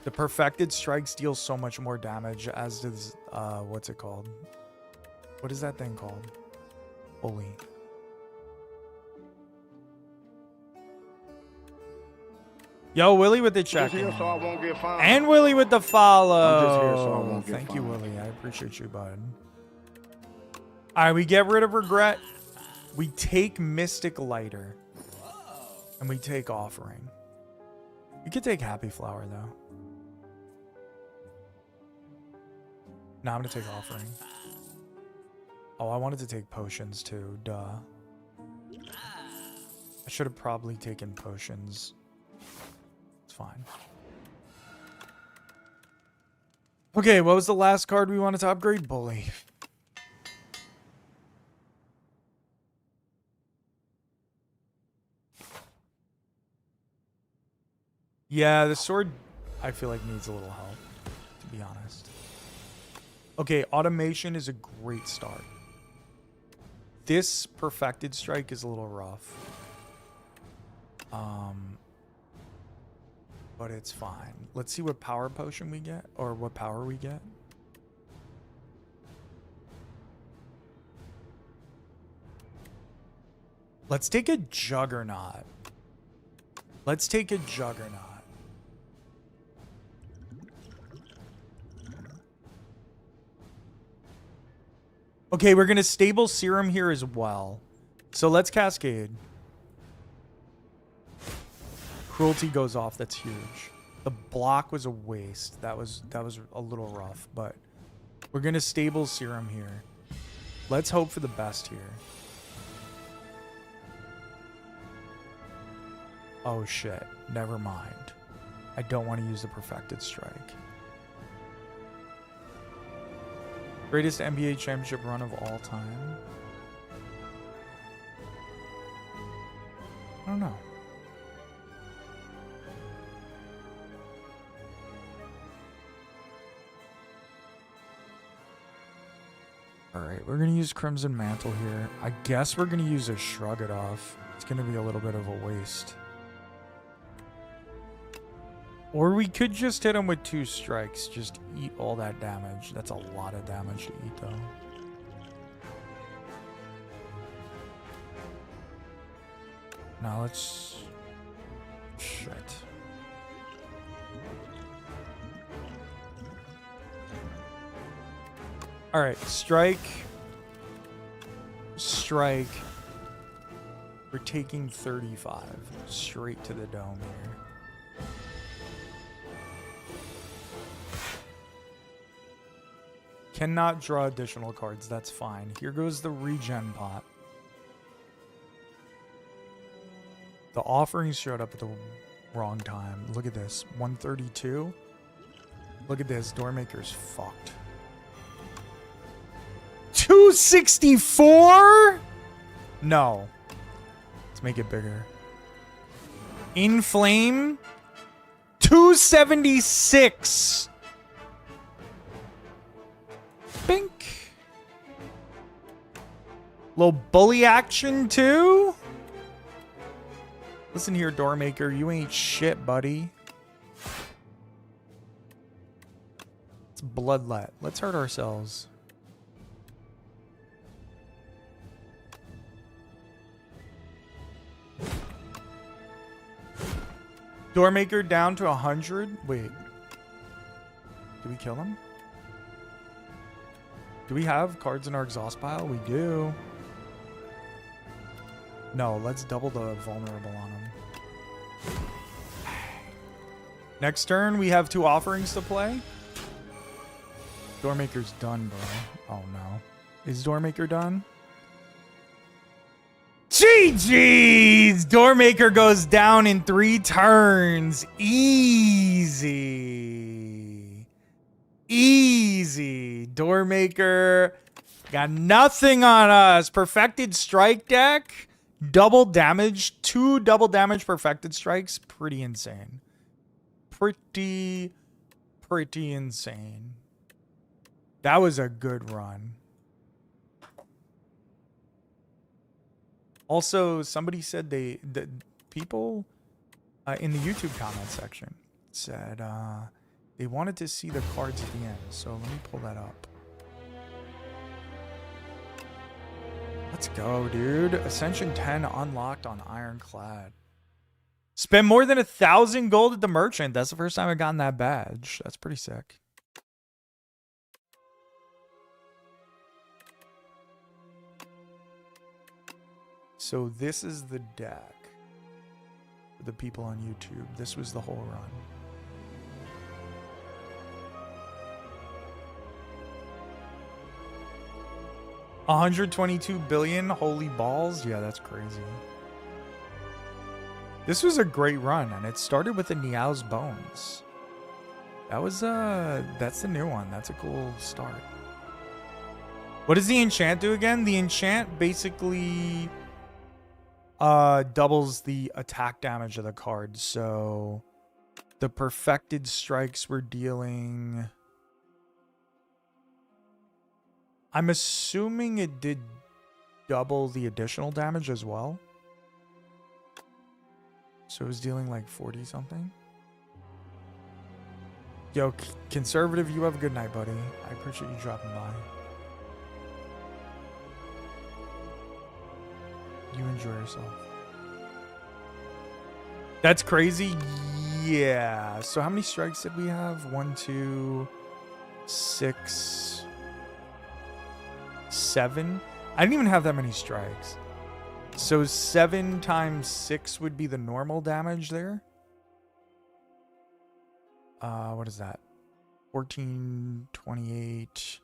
The perfected strikes deal so much more damage, as does what's it called? What is that thing called? Holy. Yo, Willie with the check. And Willie with the follow. Thank you, Willie. I appreciate you, bud. All right, we get rid of regret. We take mystic lighter. And we take offering. You could take happy flower, though. No, I'm going to take offering. Oh, I wanted to take potions, too. Duh. I should have probably taken potions. It's fine. Okay, what was the last card we wanted to upgrade? Bully. Yeah, the sword, I feel like, needs a little help, to be honest. Okay, automation is a great start. This perfected strike is a little rough. But it's fine. Let's see what power potion we get, or what power we get. Let's take a juggernaut. Let's take a juggernaut. Okay, we're going to stable serum here as well. So let's cascade. Cruelty goes off. That's huge. The block was a waste. That was a little rough, but we're going to stable serum here. Let's hope for the best here. Oh shit. Never mind. I don't want to use the perfected strike. Greatest NBA championship run of all time? I don't know. Alright, we're going to use Crimson Mantle here. I guess we're going to use a Shrug It Off. It's going to be a little bit of a waste. Or we could just hit him with 2 strikes. Just eat all that damage. That's a lot of damage to eat, though. Now let's... Shit. Alright, strike. Strike. We're taking 35. Straight to the dome here. Cannot draw additional cards. That's fine. Here goes the regen pot. The offerings showed up at the wrong time. Look at this. 132. Look at this. Doormaker's fucked. 264? No. Let's make it bigger. In Flame. 276. Bink. Little bully action too. Listen here, Doormaker. You ain't shit, buddy. It's Bloodlet. Let's hurt ourselves. Doormaker down to 100. Wait. Did we kill him? Do we have cards in our exhaust pile? We do. No, let's double the vulnerable on him. Next turn, we have 2 offerings to play. Doormaker's done, bro. Oh, no. Is Doormaker done? GG's! Doormaker goes down in 3 turns. Easy. Easy. Doormaker got nothing on us. Perfected strike deck. Double damage. 2 double damage perfected strikes. Pretty insane. Pretty insane. That was a good run. Also, somebody said the people in the YouTube comment section said they wanted to see the cards at the end. So let me pull that up. Let's go, dude. Ascension 10 unlocked on Ironclad. Spend more than 1,000 gold at the merchant. That's the first time I've gotten that badge. That's pretty sick. So this is the deck for the people on YouTube. This was the whole run. $122 billion. Holy balls. Yeah, that's crazy. This was a great run, and it started with the Niao's Bones. That was that's the new one. That's a cool start. What does the enchant do again? The enchant basically doubles the attack damage of the card. So the perfected strikes we're dealing, I'm assuming it did double the additional damage as well. So it was dealing like 40 something. Yo, Conservative, you have a good night, buddy. I appreciate you dropping by. You enjoy yourself. That's crazy. Yeah. So how many strikes did we have? 1, 2, 6, 7. I didn't even have that many strikes. So 7 times 6 would be the normal damage there. What is that? 14, 28,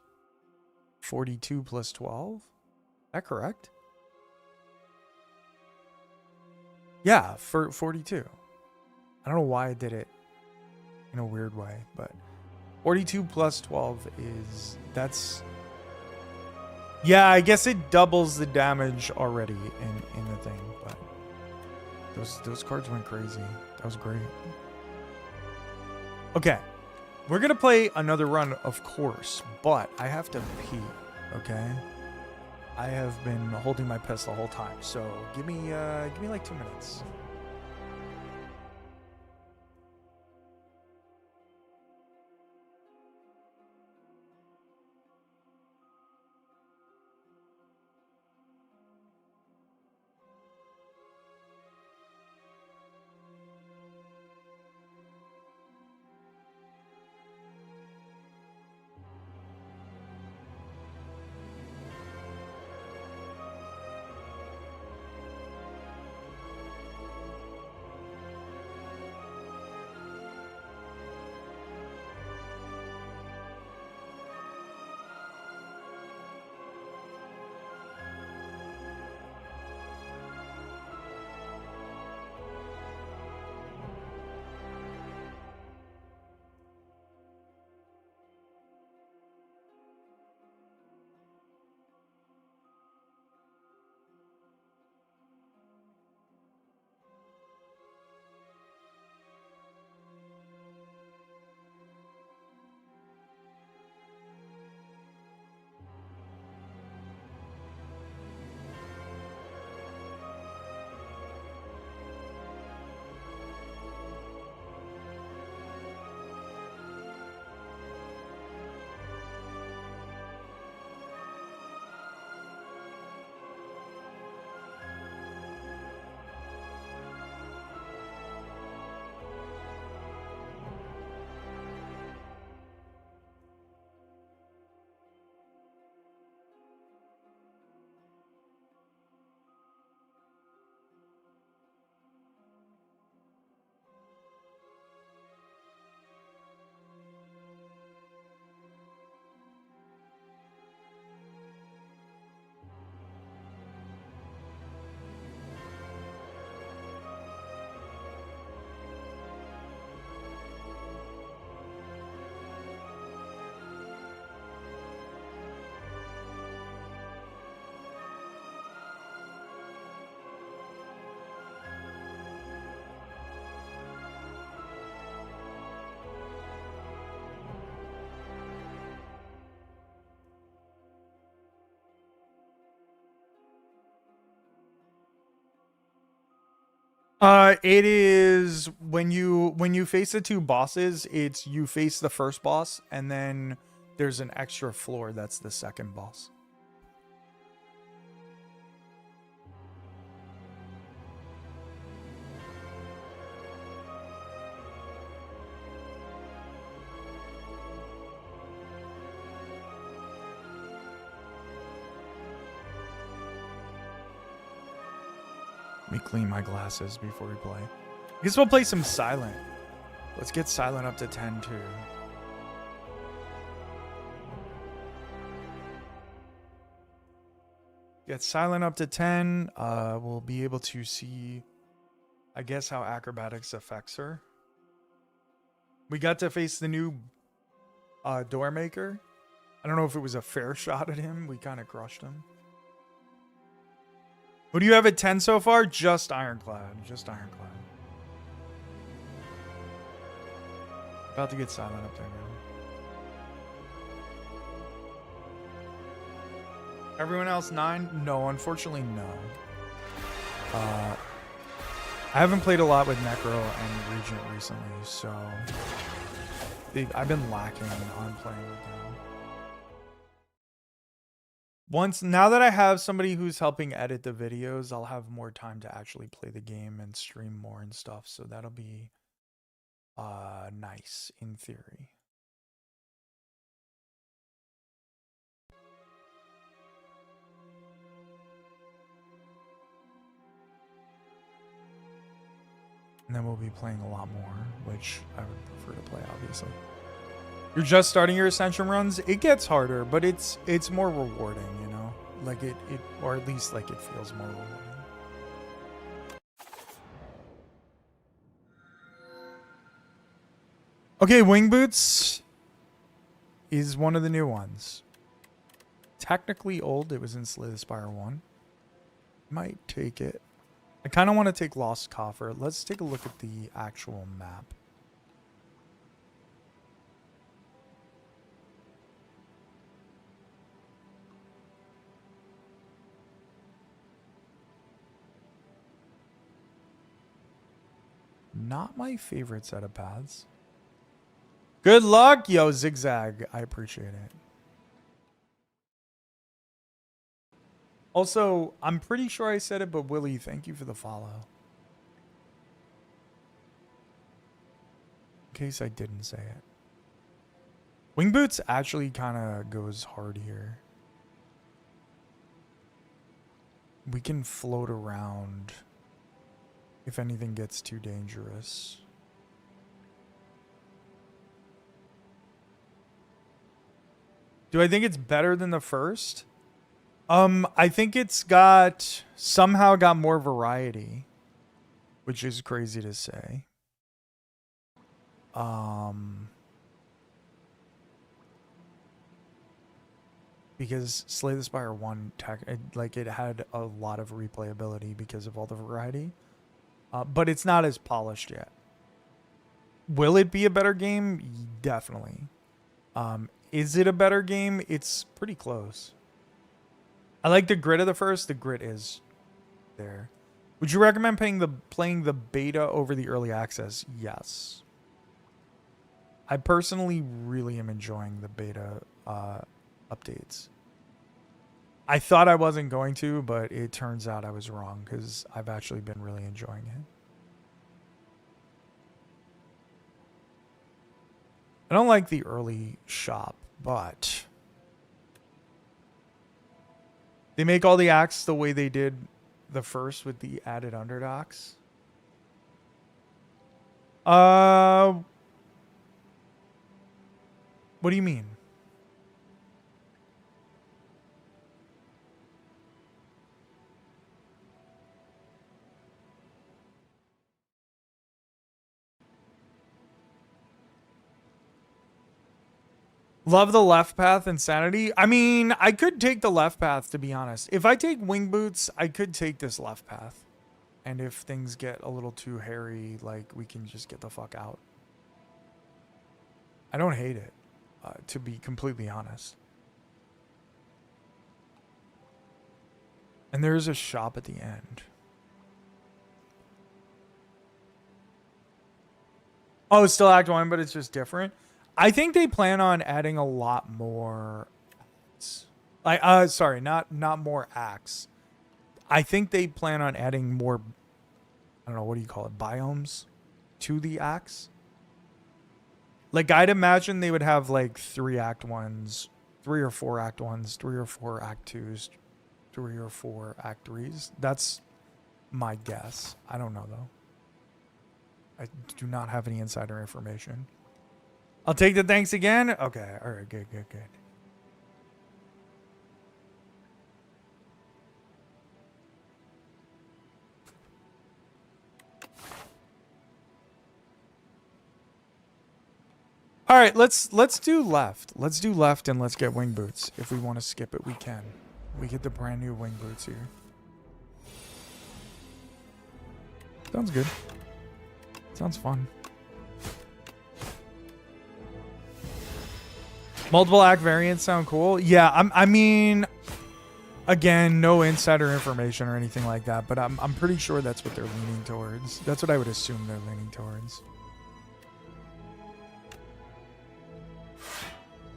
42 plus 12. Is that correct? Yeah, for 42. I don't know why I did it in a weird way, but 42 plus 12 is, that's, yeah, I guess it doubles the damage already in the thing, but those cards went crazy. That was great. Okay, we're gonna play another run, of course, but I have to pee, okay? I have been holding my piss the whole time, so give me like 2 minutes. It is when you face the two bosses, it's you face the first boss and then there's an extra floor that's the second boss. Let me clean my glasses before we play. I guess we'll play some Silent. Let's get Silent up to 10 too. Get Silent up to 10. We'll be able to see, I guess, how acrobatics affects her. We got to face the new door maker. I don't know if it was a fair shot at him. We kind of crushed him. Who do you have at 10 so far? Just Ironclad. Just Ironclad. About to get Silent up there now. Everyone else 9? No, unfortunately no. I haven't played a lot with Necro and Regent recently, so I've been lacking on playing with them. Now that I have somebody who's helping edit the videos, I'll have more time to actually play the game and stream more and stuff. So that'll be nice in theory. And then we'll be playing a lot more, which I would prefer to play, obviously. You're just starting your Ascension runs. It gets harder, but it's more rewarding, you know? Like it or at least like it feels more rewarding. Okay, Wing Boots is one of the new ones. Technically old. It was in Slay the Spire 1. Might take it. I kind of want to take Lost Coffer. Let's take a look at the actual map. Not my favorite set of paths. Good luck, yo, Zigzag. I appreciate it. Also, I'm pretty sure I said it, but Willie, thank you for the follow. In case I didn't say it. Wing Boots actually kind of goes hard here. We can float around if anything gets too dangerous. Do I think it's better than the first? I think it's somehow got more variety, which is crazy to say. Because Slay the Spire 1, it had a lot of replayability because of all the variety. But it's not as polished yet. Will it be a better game? Definitely. Is it a better game? It's pretty close. I like the grit of the first. The grit is there. Would you recommend playing the beta over the early access? Yes. I personally really am enjoying the beta updates. I thought I wasn't going to, but it turns out I was wrong because I've actually been really enjoying it. I don't like the early shop, but they make all the acts the way they did the first with the added underdocks. What do you mean? Love the left path insanity. I mean, I could take the left path, to be honest. If I take Wing Boots, I could take this left path. And if things get a little too hairy, like, we can just get the fuck out. I don't hate it, to be completely honest. And there is a shop at the end. Oh, it's still Act 1, but it's just different. I think they plan on adding a lot more acts. Like, sorry, not more acts. I think they plan on adding more, I don't know, what do you call it, biomes to the acts. Like, I'd imagine they would have like 3 Act 1s, 3 or 4 Act 1s, 3 or 4 Act 2s, 3 or 4 Act 3s. That's my guess. I don't know, though. I do not have any insider information. I'll take the thanks again. Okay. All right. Good. All right. Let's do left. Let's do left and let's get wing boots. If we want to skip it, we can. We get the brand new wing boots here. Sounds good. Sounds fun. Multiple act variants sound cool. Yeah, I mean, again, no insider information or anything like that, but I'm pretty sure that's what they're leaning towards. That's what I would assume they're leaning towards.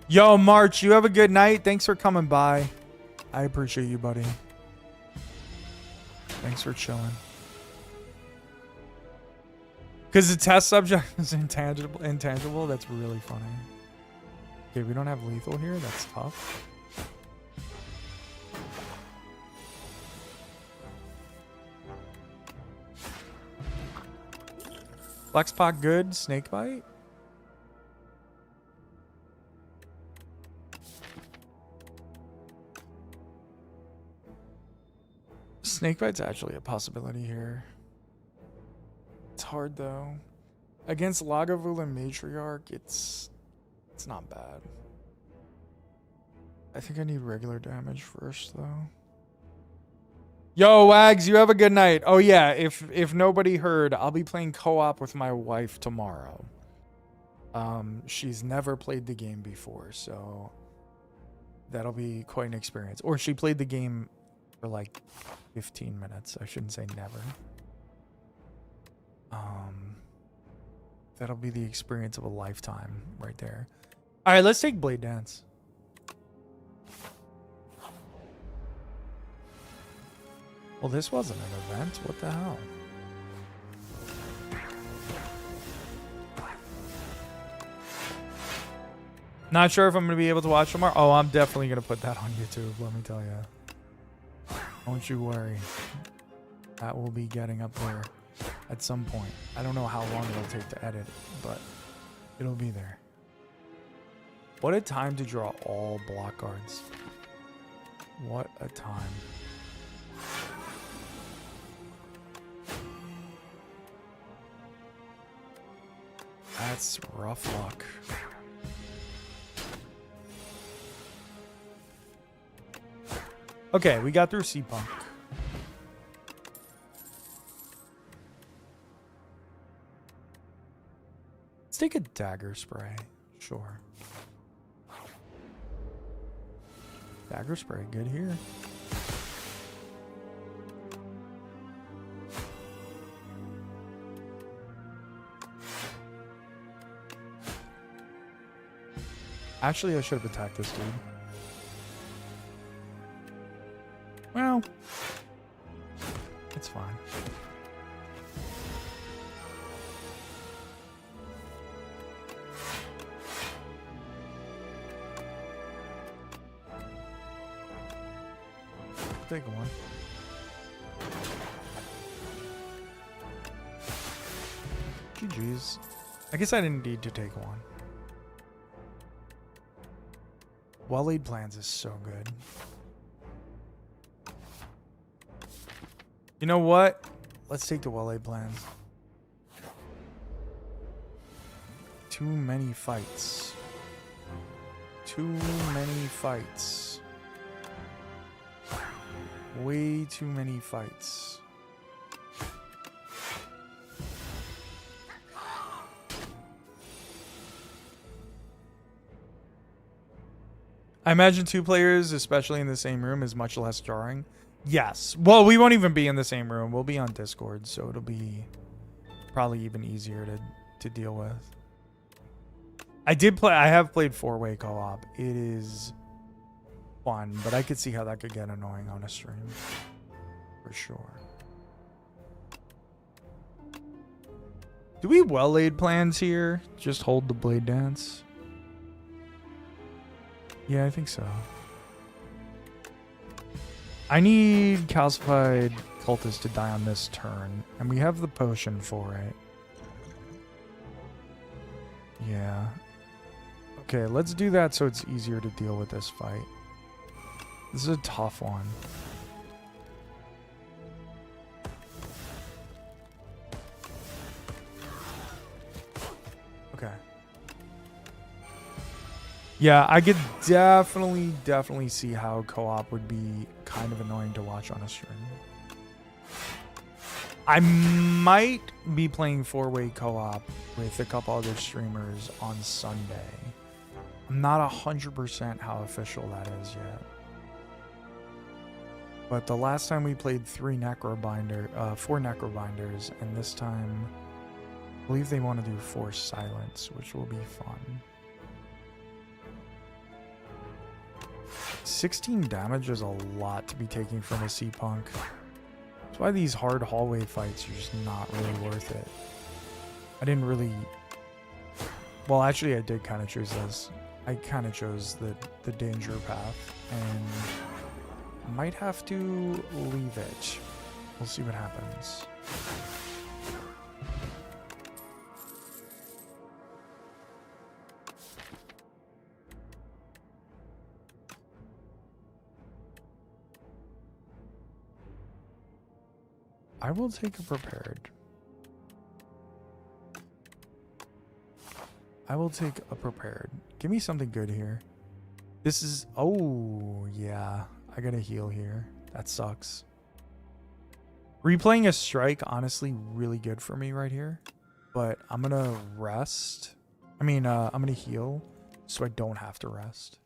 Yo, March, you have a good night. Thanks for coming by. I appreciate you, buddy. Thanks for chilling. Because the test subject is intangible. That's really funny. Okay, we don't have lethal here. That's tough. Flexpot good. Snakebite. Snakebite's actually a possibility here. It's hard though. Against Lagavulin Matriarch, it's not bad. I think I need regular damage first though. Yo, Wags, you have a good night. Oh yeah, if nobody heard, I'll be playing co-op with my wife tomorrow. She's never played the game before, so that'll be quite an experience. Or she played the game for like 15 minutes. I shouldn't say never. That'll be the experience of a lifetime right there. All right, let's take Blade Dance. Well, this wasn't an event. What the hell? Not sure if I'm going to be able to watch tomorrow. Oh, I'm definitely going to put that on YouTube, let me tell you. Don't you worry. That will be getting up there at some point. I don't know how long it'll take to edit, but it'll be there. What a time to draw all block guards. What a time. That's rough luck. Okay, we got through C-Punk. Let's take a dagger spray. Sure. Dagger spray, good here. Actually, I should have attacked this dude. Well, it's fine. Take one. GG's. I guess I didn't need to take one. Well-laid plans is so good. You know what? Let's take the well-laid plans. Too many fights. Too many fights. Way too many fights. I imagine 2 players, especially in the same room, is much less jarring. Yes. Well, we won't even be in the same room. We'll be on Discord, so it'll be probably even easier to deal with. I have played 4-way co-op. It is fun, but I could see how that could get annoying on a stream. For sure. Do we well-laid plans here? Just hold the blade dance? Yeah, I think so. I need calcified cultists to die on this turn, and we have the potion for it. Yeah. Okay, let's do that so it's easier to deal with this fight. This is a tough one. Okay. Yeah, I could definitely see how co-op would be kind of annoying to watch on a stream. I might be playing 4-way co-op with a couple other streamers on Sunday. I'm not 100% how official that is yet. But the last time we played 4 Necrobinders, and this time I believe they want to do Force Silence, which will be fun. 16 damage is a lot to be taking from a Sea Punk. That's why these hard hallway fights are just not really worth it. I didn't really... Well, actually, I did kind of choose this. I kind of chose the danger path, and might have to leave it. We'll see what happens. I will take a prepared. I will take a prepared. Give me something good here. This is... Oh, yeah. I gotta heal here. That sucks. Replaying a strike, honestly, really good for me right here. But I'm gonna rest. I'm gonna heal so I don't have to rest.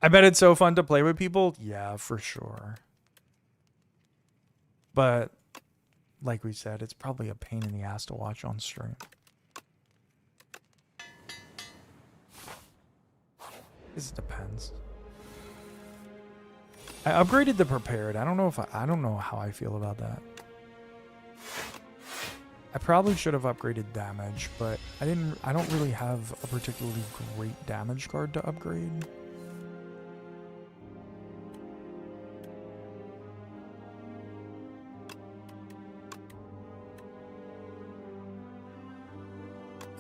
I bet it's so fun to play with people. Yeah, for sure. But like we said, it's probably a pain in the ass to watch on stream. This depends. I upgraded the prepared. I don't know how I feel about that. I probably should have upgraded damage, but I don't really have a particularly great damage card to upgrade.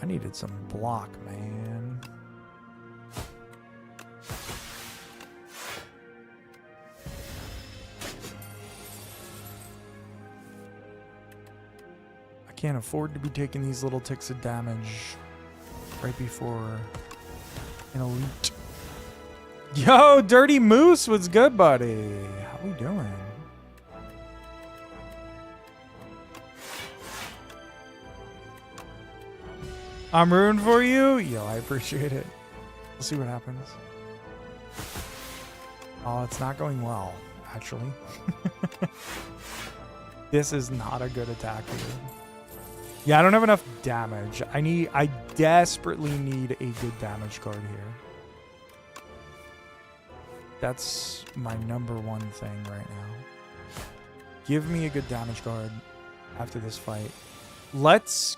I needed some block, man. I can't afford to be taking these little ticks of damage right before an elite. Yo, Dirty Moose, what's good, buddy? How we doing? I'm rooting for you. Yo, I appreciate it. We'll see what happens. Oh, it's not going well, actually. This is not a good attack here. Yeah, I don't have enough damage. I desperately need a good damage card here. That's my #1 thing right now. Give me a good damage card after this fight. Let's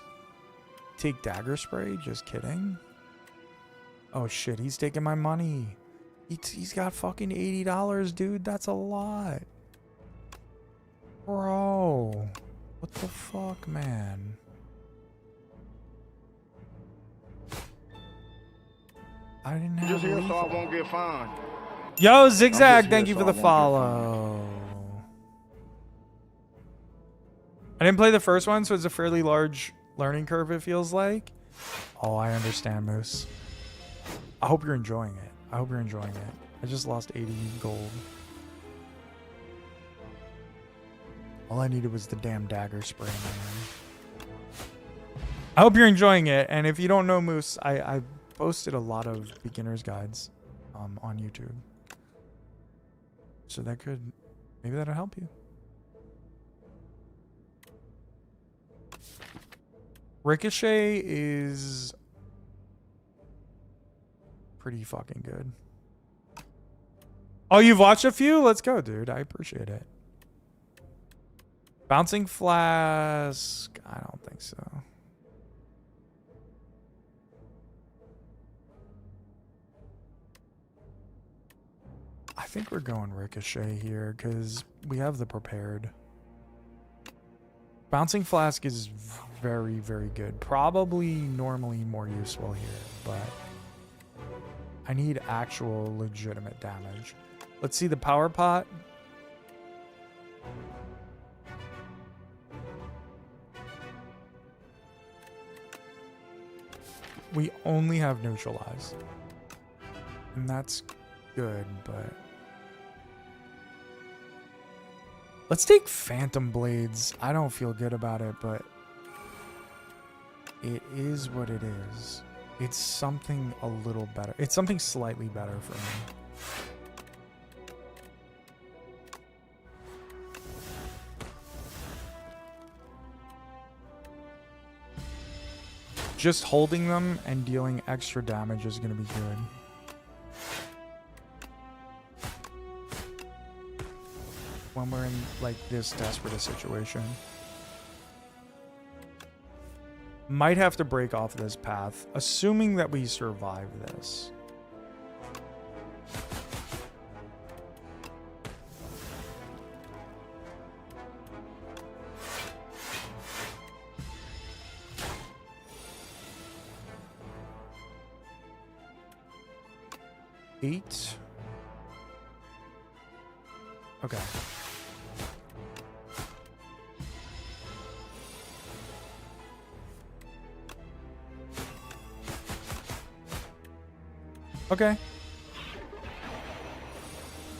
take dagger spray. Just kidding. Oh shit, he's taking my money. He's got fucking $80, dude. That's a lot. Bro. What the fuck, man? I didn't have just here so I won't get fined. Yo, Zigzag, thank you for the follow. I didn't play the first one, so it's a fairly large learning curve, it feels like. Oh, I understand, Moose. I hope you're enjoying it. I hope you're enjoying it. I just lost 80 gold. All I needed was the damn dagger spray, man. I hope you're enjoying it. And if you don't know Moose, I posted a lot of beginner's guides on YouTube. So that could... Maybe that'll help you. Ricochet is pretty fucking good. Oh, you've watched a few? Let's go, dude. I appreciate it. Bouncing Flask. I don't think so. I think we're going Ricochet here because we have the prepared. Bouncing Flask is very, very good. Probably normally more useful here, but I need actual legitimate damage. Let's see the power pot. We only have neutralize. And that's good, but let's take Phantom Blades. I don't feel good about it, but it is what it is. It's something a little better. It's something slightly better for me. Just holding them and dealing extra damage is going to be good. When we're in like this desperate a situation. Might have to break off this path, assuming that we survive this. Eight. Okay. Okay.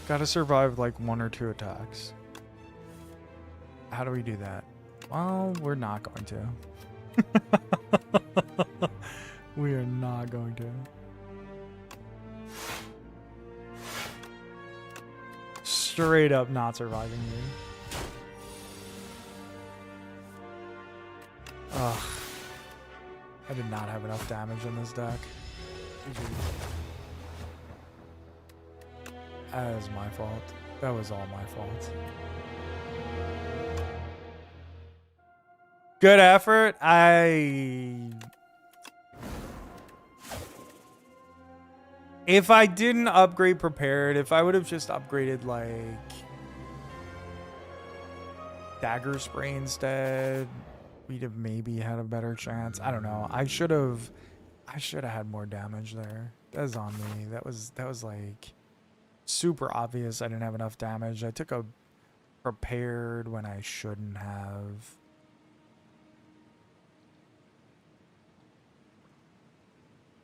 Gotta survive like 1 or 2 attacks. How do we do that? Well, we're not going to. We are not going to. Straight up not surviving here. Ugh. I did not have enough damage in this deck. That is my fault. That was all my fault. Good effort. If I didn't upgrade prepared, if I would have just upgraded like dagger spray instead, we'd have maybe had a better chance. I don't know. I should have had more damage there. That's on me. That was like super obvious. I didn't have enough damage. I took a prepared when I shouldn't have.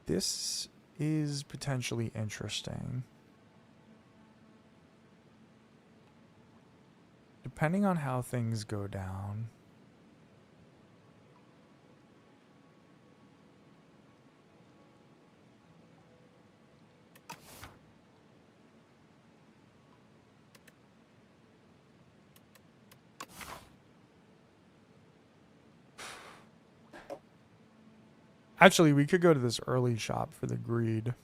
This is potentially interesting. Depending on how things go down. Actually, we could go to this early shop for the greed.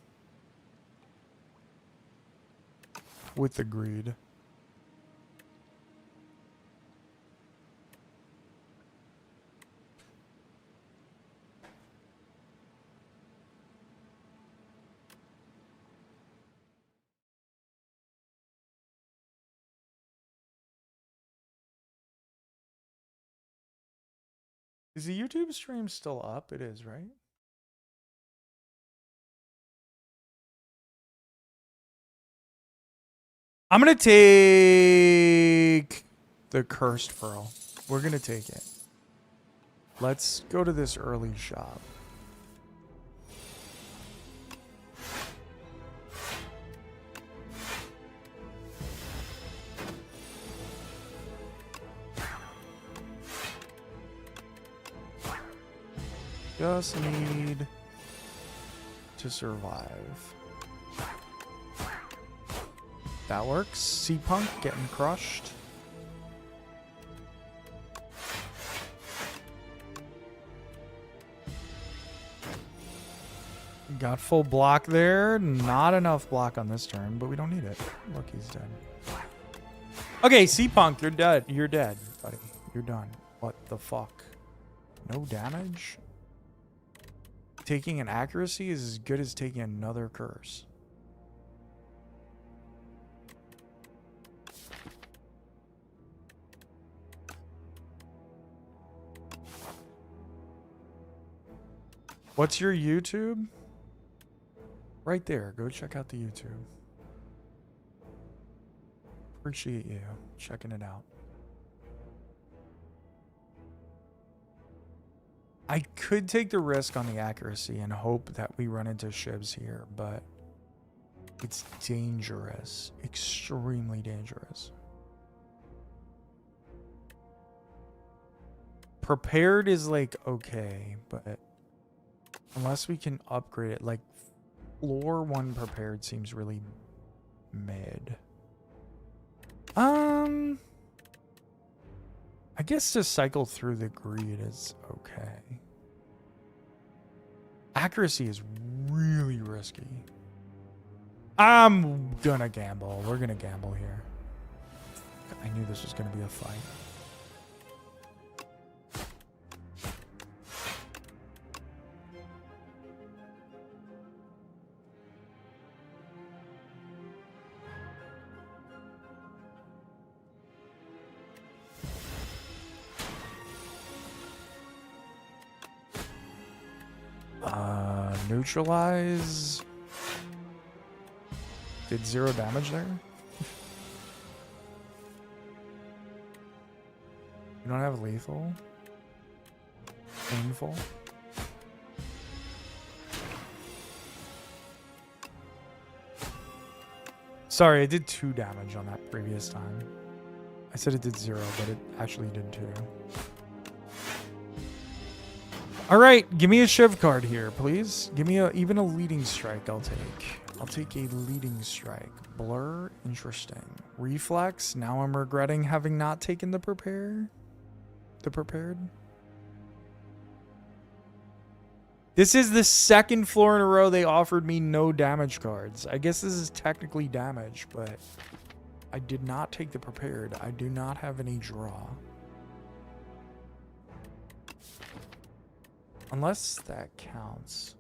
With the greed. Is the YouTube stream still up? It is, right? I'm going to take the Cursed Pearl. We're going to take it. Let's go to this early shop. Just need to survive. That works. Sea Punk getting crushed. got full block there. Not enough block on this turn, but we don't need it. Look, he's dead. Okay, C-Punk, you're dead. You're dead, buddy. You're done. What the fuck? No damage? Taking an accuracy is as good as taking another curse. What's your YouTube? Right there. Go check out the YouTube. Appreciate you checking it out. I could take the risk on the accuracy and hope that we run into shivs here, but it's dangerous. Extremely dangerous. Prepared is like okay, but unless we can upgrade it, like floor 1 prepared seems really mid. I guess to cycle through the greed is okay. Accuracy is really risky. I'm gonna gamble. We're gonna gamble here. I knew this was gonna be a fight. Neutralize. Did 0 damage there. You don't have lethal. Painful. Sorry, I did 2 damage on that previous time. I said it did 0, but it actually did 2. All right, give me a Shiv card here, please. Give me even a leading strike. I'll take a leading strike. Blur, interesting. Reflex. Now I'm regretting having not taken the prepared. This is the second floor in a row they offered me no damage cards. I guess this is technically damage, but I did not take the prepared. I do not have any draw. Unless that counts.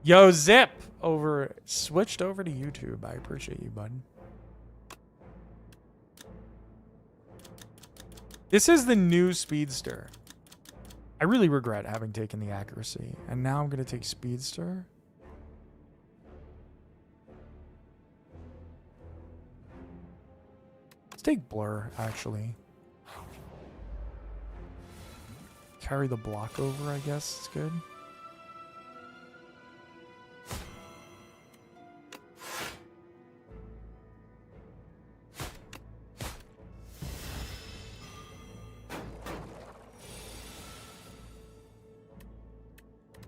Yo, Zip! Switched over to YouTube. I appreciate you, bud. This is the new Speedster. I really regret having taken the accuracy. And now I'm going to take Speedster. Let's take Blur, actually. Carry the block over, I guess. It's good.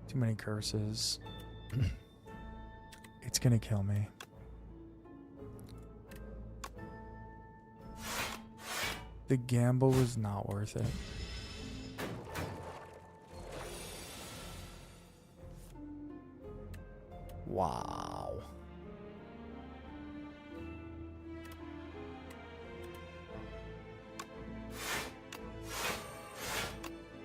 Too many curses. It's gonna kill me. The gamble was not worth it. Wow.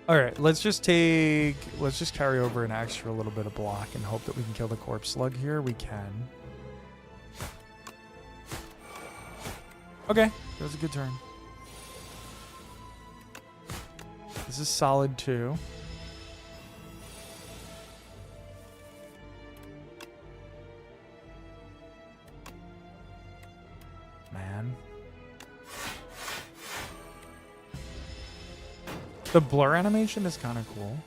All right, let's just carry over an extra little bit of block and hope that we can kill the corpse slug here. We can. Okay, that was a good turn. This is solid too. Man. The blur animation is kind of cool.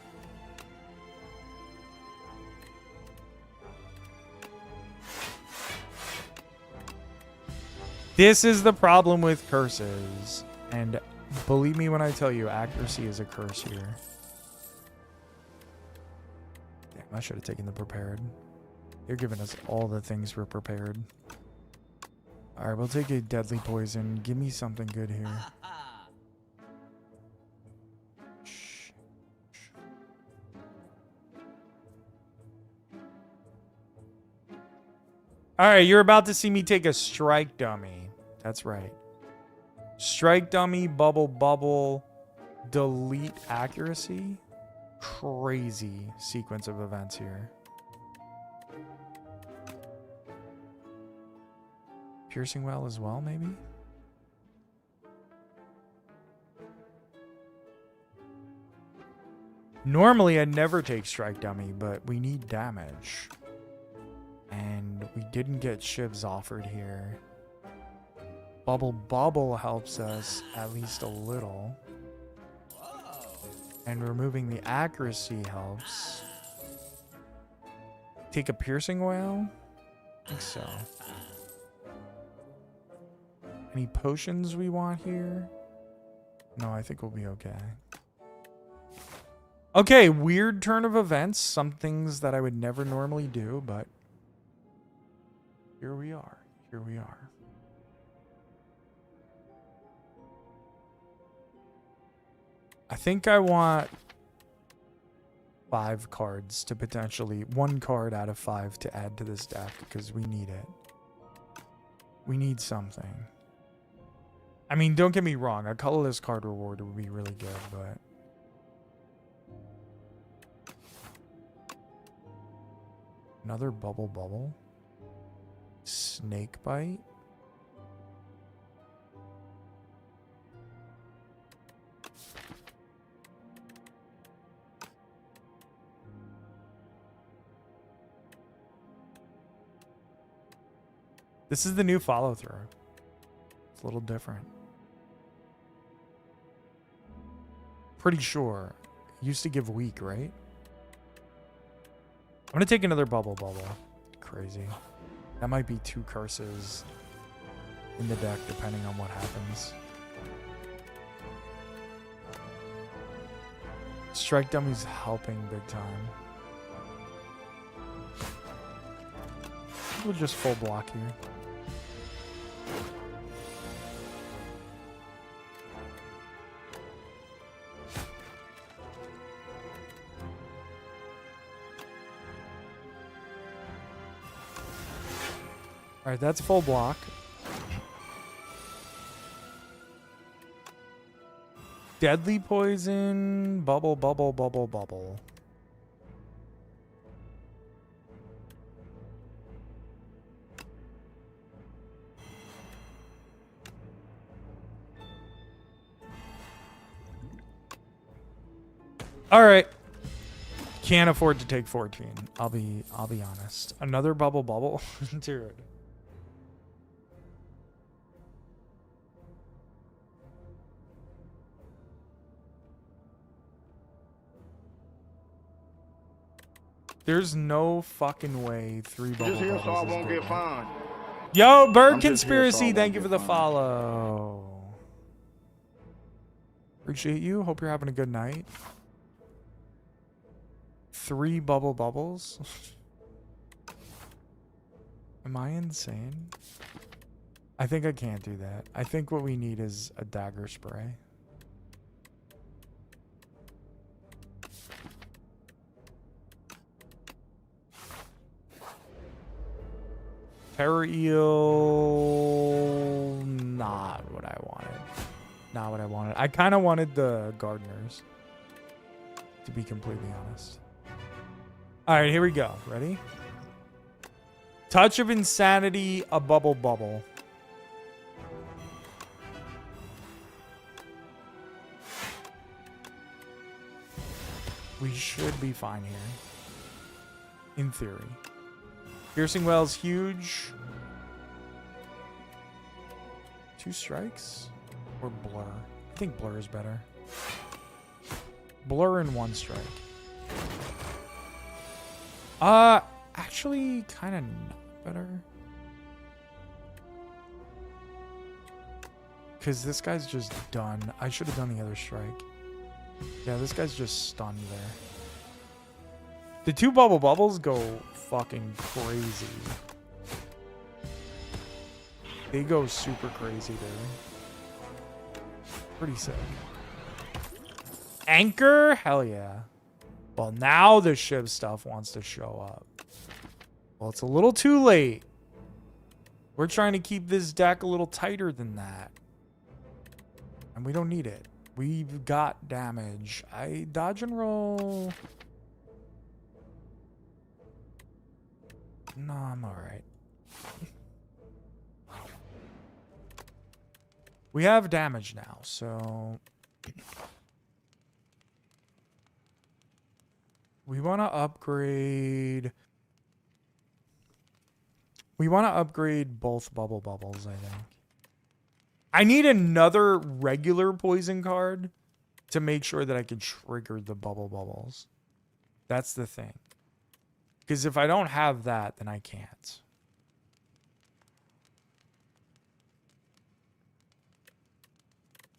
This is the problem with curses. And believe me when I tell you, accuracy is a curse here. Damn, I should have taken the prepared. They're giving us all the things we're prepared. Alright, we'll take a deadly poison. Give me something good here. All right, you're about to see me take a strike dummy. That's right. Strike dummy, bubble, bubble, delete accuracy. Crazy sequence of events here. Piercing well as well, maybe? Normally, I'd never take strike dummy, but we need damage. And we didn't get shivs offered here. Bubble Bubble helps us at least a little. And removing the accuracy helps. Take a piercing whale? I think so. Any potions we want here? No, I think we'll be okay. Okay, weird turn of events. Some things that I would never normally do, but here we are. Here we are. I think I want 5 cards to potentially... 1 card out of 5 to add to this deck because we need it. We need something. I mean, don't get me wrong. A colorless card reward would be really good, but... Another bubble bubble. Snake bite. This is the new follow through. It's a little different. Pretty sure. It used to give weak, right? I'm gonna take another bubble bubble. Crazy. That might be 2 curses in the deck depending on what happens. Strike Dummy's helping big time. We'll just full block here. All right, that's full block. Deadly poison, bubble, bubble, bubble, bubble. All right. Can't afford to take 14. I'll be honest. Another bubble bubble, dude. There's no fucking way 3 bubble Just here bubbles so I is won't good. get fined. Yo, Bird I'm just here Conspiracy, so I thank you won't for the get fined. follow. Appreciate you. Hope you're having a good night. 3 bubble bubbles. Am I insane? I think I can't do that. I think what we need is a dagger spray. Terror eel, not what I wanted. Not what I wanted. I kind of wanted the gardeners, to be completely honest. All right, here we go. Ready? Touch of Insanity, a bubble bubble. We should be fine here. In theory. Piercing Well's huge. 2 strikes? Or Blur? I think Blur is better. Blur and 1 strike. Actually, kind of not better. Because this guy's just done. I should have done the other strike. Yeah, this guy's just stunned there. The 2 bubble bubbles go fucking crazy. They go super crazy there. Pretty sick. Anchor? Hell yeah. Well, now the Shiv stuff wants to show up. Well, it's a little too late. We're trying to keep this deck a little tighter than that. And we don't need it. We've got damage. I dodge and roll. No, I'm alright. We have damage now, so... We want to upgrade... We want to upgrade both bubble bubbles, I think. I need another regular poison card to make sure that I can trigger the bubble bubbles. That's the thing. Because if I don't have that, then I can't.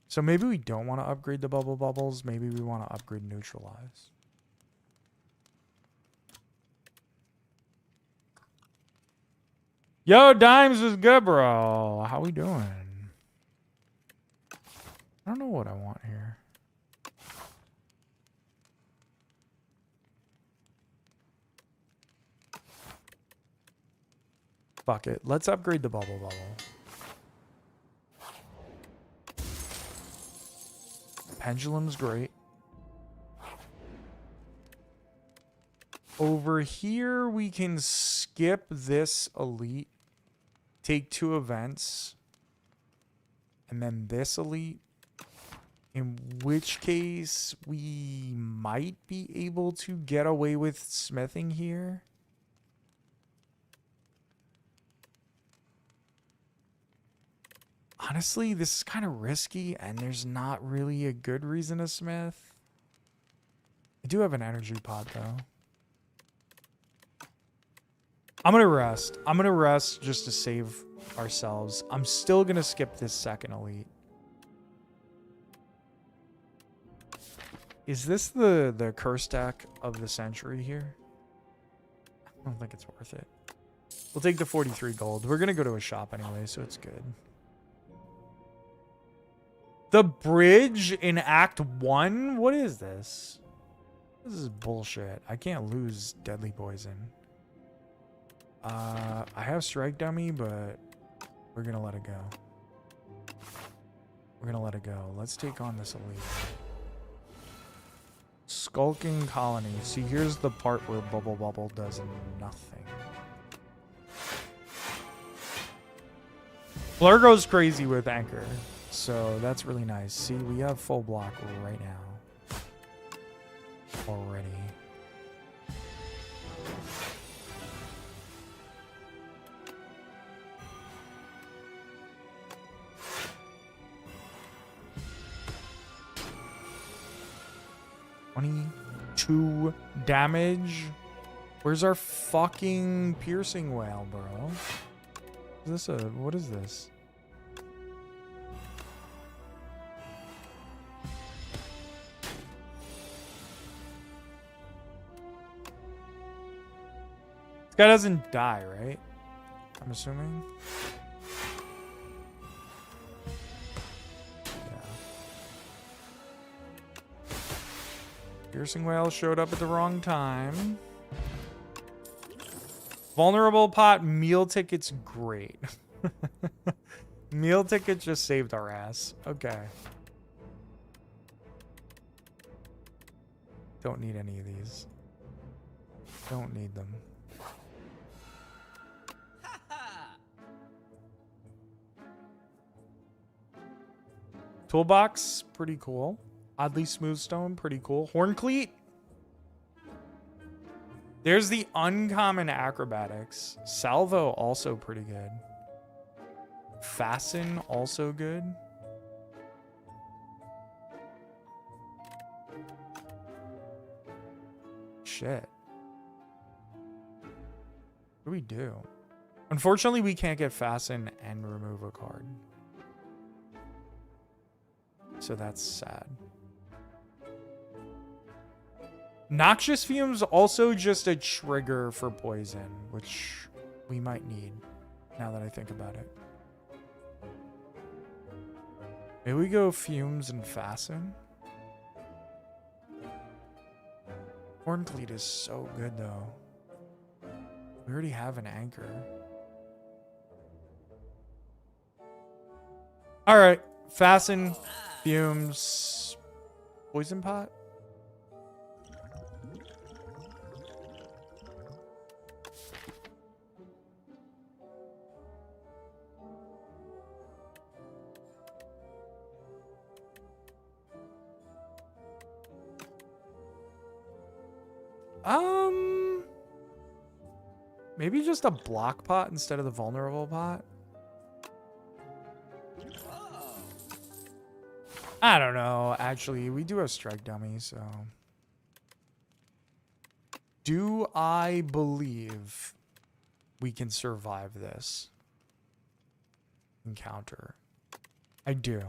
So maybe we don't want to upgrade the bubble bubbles. Maybe we want to upgrade neutralize. Yo, Dimes is good, bro. How we doing? I don't know what I want here. Fuck it. Let's upgrade the bubble bubble. Pendulum's great. Over here, we can skip this elite. Take 2 events. And then this elite. In which case, we might be able to get away with smithing here. Honestly, this is kind of risky, and there's not really a good reason to smith. I do have an energy pot, though. I'm going to rest. I'm going to rest just to save ourselves. I'm still going to skip this second elite. Is this the curse deck of the century here? I don't think it's worth it. We'll take the 43 gold. We're going to go to a shop anyway, so it's good. The bridge in Act 1? What is this? This is bullshit. I can't lose deadly poison. I have strike dummy, but we're going to let it go. We're going to let it go. Let's take on this elite. Skulking colony. See, here's the part where Bubble Bubble does nothing. Blur goes crazy with Anchor, so that's really nice. See, we have full block right now. Already. $22 damage. Where's our fucking piercing whale, bro? Is this a... What is this? This guy doesn't die, right? I'm assuming. Piercing whale showed up at the wrong time. Vulnerable pot, meal tickets, great. Meal tickets just saved our ass. Okay. Don't need any of these. Don't need them. Toolbox, pretty cool. Oddly smooth stone, pretty cool. Horncleat. There's the uncommon acrobatics. Salvo, also pretty good. Fasten, also good. Shit. What do we do? Unfortunately, we can't get fasten and remove a card. So that's sad. Noxious Fumes also just a trigger for poison, which we might need now that I think about it. Maybe we go Fumes and Fasten. Horncleat is so good though. We already have an anchor. All right. Fasten, fumes, poison pot. Maybe just a block pot instead of the vulnerable pot. I don't know. Actually, we do have strike dummy, so. Do I believe we can survive this encounter? I do.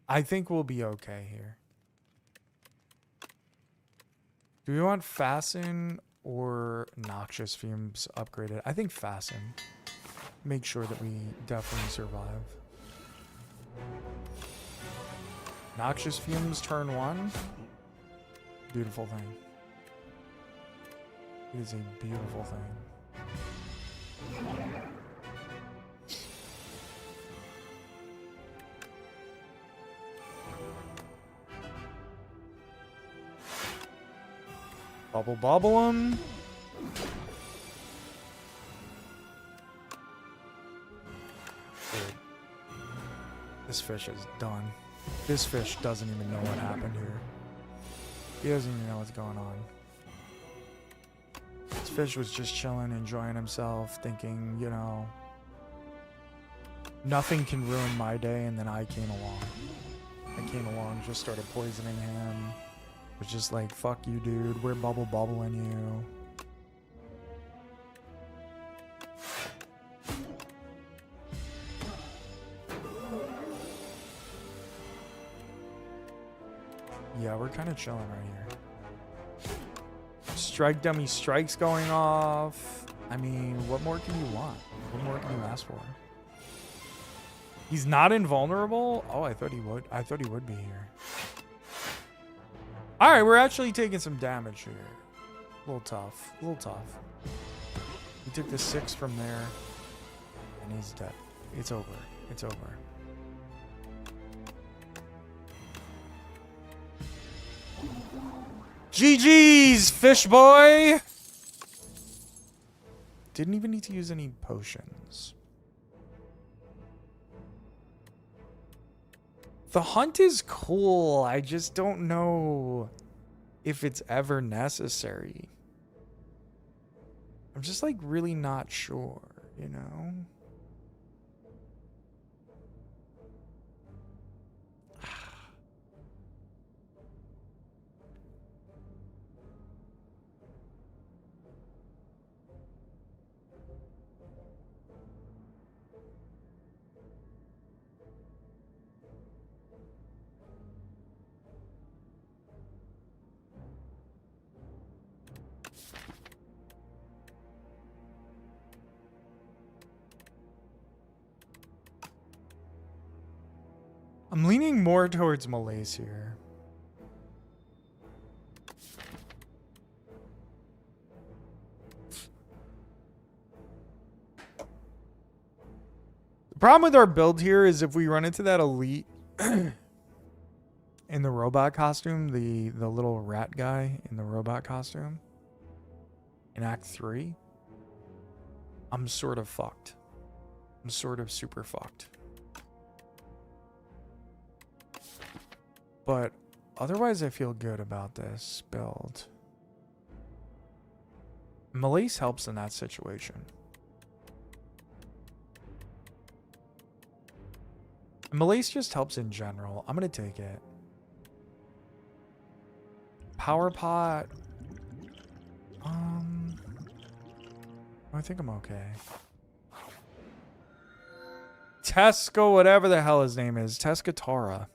I think we'll be okay here. Do we want fasten or noxious fumes upgraded? I think fasten. Make sure that we definitely survive. Noxious fumes turn 1. Beautiful thing. It is a beautiful thing. Bubble 'em. Dude. This fish is done. This fish doesn't even know what happened here. He doesn't even know what's going on. This fish was just chilling, enjoying himself, thinking, you know, nothing can ruin my day, and then I came along. I came along, just started poisoning him. Was just like, fuck you, dude. We're bubbling you. Yeah, we're kind of chilling right here. Strike dummy strikes going off. I mean, what more can you want? What more can you ask for? He's not invulnerable? Oh, I thought he would. I thought he would be here. All right, we're actually taking some damage here. A little tough. A little tough. We took the 6 from there, and he's dead. It's over. It's over. GG's, fish boy! Didn't even need to use any potions. The hunt is cool. I just don't know if it's ever necessary. I'm just like really not sure, you know? I'm leaning more towards Malaise here. The problem with our build here is if we run into that elite in the robot costume, the little rat guy in the robot costume in Act 3, I'm sort of fucked. I'm sort of super fucked. But otherwise, I feel good about this build. Malaise helps in that situation. Malaise just helps in general. I'm going to take it. Power pot. I think I'm okay. Tesco, whatever the hell his name is. Tescatara.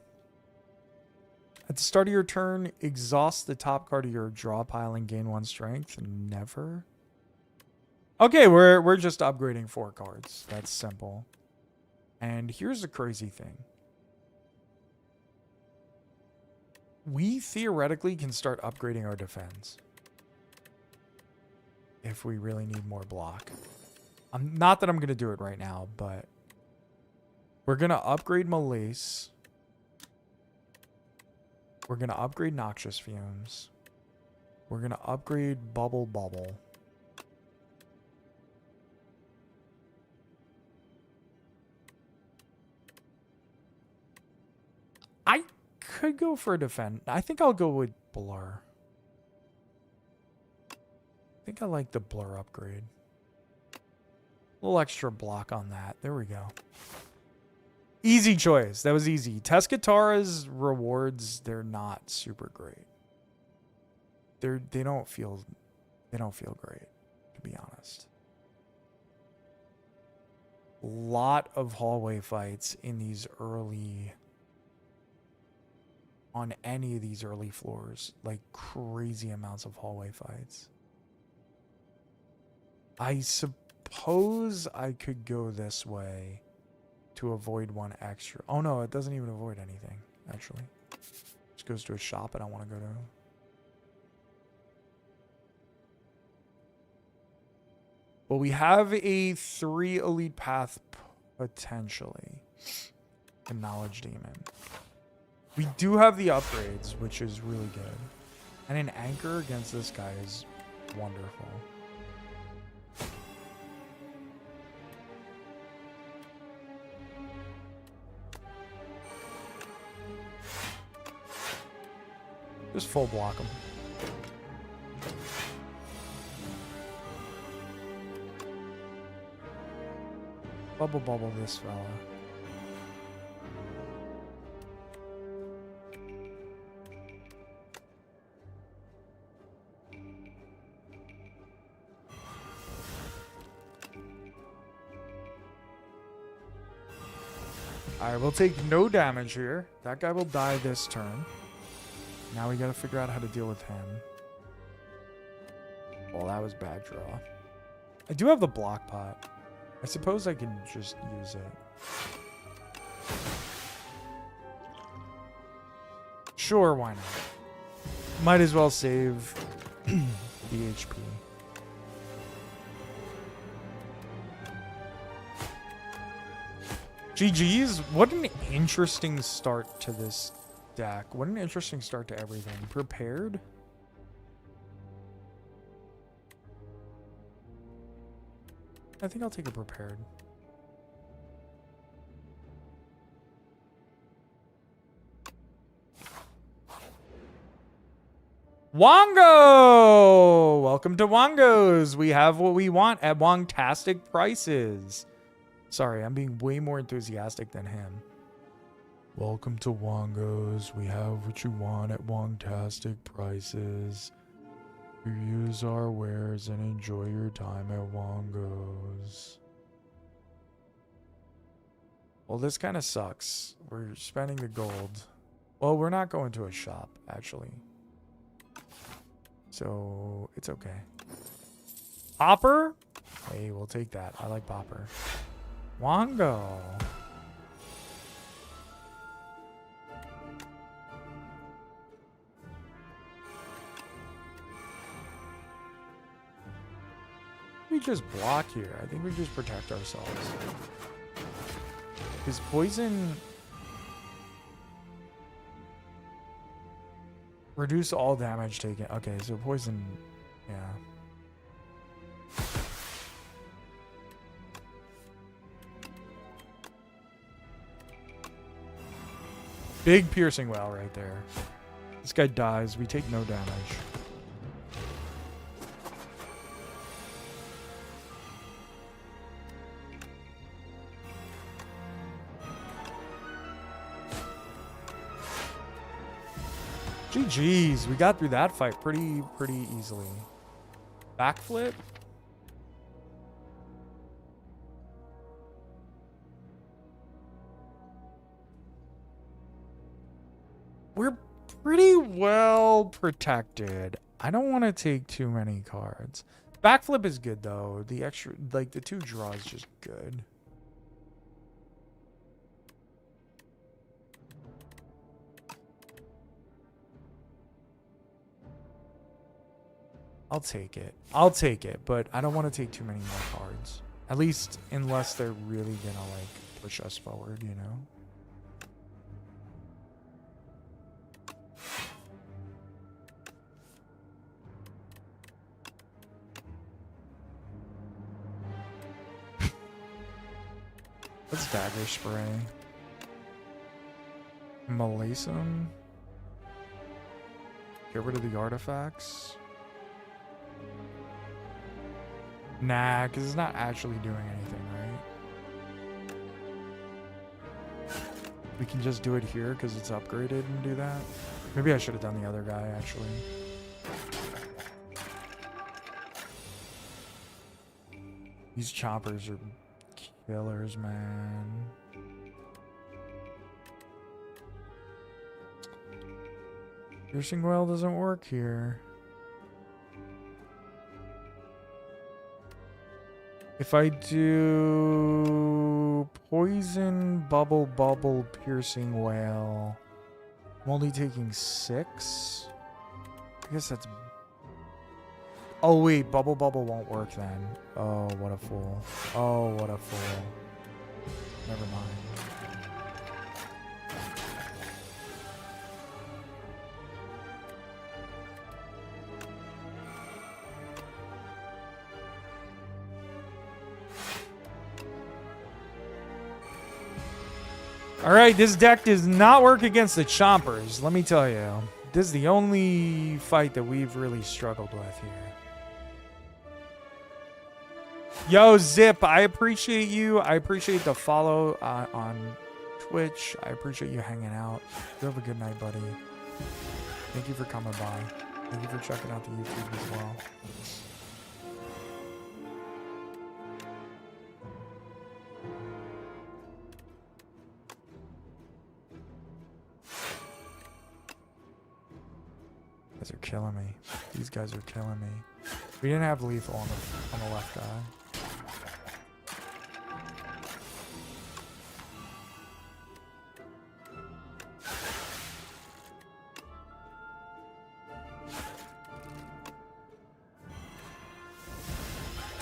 At the start of your turn, exhaust the top card of your draw pile and gain 1 strength. Never. Okay, we're just upgrading 4 cards. That's simple. And here's the crazy thing. We theoretically can start upgrading our defense. If we really need more block. Not that I'm going to do it right now, but We're going to upgrade Malaise. We're going to upgrade Noxious Fumes. We're going to upgrade Bubble. I could go for a defend. I think I'll go with Blur. I think I like the Blur upgrade. A little extra block on that. There we go. Easy choice. That was easy. Teskatara's rewards, they're not super great. They don't feel great, to be honest. Lot of hallway fights in these early, on any of these early floors, like crazy amounts of hallway fights. I suppose I could go this way to avoid one extra. Oh no, it doesn't even avoid anything, actually. Just goes to a shop I don't want to go to. But we have a 3 elite path potentially. A knowledge demon. We do have the upgrades, which is really good. And an anchor against this guy is wonderful. Just full block him. Bubble this fella. Alright, we'll take no damage here. That guy will die this turn. Now we gotta figure out how to deal with him. Well, that was bad draw. I do have the block pot. I suppose I can just use it. Sure, why not? Might as well save the HP. GG's. What an interesting start to this deck. What an interesting start to everything. Prepared? I think I'll take a prepared. Wongo! Welcome to Wongo's. We have what we want at Wongtastic prices. Sorry, I'm being way more enthusiastic than him. Welcome to Wongo's. We have what you want at Wongtastic prices. You use our wares and enjoy your time at Wongo's. Well, this kind of sucks. We're spending the gold. Well, we're not going to a shop, actually. So, it's okay. Popper? Hey, we'll take that. I like Popper. Wongo. We just block here. I think we just protect ourselves. His poison... Reduce all damage taken. Okay, so poison... Yeah. Big piercing well right there. This guy dies. We take no damage. GG's. We got through that fight pretty easily. Backflip? We're pretty well protected. I don't want to take too many cards. Backflip is good though. The extra, like the 2 draw is just good. I'll take it. I'll take it, but I don't want to take too many more cards. At least unless they're really gonna like push us forward, you know? Let's dagger spray. Malacum. Get rid of the artifacts. Nah, because it's not actually doing anything, right? We can just do it here because it's upgraded and do that. Maybe I should have done the other guy, actually. These choppers are killers, man. Piercing well doesn't work here. If I do poison, bubble, piercing whale, I'm only taking 6. I guess that's... Oh wait, bubble won't work then. Oh, what a fool. Oh, what a fool. Never mind. Alright, this deck does not work against the chompers, let me tell you. This is the only fight that we've really struggled with here. Yo, Zip, I appreciate you. I appreciate the follow on Twitch. I appreciate you hanging out. You have a good night, buddy. Thank you for coming by. Thank you for checking out the YouTube as well. These guys are killing me. These guys are killing me. We didn't have lethal on the left guy.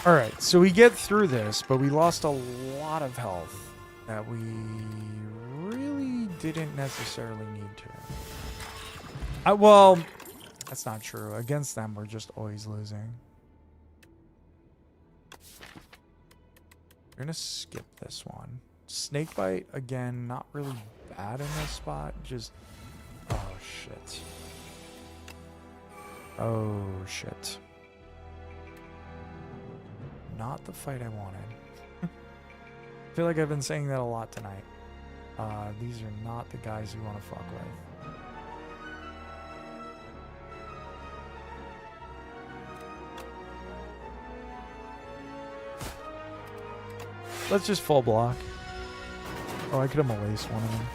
Alright, so we get through this, but we lost a lot of health that we really didn't necessarily need to. Well, that's not true. Against them, we're just always losing. We're gonna skip this one. Snakebite, again, not really bad in this spot. Just... Oh, shit. Oh, shit. Not the fight I wanted. I feel like I've been saying that a lot tonight. These are not the guys you want to fuck with. Let's just full block. Oh, I could have malaced one of them.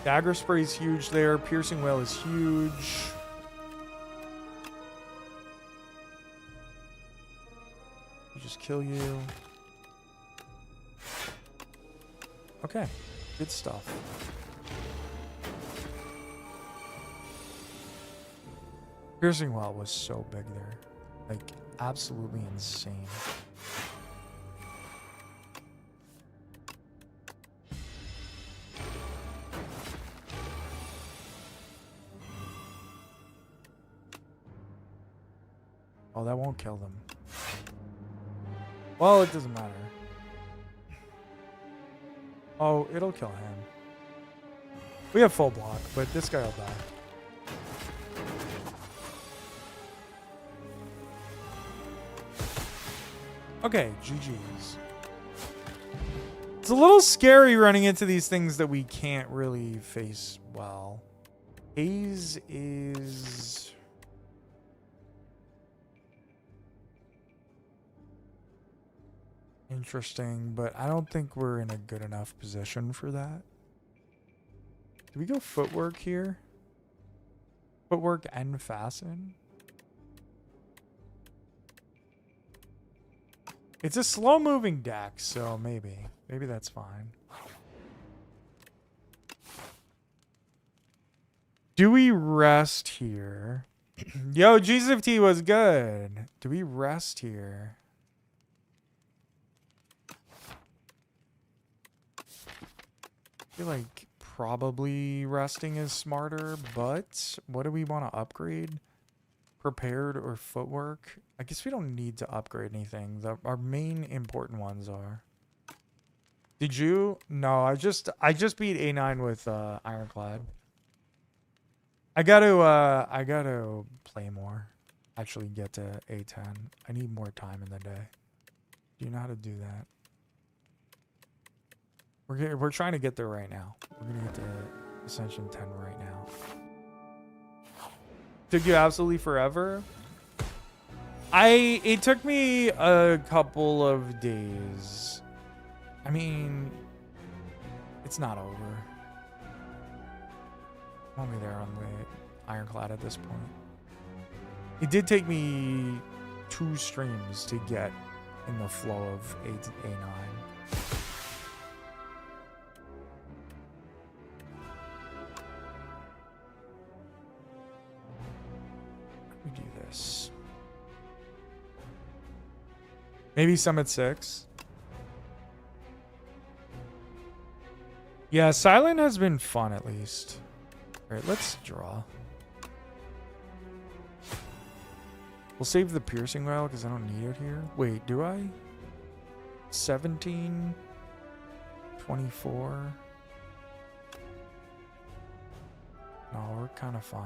Dagger spray is huge there. Piercing whale is huge. Just kill you. Okay, good stuff. Piercing well was so big there. Like, absolutely insane. Oh, that won't kill them. Well, it doesn't matter. Oh, it'll kill him. We have full block, but this guy will die. Okay, GG's. It's a little scary running into these things that we can't really face well. Haze is... interesting, but I don't think we're in a good enough position for that. Do we go footwork here? Footwork and fasten? It's a slow-moving deck, so maybe. Maybe that's fine. Do we rest here? Yo, GZFT was good. Do we rest here? feel like probably resting is smarter, but what do we want to upgrade? Prepared or footwork? I guess we don't need to upgrade anything. Our main important ones are. Did you? No, I just beat A9 with Ironclad. I gotta play more. Actually get to A10. I need more time in the day. Do you know how to do that? We're trying to get there right now. We're gonna get to Ascension 10 right now. Took you absolutely forever. It took me a couple of days. I mean, it's not over. I'm only there on the Ironclad at this point. It did take me 2 streams to get in the flow of A to A9. Let me do this. Maybe Summit 6. Yeah, Silent has been fun at least. Alright, let's draw. We'll save the piercing rail because I don't need it here. Wait, do I? 17, 24. No, we're kind of fine.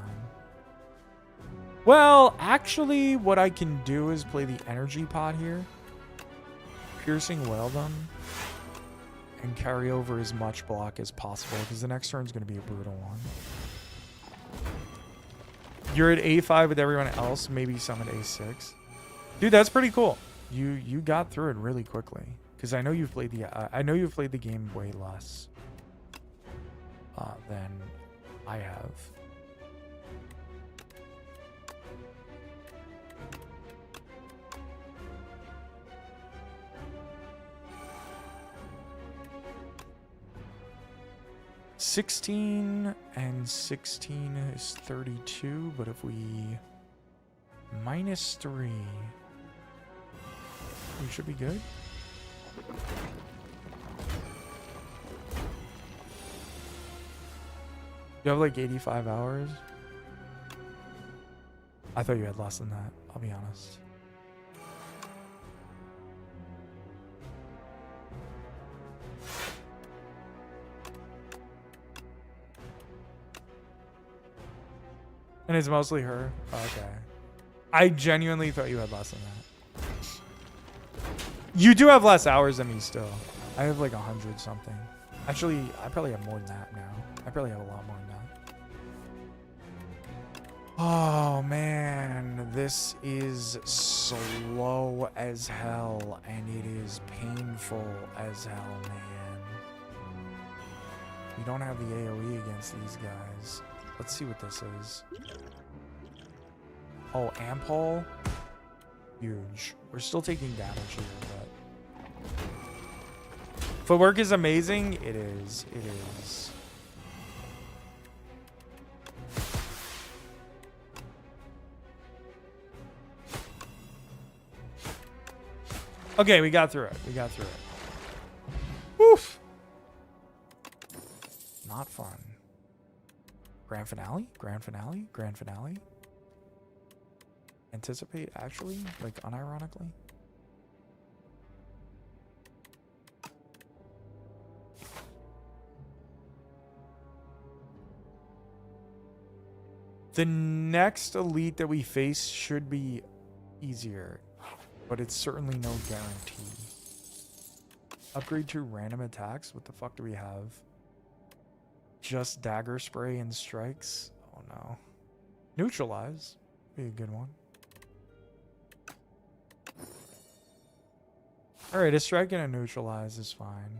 Well, actually, what I can do is play the energy pot here. Piercing well done. And carry over as much block as possible because the next turn is going to be a brutal one. You're at A5 with everyone else, maybe some at A6. Dude, that's pretty cool. You got through it really quickly because I know you've played the game way less than I have. $16 and 16 is 32, but if we minus 3, we should be good. You have like 85 hours? I thought you had less than that, I'll be honest. And it's mostly her? Okay. I genuinely thought you had less than that. You do have less hours than me still. I have like 100 something. Actually, I probably have more than that now. I probably have a lot more than that. Oh man, this is slow as hell and it is painful as hell, man. We don't have the AoE against these guys. Let's see what this is. Oh, amp hole? Huge. We're still taking damage here, but... Footwork is amazing. It is. It is. Okay, we got through it. We got through it. Woof! Not fun. Grand finale? Grand finale? Grand finale? Anticipate, actually? Like, unironically? The next elite that we face should be easier, but it's certainly no guarantee. Upgrade to random attacks? What the fuck do we have? Just dagger spray and strikes? Oh no. Neutralize? Be a good one. Alright, a strike and a neutralize is fine.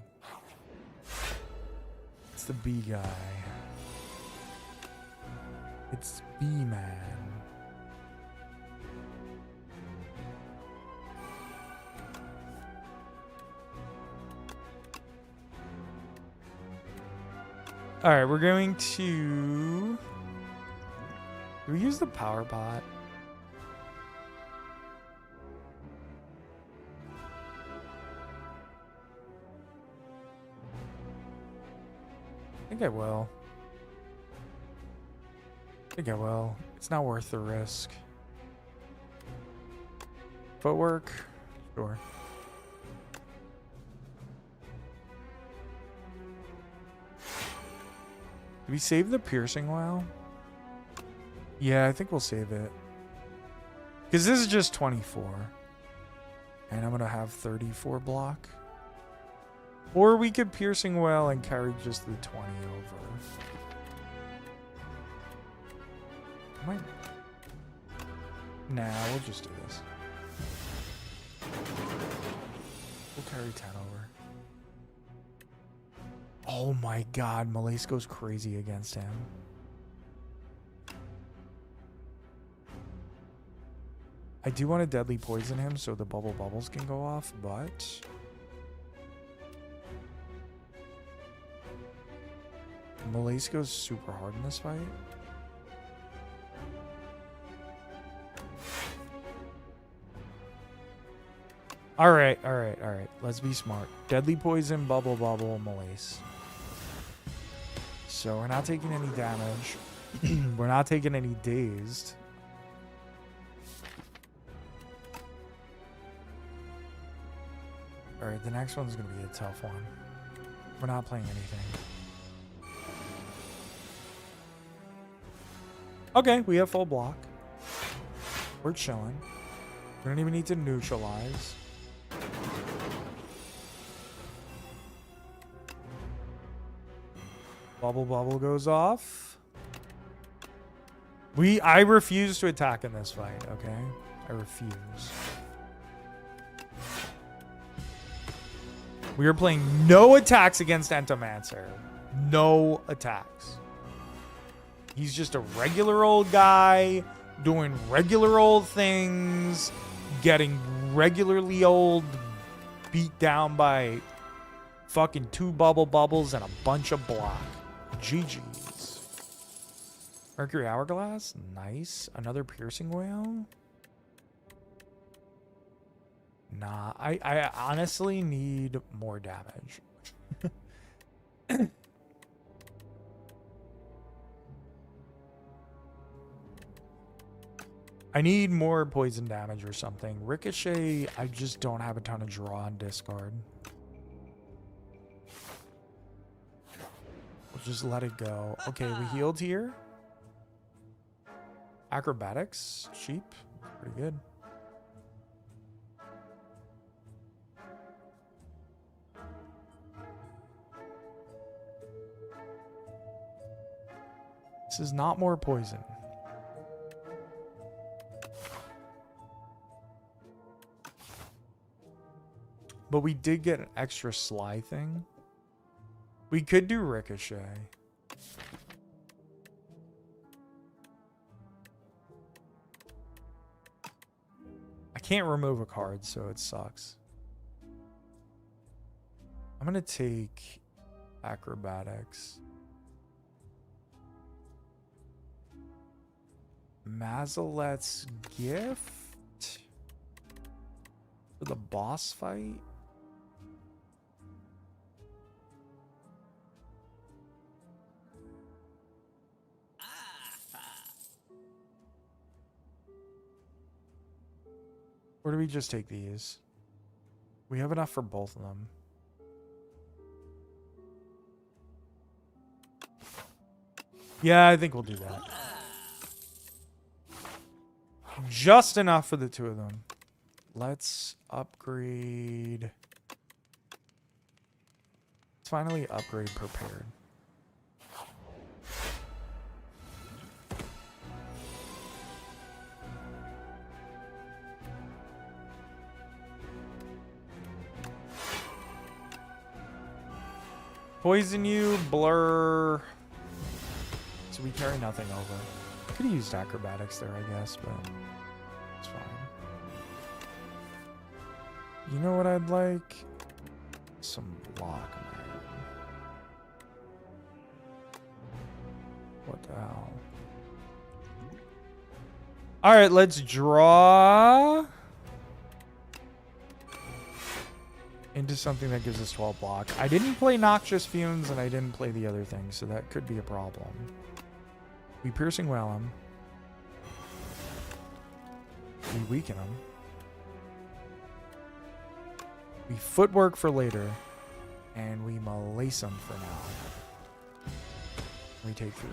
It's the B guy. It's B-man. Alright, we're going to... Do we use the power bot? I think I will. I think I will. It's not worth the risk. Footwork? Sure. Do we save the piercing wow? Yeah, I think we'll save it. Because this is just 24. And I'm going to have 34 block. Or we could piercing well and carry just the 20 over. Might... Nah, we'll just do this. We'll carry 10 over. Oh my god, Malace goes crazy against him. I do want to deadly poison him so the bubbles can go off, but... Malace goes super hard in this fight. Alright. Let's be smart. Deadly poison, bubble, Malace. So we're not taking any damage. We're not taking any dazed. Alright, the next one's going to be a tough one. We're not playing anything. Okay, we have full block. We're chilling. We don't even need to neutralize. Bubble goes off. I refuse to attack in this fight, okay? I refuse. We are playing no attacks against Entomancer. No attacks. He's just a regular old guy doing regular old things, getting regularly old, beat down by fucking 2 bubbles and a bunch of block. GG's. Mercury Hourglass. Nice. Another piercing whale. Nah, I honestly need more damage. I need more poison damage or something. Ricochet, I just don't have a ton of draw on discard. We'll just let it go. Okay, we healed here. Acrobatics, cheap. Pretty good. This is not more poison. But we did get an extra sly thing. We could do Ricochet. I can't remove a card, so it sucks. I'm going to take Acrobatics. Mazelet's Gift for the boss fight. Or do we just take these? We have enough for both of them. Yeah, I think we'll do that. Just enough for the 2 of them. Let's upgrade. Let's finally upgrade Prepared. Poison you, blur. So we carry nothing over. Could have used Acrobatics there, I guess, but it's fine. You know what I'd like? Some block, man. What the hell? Alright, let's draw. into something that gives us 12 block. I didn't play Noxious Fumes, and I didn't play the other thing, so that could be a problem. We Piercing Wail him. We weaken him. We Footwork for later. And we Malace him for now. We take 3.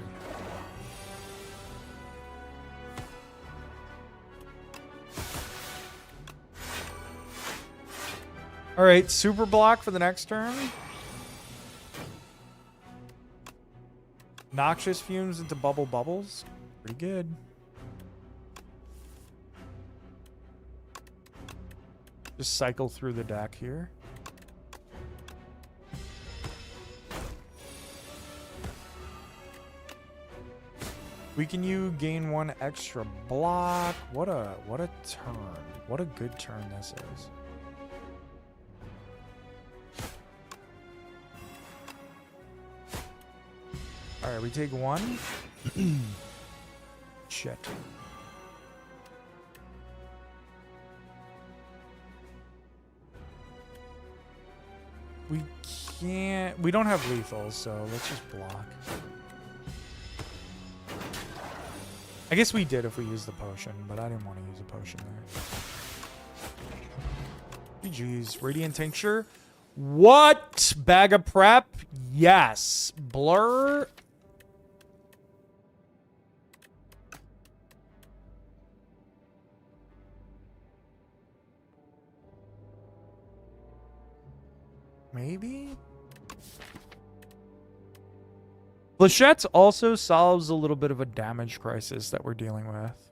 Alright, super block for the next turn. Noxious Fumes into Bubbles. Pretty good. Just cycle through the deck here. Weaken you, gain 1 extra block. What a turn. What a good turn this is. Alright, we take 1. Shit. We can't... We don't have lethals, so let's just block. I guess we did if we used the potion, but I didn't want to use a potion there. GG's. Radiant Tincture. What? Bag of Prep? Yes. Blur? Maybe? Flechette's also solves a little bit of a damage crisis that we're dealing with.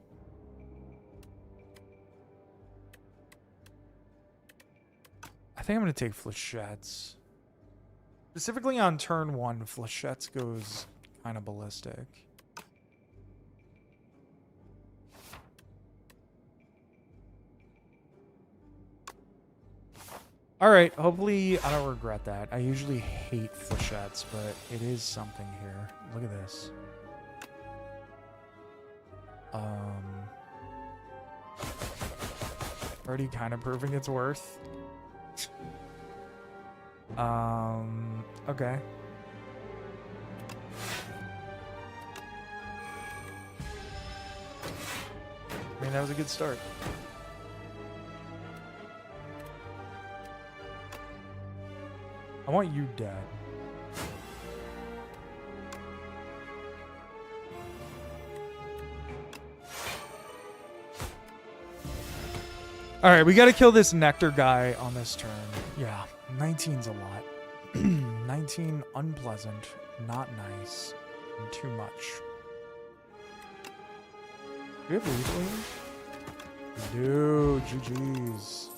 I think I'm going to take Flechette's. Specifically on turn 1, Flechette's goes kind of ballistic. Alright, hopefully I don't regret that. I usually hate Flechettes, but it is something here. Look at this. Already kind of proving its worth. Okay. I mean, that was a good start. I want you dead. All right, we got to kill this Nectar guy on this turn. Yeah, 19's a lot. 19 unpleasant, not nice, and too much. Do we have lethal? We do. GG's.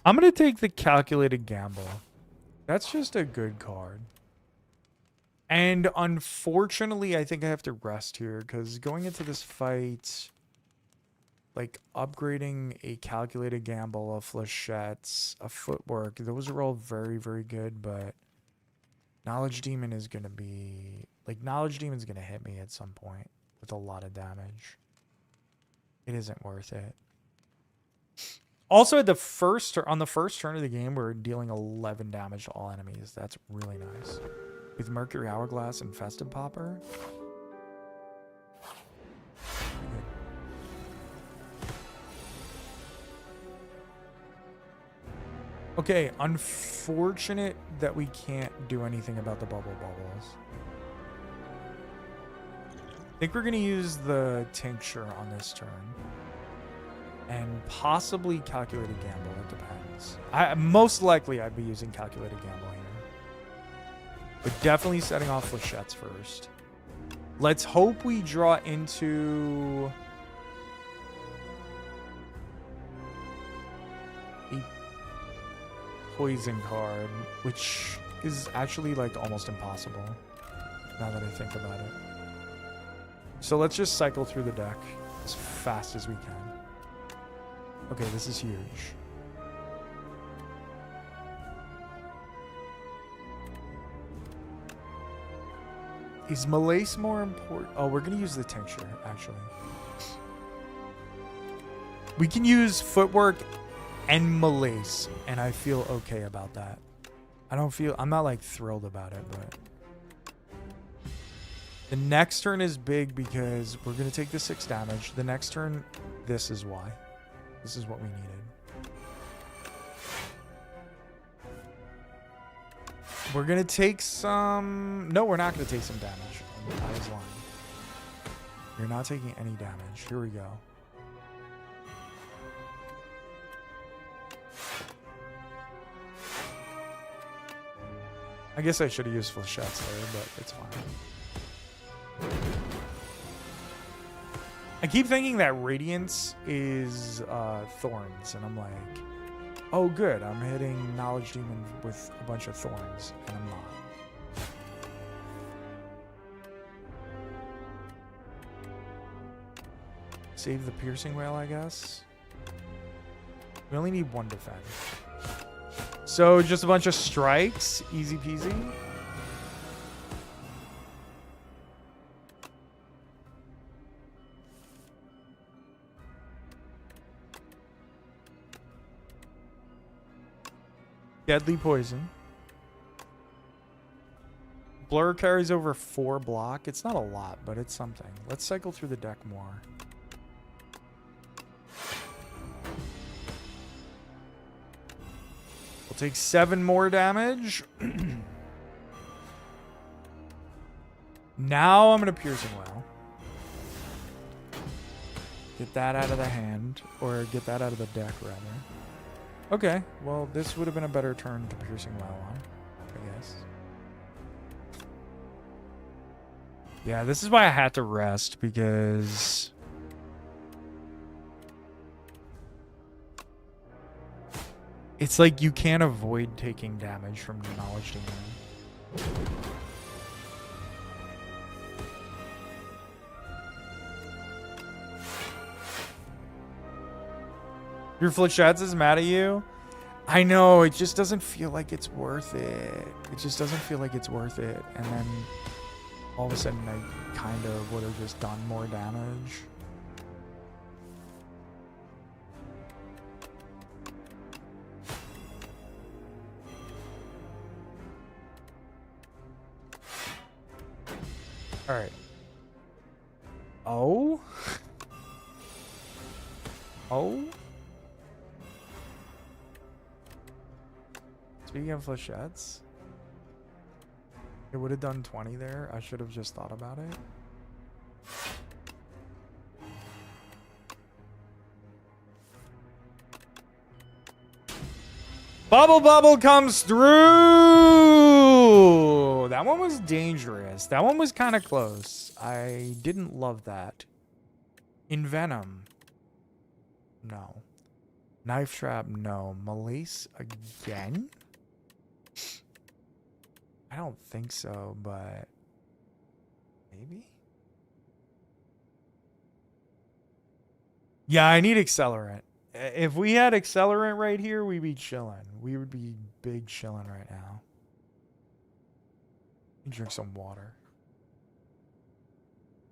I'm going to take the Calculated Gamble. That's just a good card. And unfortunately, I think I have to rest here because going into this fight, like upgrading a Calculated Gamble, a Flechettes, a Footwork, those are all very, very good, but Knowledge Demon is going to be... Like, Knowledge Demon's going to hit me at some point with a lot of damage. It isn't worth it. Also, on the first turn of the game, we're dealing 11 damage to all enemies. That's really nice. With Mercury Hourglass and Festive Popper. Okay, unfortunate that we can't do anything about the bubbles. I think we're going to use the Tincture on this turn. And possibly Calculated Gamble, it depends. Most likely I'd be using Calculated Gamble here. But definitely setting off Flechettes first. Let's hope we draw into a poison card, which is actually like almost impossible now that I think about it. So let's just cycle through the deck as fast as we can. Okay, this is huge. Is Malace more important? Oh, we're going to use the tincture, actually. We can use footwork and Malace, and I feel okay about that. I'm not like thrilled about it, but. The next turn is big because we're going to take the 6 damage. The next turn, this is why. This is what we needed. We're going to take some... No, we're not going to take some damage. I was lying. You're not taking any damage. Here we go. I guess I should have used flechettes there, but it's fine. I keep thinking that Radiance is Thorns, and I'm like, oh good, I'm hitting Knowledge Demon with a bunch of Thorns, and I'm not. Save the Piercing Wail, I guess. We only need 1 defense. So just a bunch of strikes, easy peasy. Deadly Poison. Blur carries over 4 block. It's not a lot, but it's something. Let's cycle through the deck more. We'll take 7 more damage. Now I'm going to Piercing Wail. Get that out of the hand. Or get that out of the deck, rather. Okay, well, this would have been a better turn to Piercing Wail on, I guess. Yeah, this is why I had to rest, because... It's like you can't avoid taking damage from Knowledge Demon. Your Flechettes is mad at you? I know, it just doesn't feel like it's worth it. It just doesn't feel like it's worth it. And then all of a sudden I kind of would have just done more damage. Alright. Oh? Oh? Speaking of Flechettes, it would have done 20 there. I should have just thought about it. Bubble comes through! That one was dangerous. That one was kind of close. I didn't love that. Envenom. No. Knife Trap, no. Malace again? I don't think so, but maybe? Yeah, I need Accelerant. If we had Accelerant right here, we'd be chilling. We would be big chilling right now. Drink some water.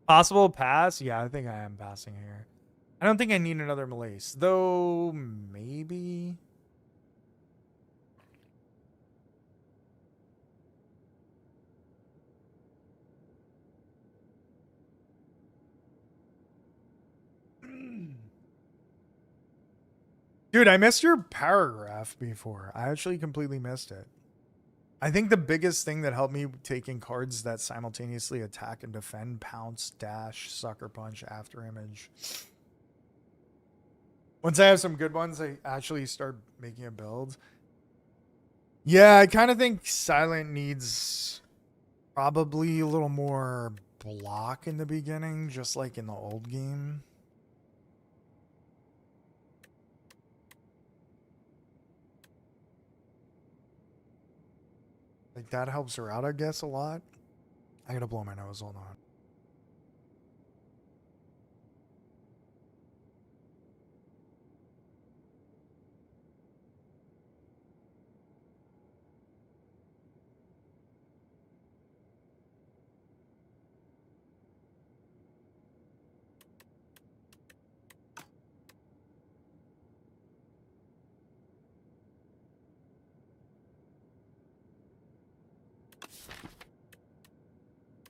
Possible pass? Yeah, I think I am passing here. I don't think I need another Malace. Though, maybe... Dude, I missed your paragraph before. I actually completely missed it. I think the biggest thing that helped me taking cards that simultaneously attack and defend, pounce, dash, sucker punch, after image. Once I have some good ones, I actually start making a build. Yeah, I kind of think Silent needs probably a little more block in the beginning, just like in the old game. Like, that helps her out, I guess, a lot. I gotta blow my nose, hold on.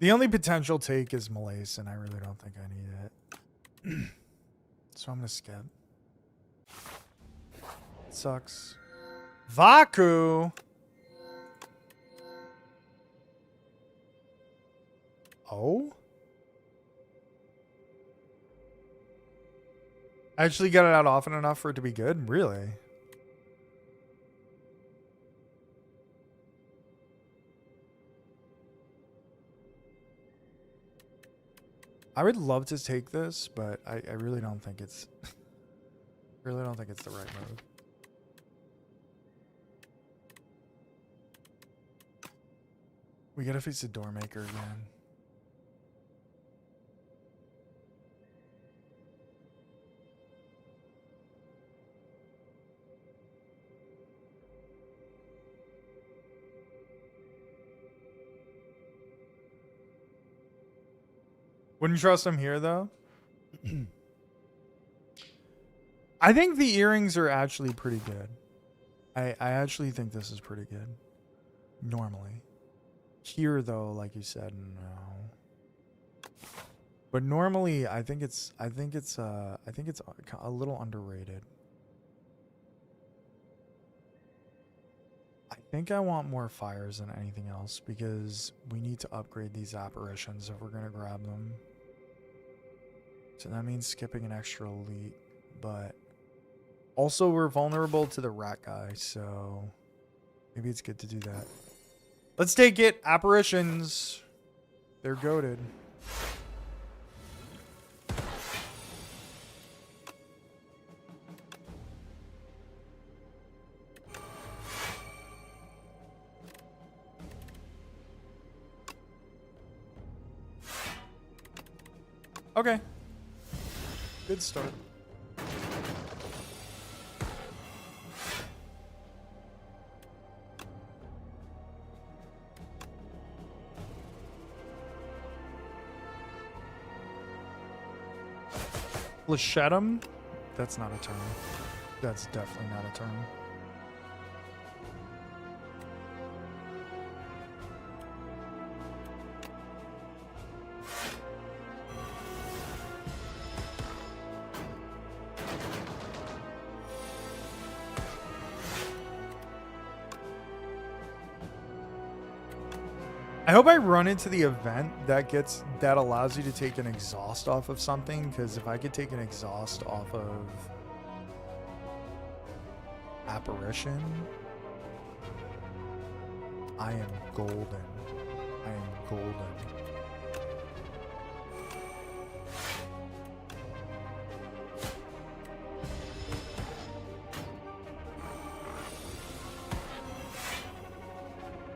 The only potential take is Malace, and I really don't think I need it. So I'm gonna skip. Sucks. Vaku. Oh? I actually got it out often enough for it to be good? Really? I would love to take this, but I really don't think it's really don't think it's the right move. We gotta face the Doormaker again. Wouldn't trust him here, though. I think the earrings are actually pretty good. I actually think this is pretty good. Normally. Here, though, like you said, no. But normally, I think it's a little underrated. I think I want more fires than anything else because we need to upgrade these apparitions if we're gonna grab them. So that means skipping an extra elite, but also we're vulnerable to the rat guy, so maybe it's good to do that. Let's take it. Apparitions. They're goated. Okay. Good start. Lashetum? That's not a turn. That's definitely not a turn. I hope I run into the event that allows you to take an exhaust off of something, because if I could take an exhaust off of apparition, I am golden. I am golden.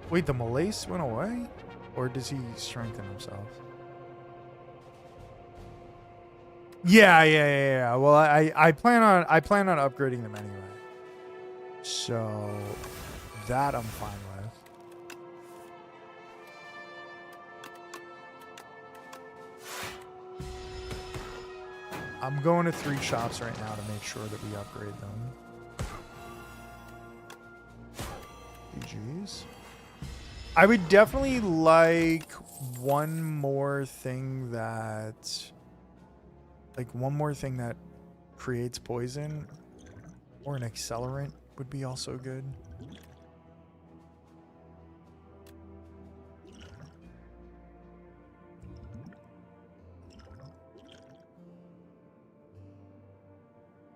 Wait, the Malace went away? Or does he strengthen himself? Yeah. Well, I plan on upgrading them anyway. So that I'm fine with. I'm going to 3 shops right now to make sure that we upgrade them. GG's. I would definitely like one more thing that creates poison, or an accelerant would be also good.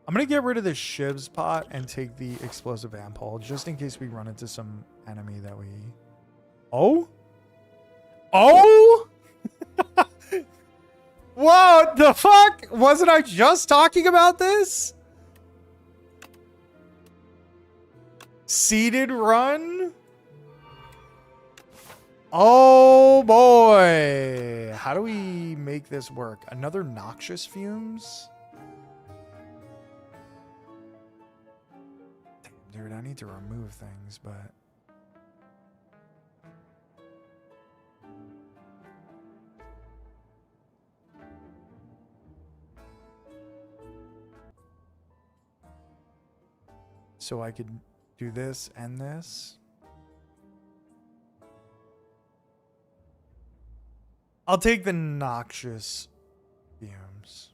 I'm going to get rid of the Shiv's pot and take the explosive ampule just in case we run into some enemy that we... Oh? Oh? What the fuck? Wasn't I just talking about this? Seeded run? Oh boy. How do we make this work? Another noxious fumes? Damn, dude, I need to remove things, but... So I could do this and this. I'll take the noxious fumes.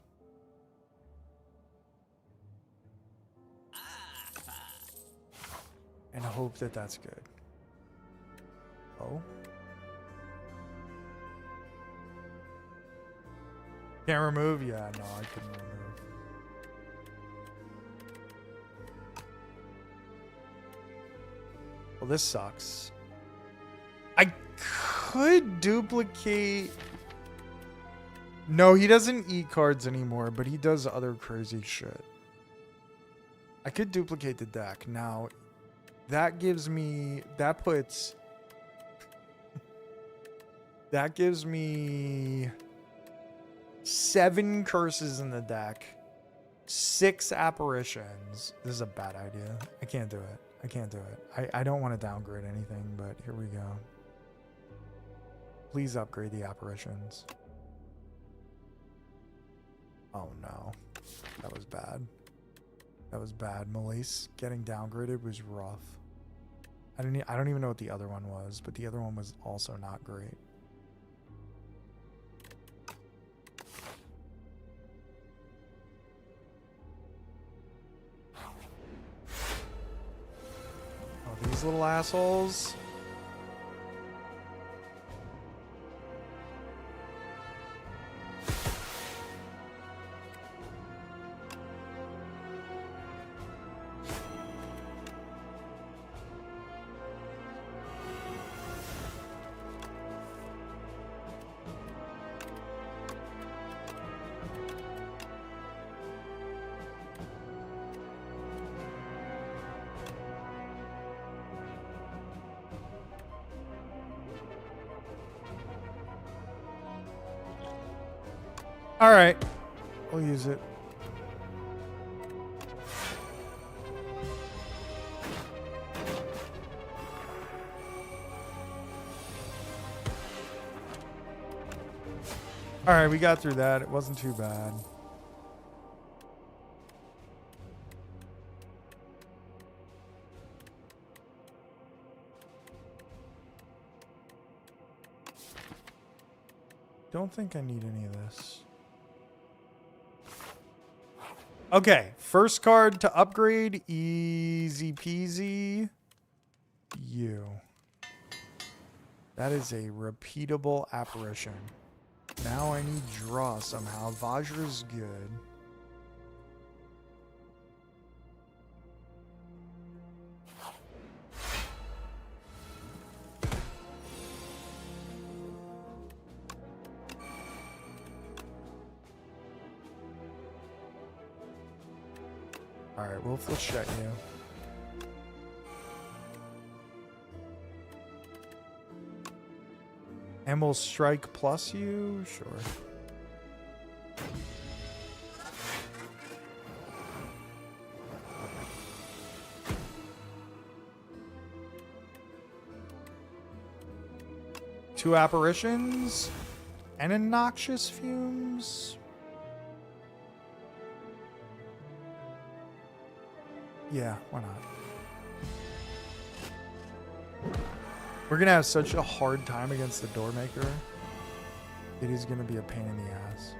And hope that that's good. Oh. Can't remove? Yeah, no, I couldn't remove. Well, this sucks. I could duplicate... No, he doesn't eat cards anymore, but he does other crazy shit. I could duplicate the deck. Now, that gives me... That puts... That gives me 7 curses in the deck, 6 apparitions. This is a bad idea. I can't do it. I can't do it. I don't want to downgrade anything, but here we go. Please upgrade the apparitions. Oh no. That was bad. That was bad. Malaise getting downgraded was rough. I don't even know what the other one was, but the other one was also not great. Oh, these little assholes. All right, we'll use it. All right, we got through that. It wasn't too bad. Don't think I need any of this. Okay, first card to upgrade, easy peasy. You. That is a repeatable apparition. Now I need draw somehow. Vajra's good. Alright, we'll check you. And we'll strike plus you? Sure. Two apparitions and a noxious fumes. Yeah, why not? We're gonna have such a hard time against the Doormaker. It is gonna be a pain in the ass.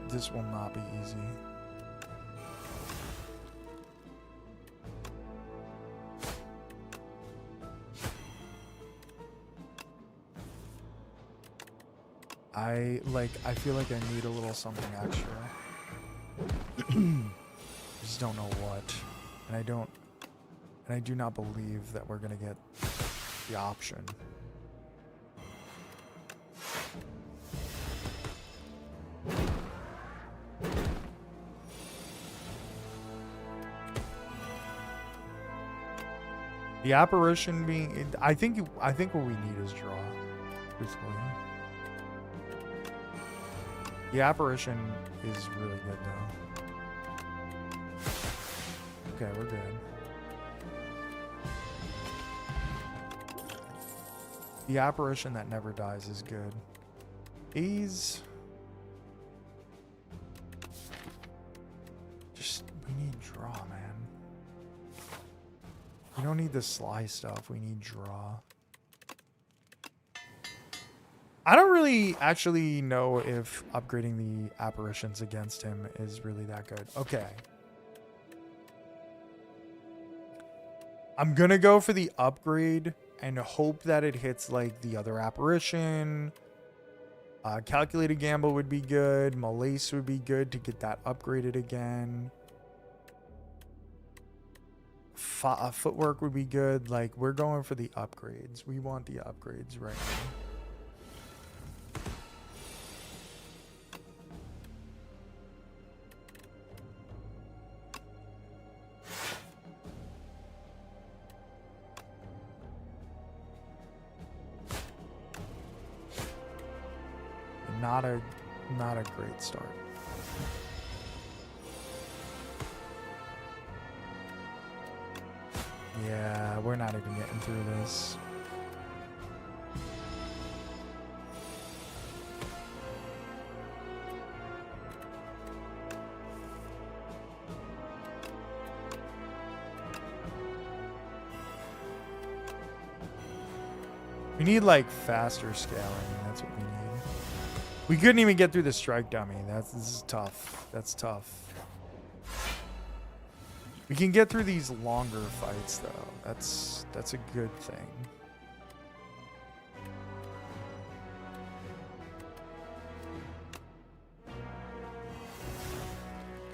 This will not be easy. I feel like I need a little something extra. I just don't know what. And I do not believe that we're gonna get the option. The apparition being, I think what we need is draw. Truthfully. The apparition is really good though. Okay, we're good. The apparition that never dies is good. These... Just, we need draw, man. We don't need the sly stuff, we need draw. I don't really actually know if upgrading the apparitions against him is really that good. Okay. I'm going to go for the upgrade and hope that it hits like the other apparition. Calculated gamble would be good. Malace would be good to get that upgraded again. Footwork would be good. Like, we're going for the upgrades. We want the upgrades right now. Not a great start. Yeah, we're not even getting through this. We need like faster scaling. That's what we need. We couldn't even get through the strike dummy. This is tough. That's tough. We can get through these longer fights though. That's a good thing.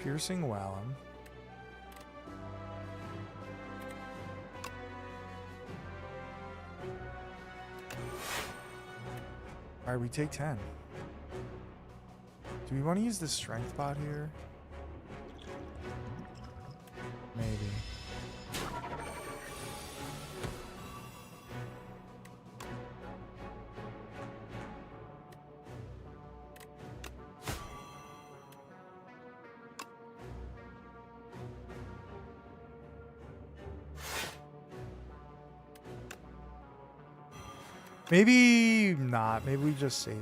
Piercing Wallum. Alright, we take 10. Do we want to use the strength bot here? Maybe. Maybe not. Maybe we just save it.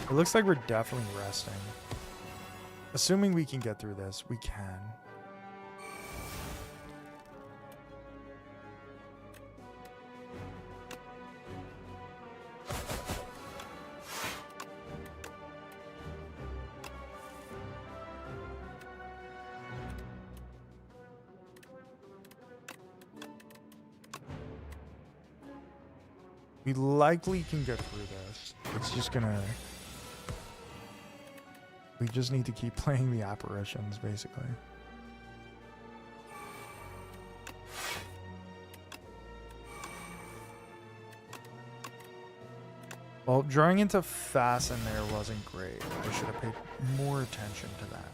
It looks like we're definitely resting. Assuming we can get through this, we can. We likely can get through this. It's just gonna... We just need to keep playing the apparitions, basically. Well, drawing into fasten there wasn't great. I should have paid more attention to that.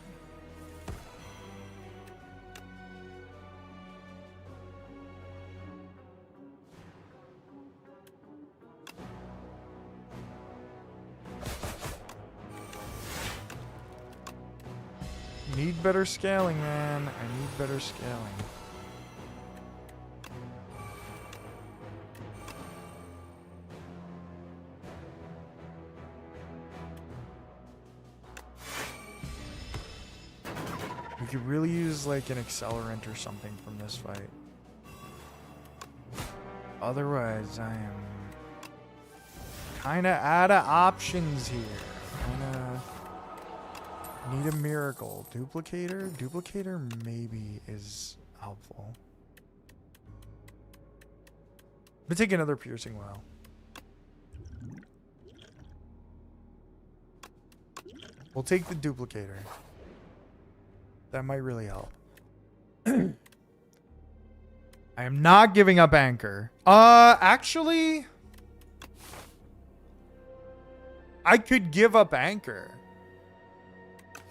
Need better scaling, man. I need better scaling. We could really use like an accelerant or something from this fight. Otherwise, I am kind of out of options here. Need a miracle. Duplicator? Duplicator maybe is helpful. But take another piercing well. We'll take the duplicator. That might really help. I am not giving up anchor. Actually, I could give up anchor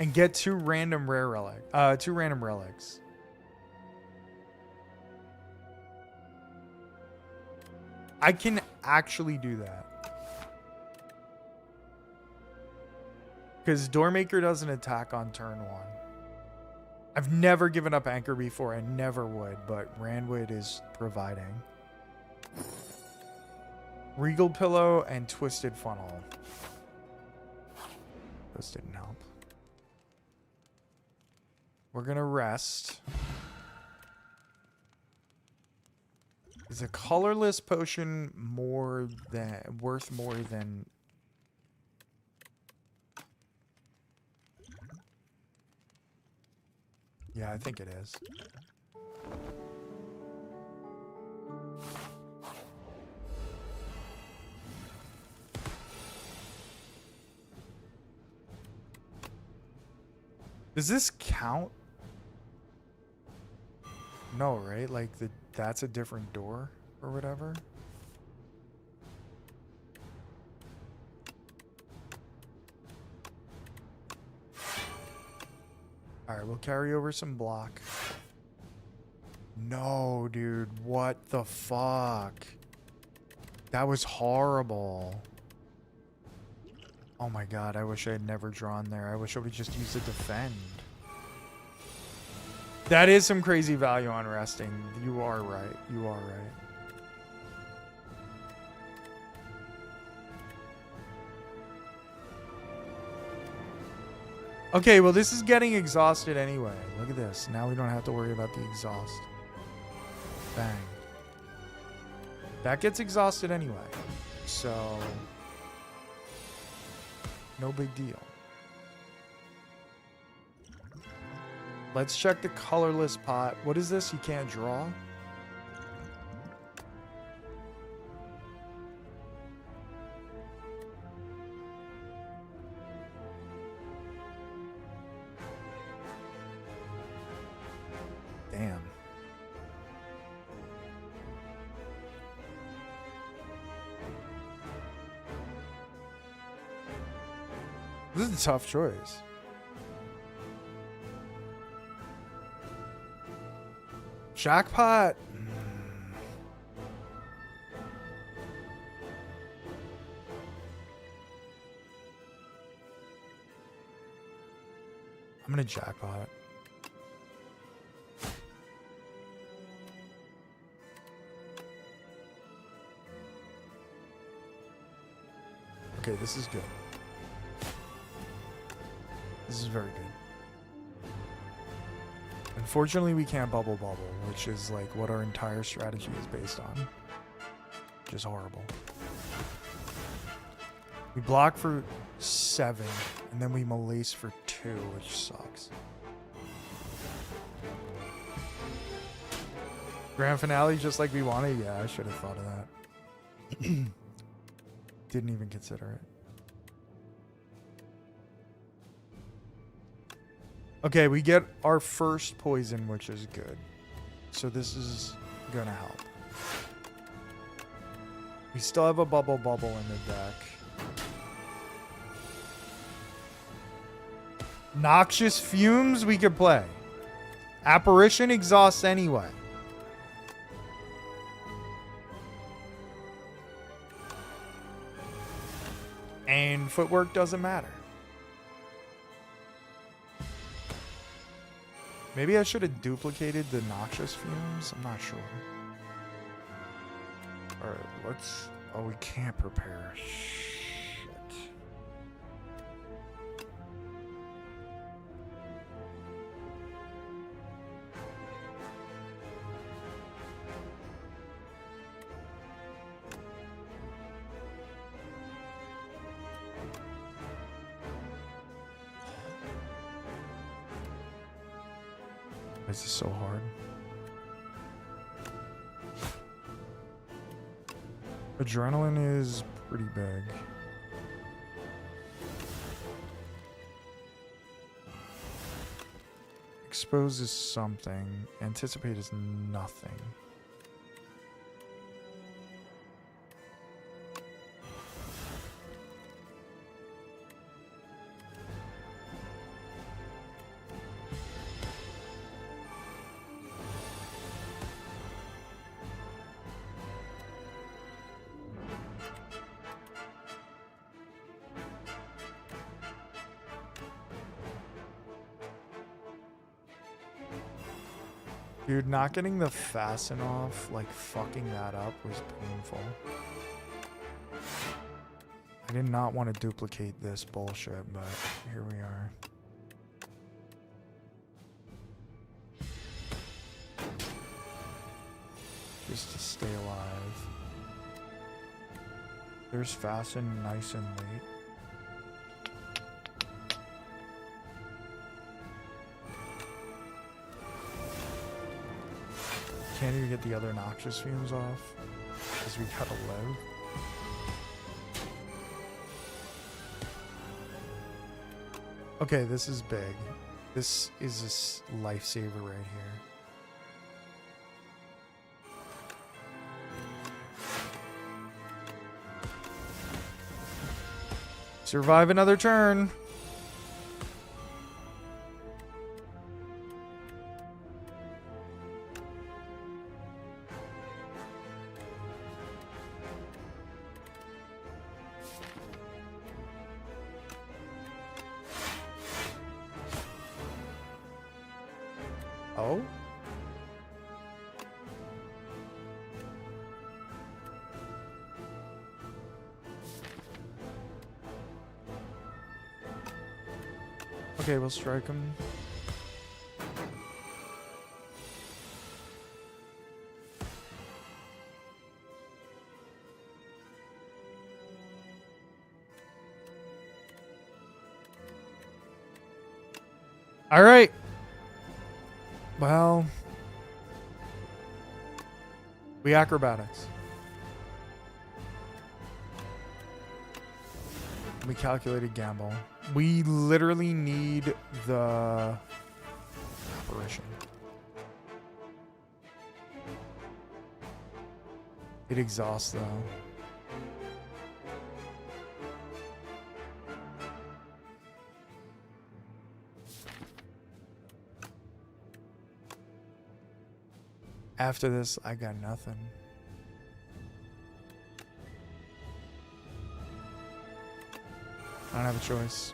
and get two random relics. I can actually do that. Because Doormaker doesn't attack on turn 1. I've never given up anchor before. I never would, but Randwood is providing. Regal Pillow and Twisted Funnel. Those didn't help. We're gonna rest. Is a colorless potion worth more than... Yeah, I think it is. Does this count? No, right? Like that's a different door or whatever. All right, we'll carry over some block. No, dude, what the fuck? That was horrible. Oh my god, I wish I had never drawn there. I wish I would just use the defend. That is some crazy value on resting. You are right. You are right. Okay, well, this is getting exhausted anyway. Look at this. Now we don't have to worry about the exhaust. Bang. That gets exhausted anyway. So, no big deal. Let's check the colorless pot. What is this? You can't draw? Damn. This is a tough choice. Jackpot. I'm gonna jackpot. Okay, this is good. This is very good. Unfortunately, we can't bubble, which is like what our entire strategy is based on. Which is horrible. We block for 7, and then we malace for 2, which sucks. Grand finale just like we wanted? Yeah, I should have thought of that. Didn't even consider it. Okay, we get our first poison, which is good. So this is gonna help. We still have a bubble in the deck. Noxious Fumes we could play. Apparition exhausts anyway. And footwork doesn't matter. Maybe I should have duplicated the Noxious Fumes. I'm not sure. Alright, let's... Oh, we can't prepare. Shit. This is so hard. Adrenaline is pretty big. Expose is something. Anticipate is nothing. Dude, not getting the fasten off, like fucking that up was painful. I did not want to duplicate this bullshit, but here we are. just to stay alive. There's Fasten nice and late. Can't even get the other noxious fumes off because we gotta live. Okay, this is big. This is a lifesaver right here. Survive another turn. Oh? Okay, we'll strike him. All right. Well, we acrobatics. We calculated gamble. We literally need the apparition. It exhausts though. After this, I got nothing. I don't have a choice.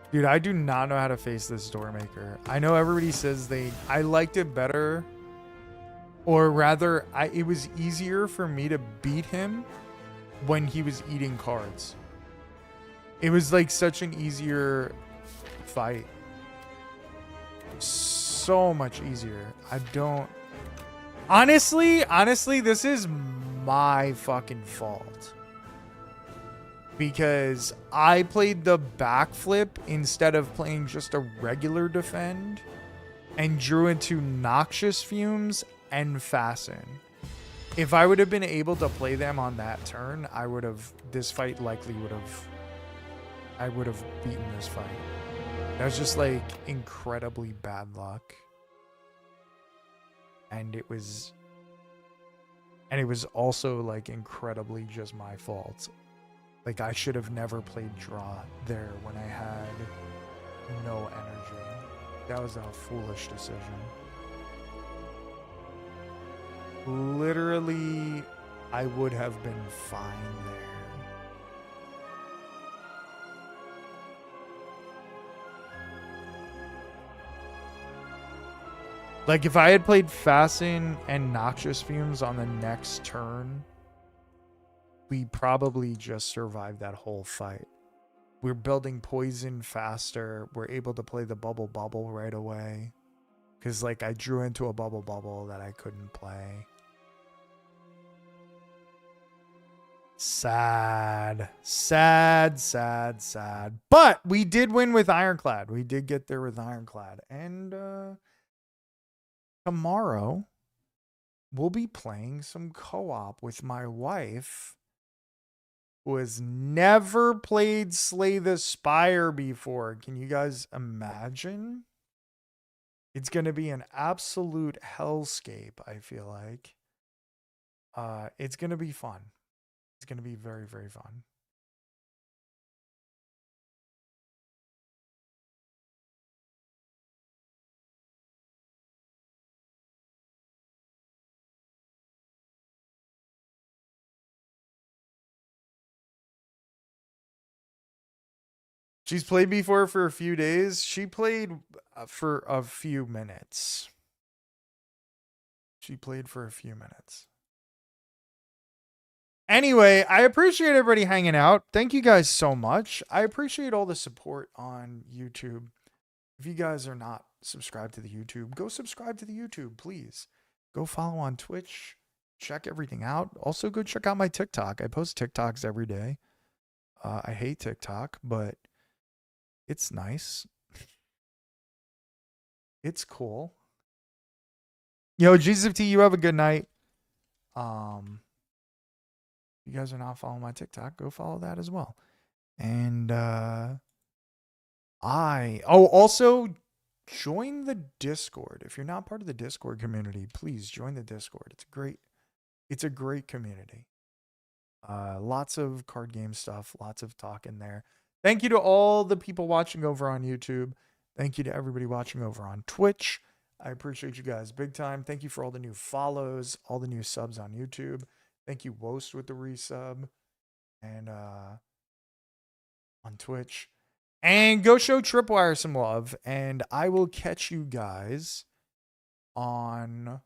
Dude, I do not know how to face this Doormaker. I know everybody says I liked it better. Or rather, it was easier for me to beat him when he was eating cards. It was like such an easier fight. So much easier. I don't... Honestly, this is my fucking fault. Because I played the backflip instead of playing just a regular defend and drew into Noxious Fumes and Fasten. If I would have been able to play them on that turn, this fight likely I would have beaten this fight. That was just like incredibly bad luck. And it was also like incredibly just my fault. Like, I should have never played draw there when I had no energy. That was a foolish decision. Literally, I would have been fine there. Like, if I had played Fasten and Noxious Fumes on the next turn, we probably just survived that whole fight. We're building poison faster. We're able to play the bubble right away. Because, like, I drew into a bubble that I couldn't play. Sad. But we did win with Ironclad. We did get there with Ironclad. And tomorrow, we'll be playing some co-op with my wife, who has never played Slay the Spire before. Can you guys imagine? It's going to be an absolute hellscape, I feel like. It's going to be fun. It's going to be very, very fun. She's played before for a few days. She played for a few minutes. She played for a few minutes. Anyway, I appreciate everybody hanging out. Thank you guys so much. I appreciate all the support on YouTube. If you guys are not subscribed to the YouTube, go subscribe to the YouTube, please. Go follow on Twitch. Check everything out. Also, go check out my TikTok. I post TikToks every day. I hate TikTok, but it's nice. It's cool. Yo, Jesus of T, you have a good night. You guys are not following my TikTok, go follow that as well. And also join the Discord. If you're not part of the Discord community, please join the Discord. It's a great community. Lots of card game stuff, lots of talk in there. Thank you to all the people watching over on YouTube. Thank you to everybody watching over on Twitch. I appreciate you guys big time. Thank you for all the new follows, all the new subs on YouTube. Thank you, Wost, with the resub. And on Twitch. And go show Tripwire some love. And I will catch you guys on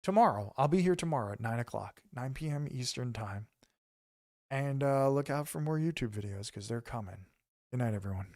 tomorrow. I'll be here tomorrow at 9 o'clock, 9 p.m. Eastern time. And look out for more YouTube videos because they're coming. Good night, everyone.